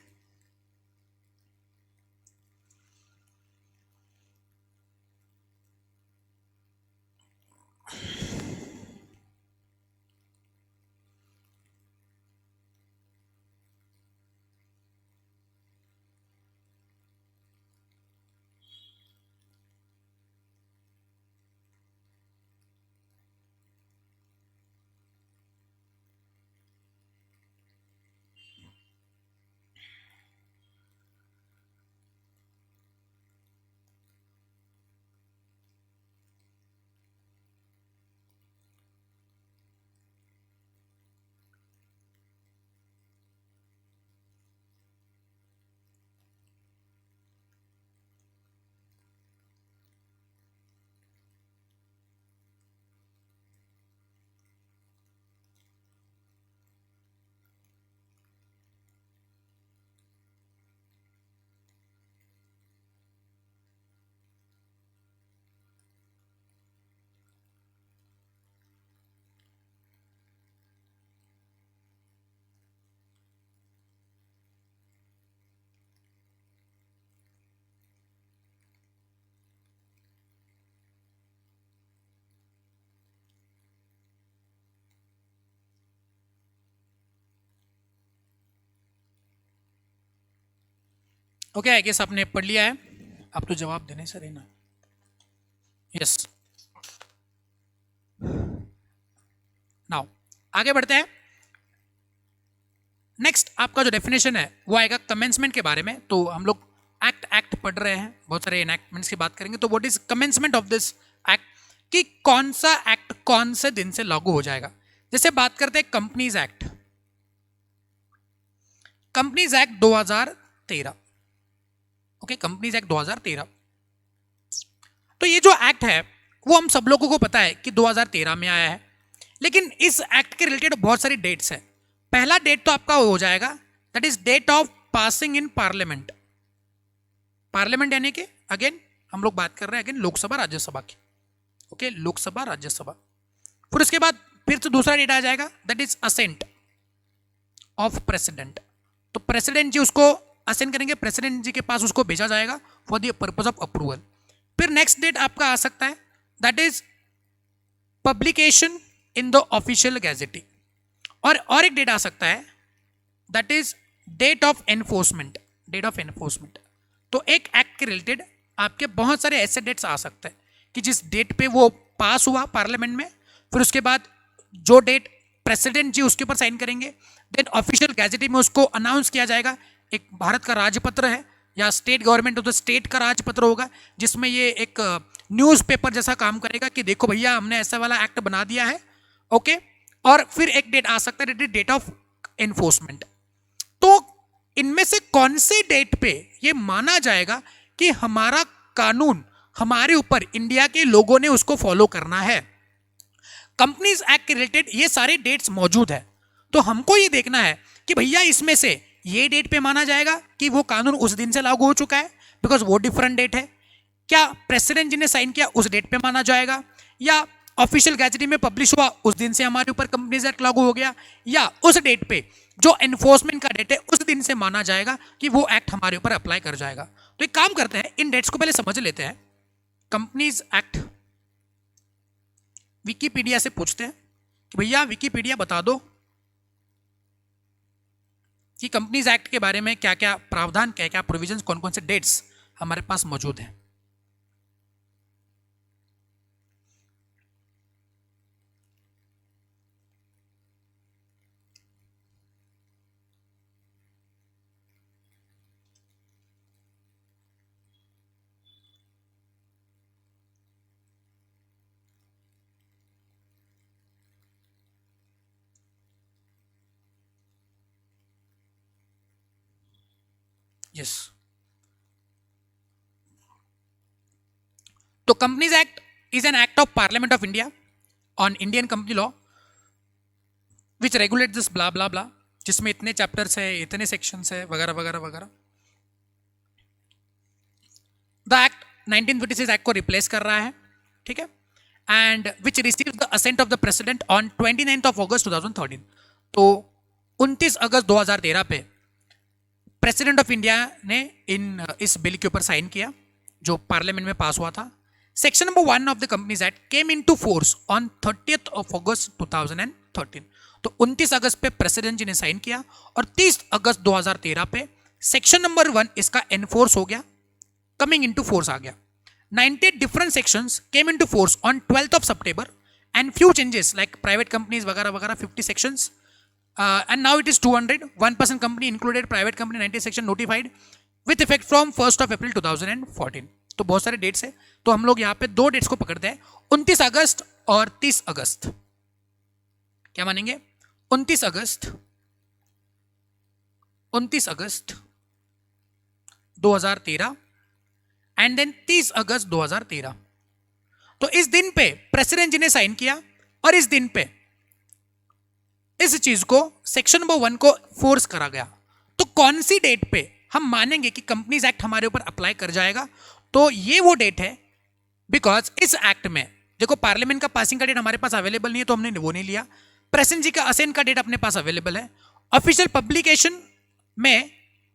ओके, आई गेस आपने पढ़ लिया है, आप तो जवाब देने से रहना। यस, नाउ आगे बढ़ते हैं। नेक्स्ट आपका जो डेफिनेशन है वो आएगा कमेंसमेंट के बारे में। तो हम लोग एक्ट पढ़ रहे हैं, बहुत सारे एनैक्टमेंट्स की बात करेंगे। तो what is commencement of this act, कि कौन सा एक्ट कौन से दिन से लागू हो जाएगा। जैसे बात करते हैं companies act, companies act 2013। Okay, companies act 2013। तो ये जो एक्ट है वो हम सब लोगों को पता है कि 2013 में आया है, लेकिन इस एक्ट के रिलेटेड बहुत सारी डेट्स हैं। पहला डेट तो आपका हो जाएगा, that is date of passing in parliament. Parliament यानी कि अगेन हम लोग बात कर रहे हैं अगेन लोकसभा राज्यसभा की। ओके, लोकसभा राज्यसभा। फिर उसके बाद फिर से दूसरा डेट आ जाएगा, that is assent of president. तो प्रेसिडेंट जी उसको असेंट करेंगे, प्रेसिडेंट जी के पास उसको भेजा जाएगा for the purpose of approval. फिर नेक्स्ट डेट आपका आ सकता है, that is publication in the official gazette. और एक डेट आ सकता है, that is date of enforcement, date of enforcement. तो एक एक्ट के रिलेटेड आपके बहुत सारे ऐसे डेट्स आ सकते हैं कि जिस डेट पे वो पास हुआ पार्लियामेंट में, फिर उसके बाद जो डेट प्रेसिडेंट जी उसके ऊपर साइन करेंगे, देन ऑफिशियल गैजेटिंग में उसको अनाउंस किया जाएगा। एक भारत का राजपत्र है या state government of the state का राजपत्र होगा, जिसमें ये एक न्यूज़पेपर जैसा काम करेगा कि देखो भैया हमने ऐसा वाला एक्ट बना दिया है। ओके, और फिर एक डेट आ सकता है, डेट ऑफ एनफोर्समेंट। तो इनमें से कौन से डेट पे ये माना जाएगा कि हमारा कानून हमारे ऊपर इंडिया के लोगों ने उसको फॉलो करना है। कंपनीज एक्ट के रिलेटेड ये सारे डेट्स मौजूद है। तो हमको ये देखना है कि भैया इसमें से ये डेट पे माना जाएगा कि वो कानून उस दिन से लागू हो चुका है, बिकॉज वो डिफरेंट डेट है। क्या प्रेसिडेंट जी ने साइन किया उस डेट पे माना जाएगा, या ऑफिशियल गैजेटिंग में पब्लिश हुआ उस दिन से हमारे ऊपर कंपनीज एक्ट लागू हो गया, या उस डेट पे जो एनफोर्समेंट का डेट है उस दिन से माना जाएगा कि वो एक्ट हमारे ऊपर अप्लाई कर जाएगा। तो एक काम करते हैं, इन डेट्स को पहले समझ लेते हैं। कंपनीज एक्ट, विकीपीडिया से पूछते हैं कि भैया विकीपीडिया बता दो कि कंपनीज एक्ट के बारे में क्या क्या प्रावधान, क्या क्या प्रोविजंस, कौन कौन से डेट्स हमारे पास मौजूद हैं। यस, तो companies act is an act of parliament of India on Indian company law which regulate this blah blah blah, जिसमें इतने चैप्टर्स है, इतने सेक्शंस है, वगैरह वगैरह वगैरह। द एक्ट 1956 एक्ट को रिप्लेस कर रहा है, ठीक है, and which receive the assent of the president on 29 of August 2013। तो 29 अगस्त 2013 पे प्रेसिडेंट ऑफ इंडिया ने इस बिल के ऊपर साइन किया जो पार्लियामेंट में पास हुआ था। Section number 1 of the companies act came into force on 30th of August 2013। तो 29 अगस्त पे प्रेसिडेंट जी ने साइन किया और 30 अगस्त 2013 पे सेक्शन नंबर 1 इसका एनफोर्स हो गया, कमिंग इनटू फोर्स आ गया। 98 different sections came into force on 12th of September and few changes like private companies वगैरह वगैरह 50 sections and now it is 200 1% company included private company 90 section notified with effect from 1st of April 2014। तो बहुत सारे dates है, तो हम लोग यहाँ पे दो डेट्स को पकड़ते हैं, 29 अगस्त और 30 अगस्त। क्या मानेंगे? 29 अगस्त 2013 एंड देन 30 अगस्त 2013। तो इस दिन पे प्रेसिडेंट जी ने साइन किया और इस दिन पे इस चीज को सेक्शन नंबर 1 को फोर्स करा गया। तो कौन सी डेट पे हम मानेंगे कि कंपनीज एक्ट हमारे ऊपर अप्लाई कर जाएगा? तो ये वो डेट है, बिकॉज इस एक्ट में देखो पार्लियामेंट का पासिंग का डेट हमारे पास अवेलेबल नहीं है तो हमने वो नहीं लिया, प्रेसिडेंट जी का असेंट का डेट अपने पास अवेलेबल है, ऑफिशियल पब्लिकेशन में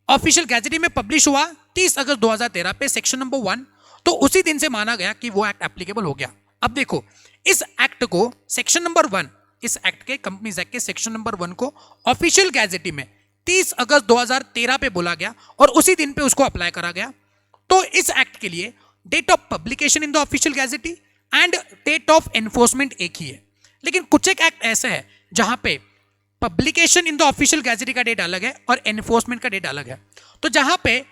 ऑफिशियल गैजेटिंग में पब्लिश हुआ 30 अगस्त 2013 पे सेक्शन नंबर 1, तो उसी दिन से माना गया कि वो एक्ट एप्लीकेबल हो गया। अब देखो इस एक्ट को सेक्शन नंबर 1, इस एक्ट के कंपनीज एक्ट के सेक्शन नंबर 1 को ऑफिशियल गैजेटिंग में 30 अगस्त 2013 पे बोला गया और उसी दिन पे उसको अप्लाई करा गया। तो इस एक्ट के लिए date of publication in the official gazette and date of enforcement एक ही है, लेकिन कुछ एक एक्ट ऐसा है जहां पे पब्लिकेशन इन द ऑफिशियल गैजेटी का डेट अलग है और एनफोर्समेंट का डेट अलग है। तो जहां पे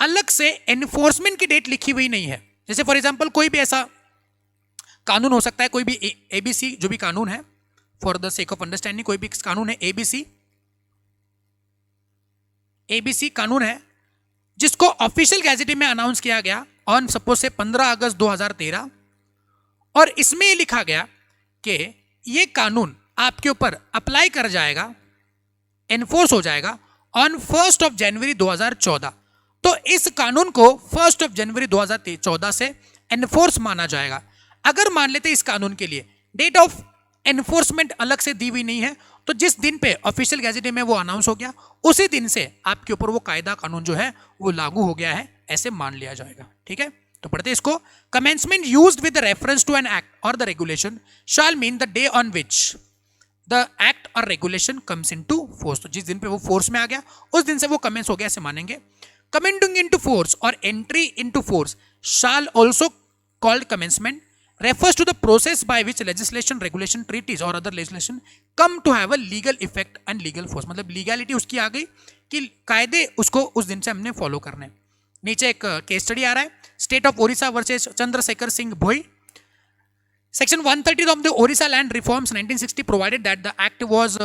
अलग से एनफोर्समेंट की डेट लिखी हुई नहीं है, जैसे फॉर एग्जांपल कोई भी ऐसा कानून हो सकता है, कोई भी एबीसी जो भी कानून है, for the sake of understanding कोई भी कानून है एबीसी कानून है जिसको ऑफिशियल गैजेटी में अनाउंस किया गया ऑन सपोज से 15 अगस्त 2013 और इसमें ये लिखा गया कि ये कानून आपके ऊपर अप्लाई कर जाएगा, एनफोर्स हो जाएगा ऑन 1 जनवरी 2014। तो इस कानून को 1 जनवरी 2014 से एनफोर्स माना जाएगा। अगर मान लेते इस कानून के लिए डेट ऑफ एनफोर्समेंट अलग से दी हुई नहीं है, तो जिस दिन पे ऑफिशियल गैजेट में वो अनाउंस हो गया उसी दिन से आपके ऊपर वो कायदा कानून जो है वो लागू हो गया है, ऐसे मान लिया जाएगा। ठीक है, तो पढ़ते हैं इसको। Commencement used with reference to an act or the regulation shall mean the day on which the act or regulation comes into force. तो जिस दिन पे वो फोर्स में आ गया उस दिन से वो कमेंस हो गया, ऐसे मानेंगे। कमेंटिंग इनटू फोर्स और entry into force shell also called commencement refers to the process by which legislation, regulation, treaties or other legislation come to have a legal effect and legal force। मतलब legality उसकी आ गई कि कायदे उसको उस दिन से हमने फॉलो करने। नीचे एक केस स्टडी आ रहा है, state of Odisha versus Chandrashekhar Singh Bhoi. Section 130 of the Orissa Land Reforms 1960 provided that the act was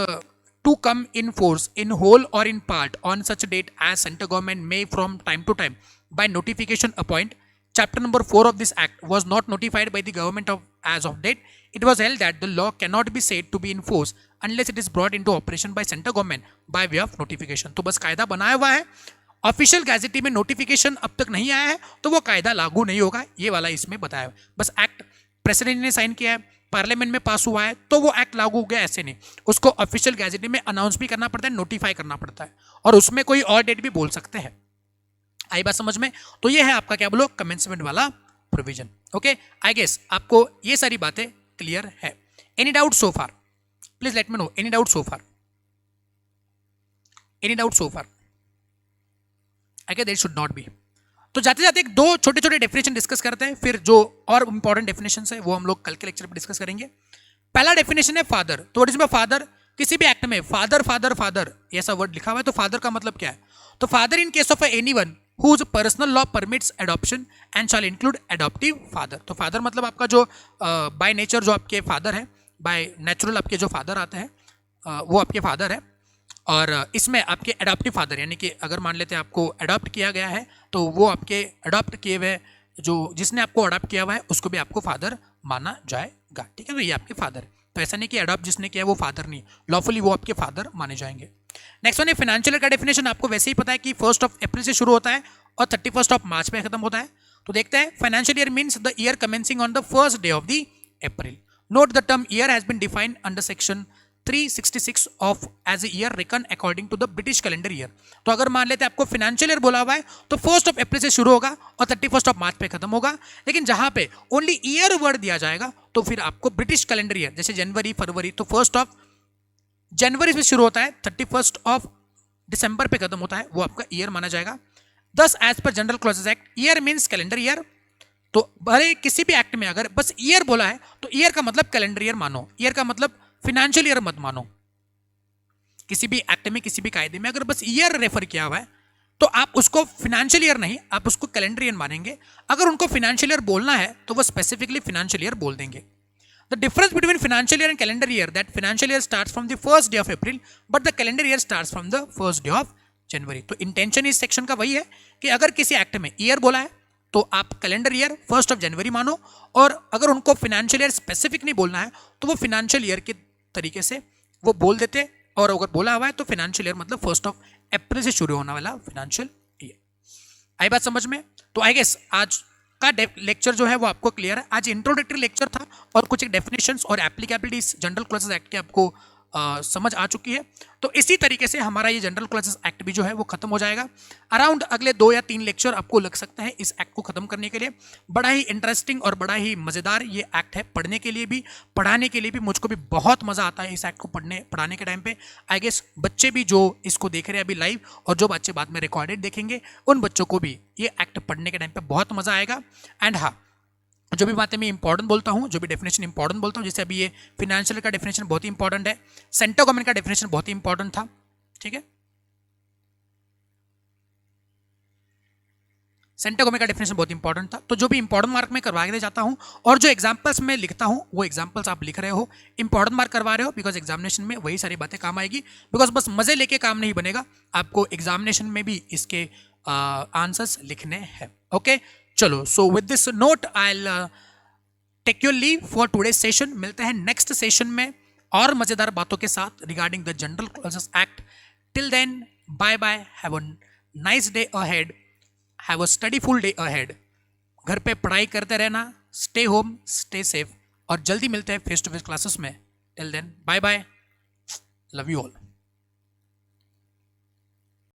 to come in force in whole or in part on such date as center government may from time to time by notification appoint। Chapter number 4 of this act was not notified by the government of as of date. It was held that the law cannot be said to be in force unless it is brought into operation by central government by way of notification। तो बस कायदा बनाया हुआ है, official गैजेटी में notification अब तक नहीं आया है तो वो कायदा लागू नहीं होगा, ये वाला इसमें बताया हुआ है। बस एक्ट प्रेसिडेंट ने साइन किया है, पार्लियामेंट में पास हुआ है तो वो एक्ट लागू हो गया, ऐसे नहीं। उसको ऑफिशियल गैजेटी में अनाउंस भी करना पड़ता है, नोटिफाई करना पड़ता है और उसमें कोई और डेट भी बोल सकते हैं। आई बात समझ में? तो ये है आपका क्या बोलो कमेंसमेंट वाला प्रोविजन। ओके, आई गेस आपको ये सारी बातें क्लियर है। Any doubt so far? Please let me know. Any doubt so far? Any doubt so far? I guess there should not be. तो जाते जाते एक दो छोटे छोटे डेफिनेशन डिस्कस करते हैं, फिर जो और इंपॉर्टेंट डेफिनेशन है वो हम लोग कल के लेक्चर में डिस्कस करेंगे। पहला डेफिनेशन है फादर। तो व्हाट इज माय फादर? किसी भी एक्ट में फादर फादर फादर ऐसा वर्ड लिखा हुआ है, तो फादर का मतलब क्या है? तो father in case of anyone whose personal law permits adoption and shall include adoptive father। तो फादर मतलब आपका जो बाय नेचर जो आपके फादर है, बाय नेचुरल आपके जो फादर आते हैं वो आपके फादर है, और इसमें आपके अडॉप्टिव फादर यानी कि अगर मान लेते हैं आपको अडॉप्ट किया गया है तो वो आपके अडॉप्ट किए हुए जो जिसने आपको अडॉप्ट किया हुआ है उसको भी आपको फादर माना जाएगा। ठीक है, तो ये आपके फादर है। तो ऐसा नहीं कि अडॉप्ट जिसने किया है वो फादर नहीं, लॉफुली वो आपके फादर माने जाएंगे। नेक्स्ट वन है फाइनेंशियल ईयर का डेफिनेशन। आपको वैसे ही पता है कि 1 अप्रैल से शुरू होता है और 31 मार्च में खत्म होता है। तो देखते हैं, financial year means the year commencing on the first day of the April. Note the term year has been defined under section 366 of as a year reckon according to the British calendar year. तो अगर मान लेते हैं आपको financial year बोला हुआ है तो 1 अप्रैल से शुरू होगा और 31 मार्च पे खत्म होगा, लेकिन जहां पे ओनली ईयर वर्ड दिया जाएगा तो फिर आपको ब्रिटिश कैलेंडर ईयर जैसे जनवरी फरवरी, तो 1 जनवरी से शुरू होता है, 31 दिसंबर पे खत्म होता है, वो आपका ईयर माना जाएगा। दस as per general clauses act year means calendar year. तो भले किसी भी एक्ट में अगर बस ईयर बोला है तो ईयर का मतलब कैलेंडर ईयर मानो, ईयर का मतलब फाइनेंशियल ईयर मत मानो। किसी भी एक्ट में किसी भी कायदे में अगर बस ईयर रेफर किया हुआ है तो आप उसको फाइनेंशियल ईयर नहीं, आप उसको कैलेंडर ईयर मानेंगे। अगर उनको फाइनेंशियल ईयर बोलना है तो वो स्पेसिफिकली फाइनेंशियल ईयर बोल देंगे। The difference between financial year and calendar year that financial year starts from the first day of April, but the calendar year starts from the first day of January। तो intention इस section का वही है कि अगर किसी act में year बोला है तो आप कैलेंडर ईयर 1 जनवरी मानो, और अगर उनको फाइनेंशियल ईयर स्पेसिफिक नहीं बोलना है तो वो फाइनेंशियल ईयर के तरीके से वो बोल देते, और अगर बोला हुआ है तो फाइनेंशियल ईयर मतलब 1 अप्रैल से शुरू होने वाला फाइनेंशियल ईयर। आई बात समझ में? तो आई गेस आज का लेक्चर जो है वो आपको क्लियर है। आज इंट्रोडक्टरी लेक्चर था और कुछ एक डेफिनेशंस और एप्लीकेबिलिटीज जनरल क्लॉजेस एक्ट के आपको समझ आ चुकी है। तो इसी तरीके से हमारा ये जनरल क्लासेस एक्ट भी जो है वो खत्म हो जाएगा। अराउंड अगले 2 या 3 लेक्चर आपको लग सकते हैं इस एक्ट को खत्म करने के लिए। बड़ा ही इंटरेस्टिंग और बड़ा ही मजेदार ये एक्ट है, पढ़ने के लिए भी पढ़ाने के लिए भी। मुझको भी बहुत मजा आता है इस एक्ट को पढ़ाने के टाइम पे। आई गेस बच्चे भी जो इसको देख रहे हैं अभी लाइव और जो बच्चे बाद में रिकॉर्डेड देखेंगे उन बच्चों को भी ये एक्ट पढ़ने के टाइम पे बहुत मजा आएगा। एंड हाँ, जो भी बातें मैं इंपॉर्टेंट बोलता हूँ, जो भी डेफिनेशन इंपॉर्टेंट बोलता हूँ, जैसे अभी ये फिनेंशियल का डेफिनेशन बहुत ही इंपॉर्टेंट है, सेंट्रल गवर्नमेंट का डेफिनेशन बहुत ही इंपॉर्टेंट था, ठीक है। सेंट्रल गवर्नमेंट का डेफिनेशन बहुत इंपॉर्टेंट था। तो जो भी इंपॉर्टेंट मार्क में करवा के जाता हूँ और जो एग्जाम्पल्स मैं लिखता हूँ वो एग्जाम्पल्स आप लिख रहे हो, इंपॉर्टेंट मार्क करवा रहे हो, बिकॉज एग्जामिनेशन में वही सारी बातें काम आएगी। बिकॉज बस मजे लेके काम नहीं बनेगा, आपको एग्जामिनेशन में भी इसके आंसर्स लिखने हैं। ओके चलो, so with this note I will take your leave for today session. मिलते हैं नेक्स्ट सेशन में और मजेदार बातों के साथ regarding the general classes act. Till then bye bye, have a nice day ahead, have a studyful day ahead. घर पे पढ़ाई करते रहना, स्टे होम, स्टे सेफ, और जल्दी मिलते हैं फेस टू फेस क्लासेस में। Till then bye bye, love you all.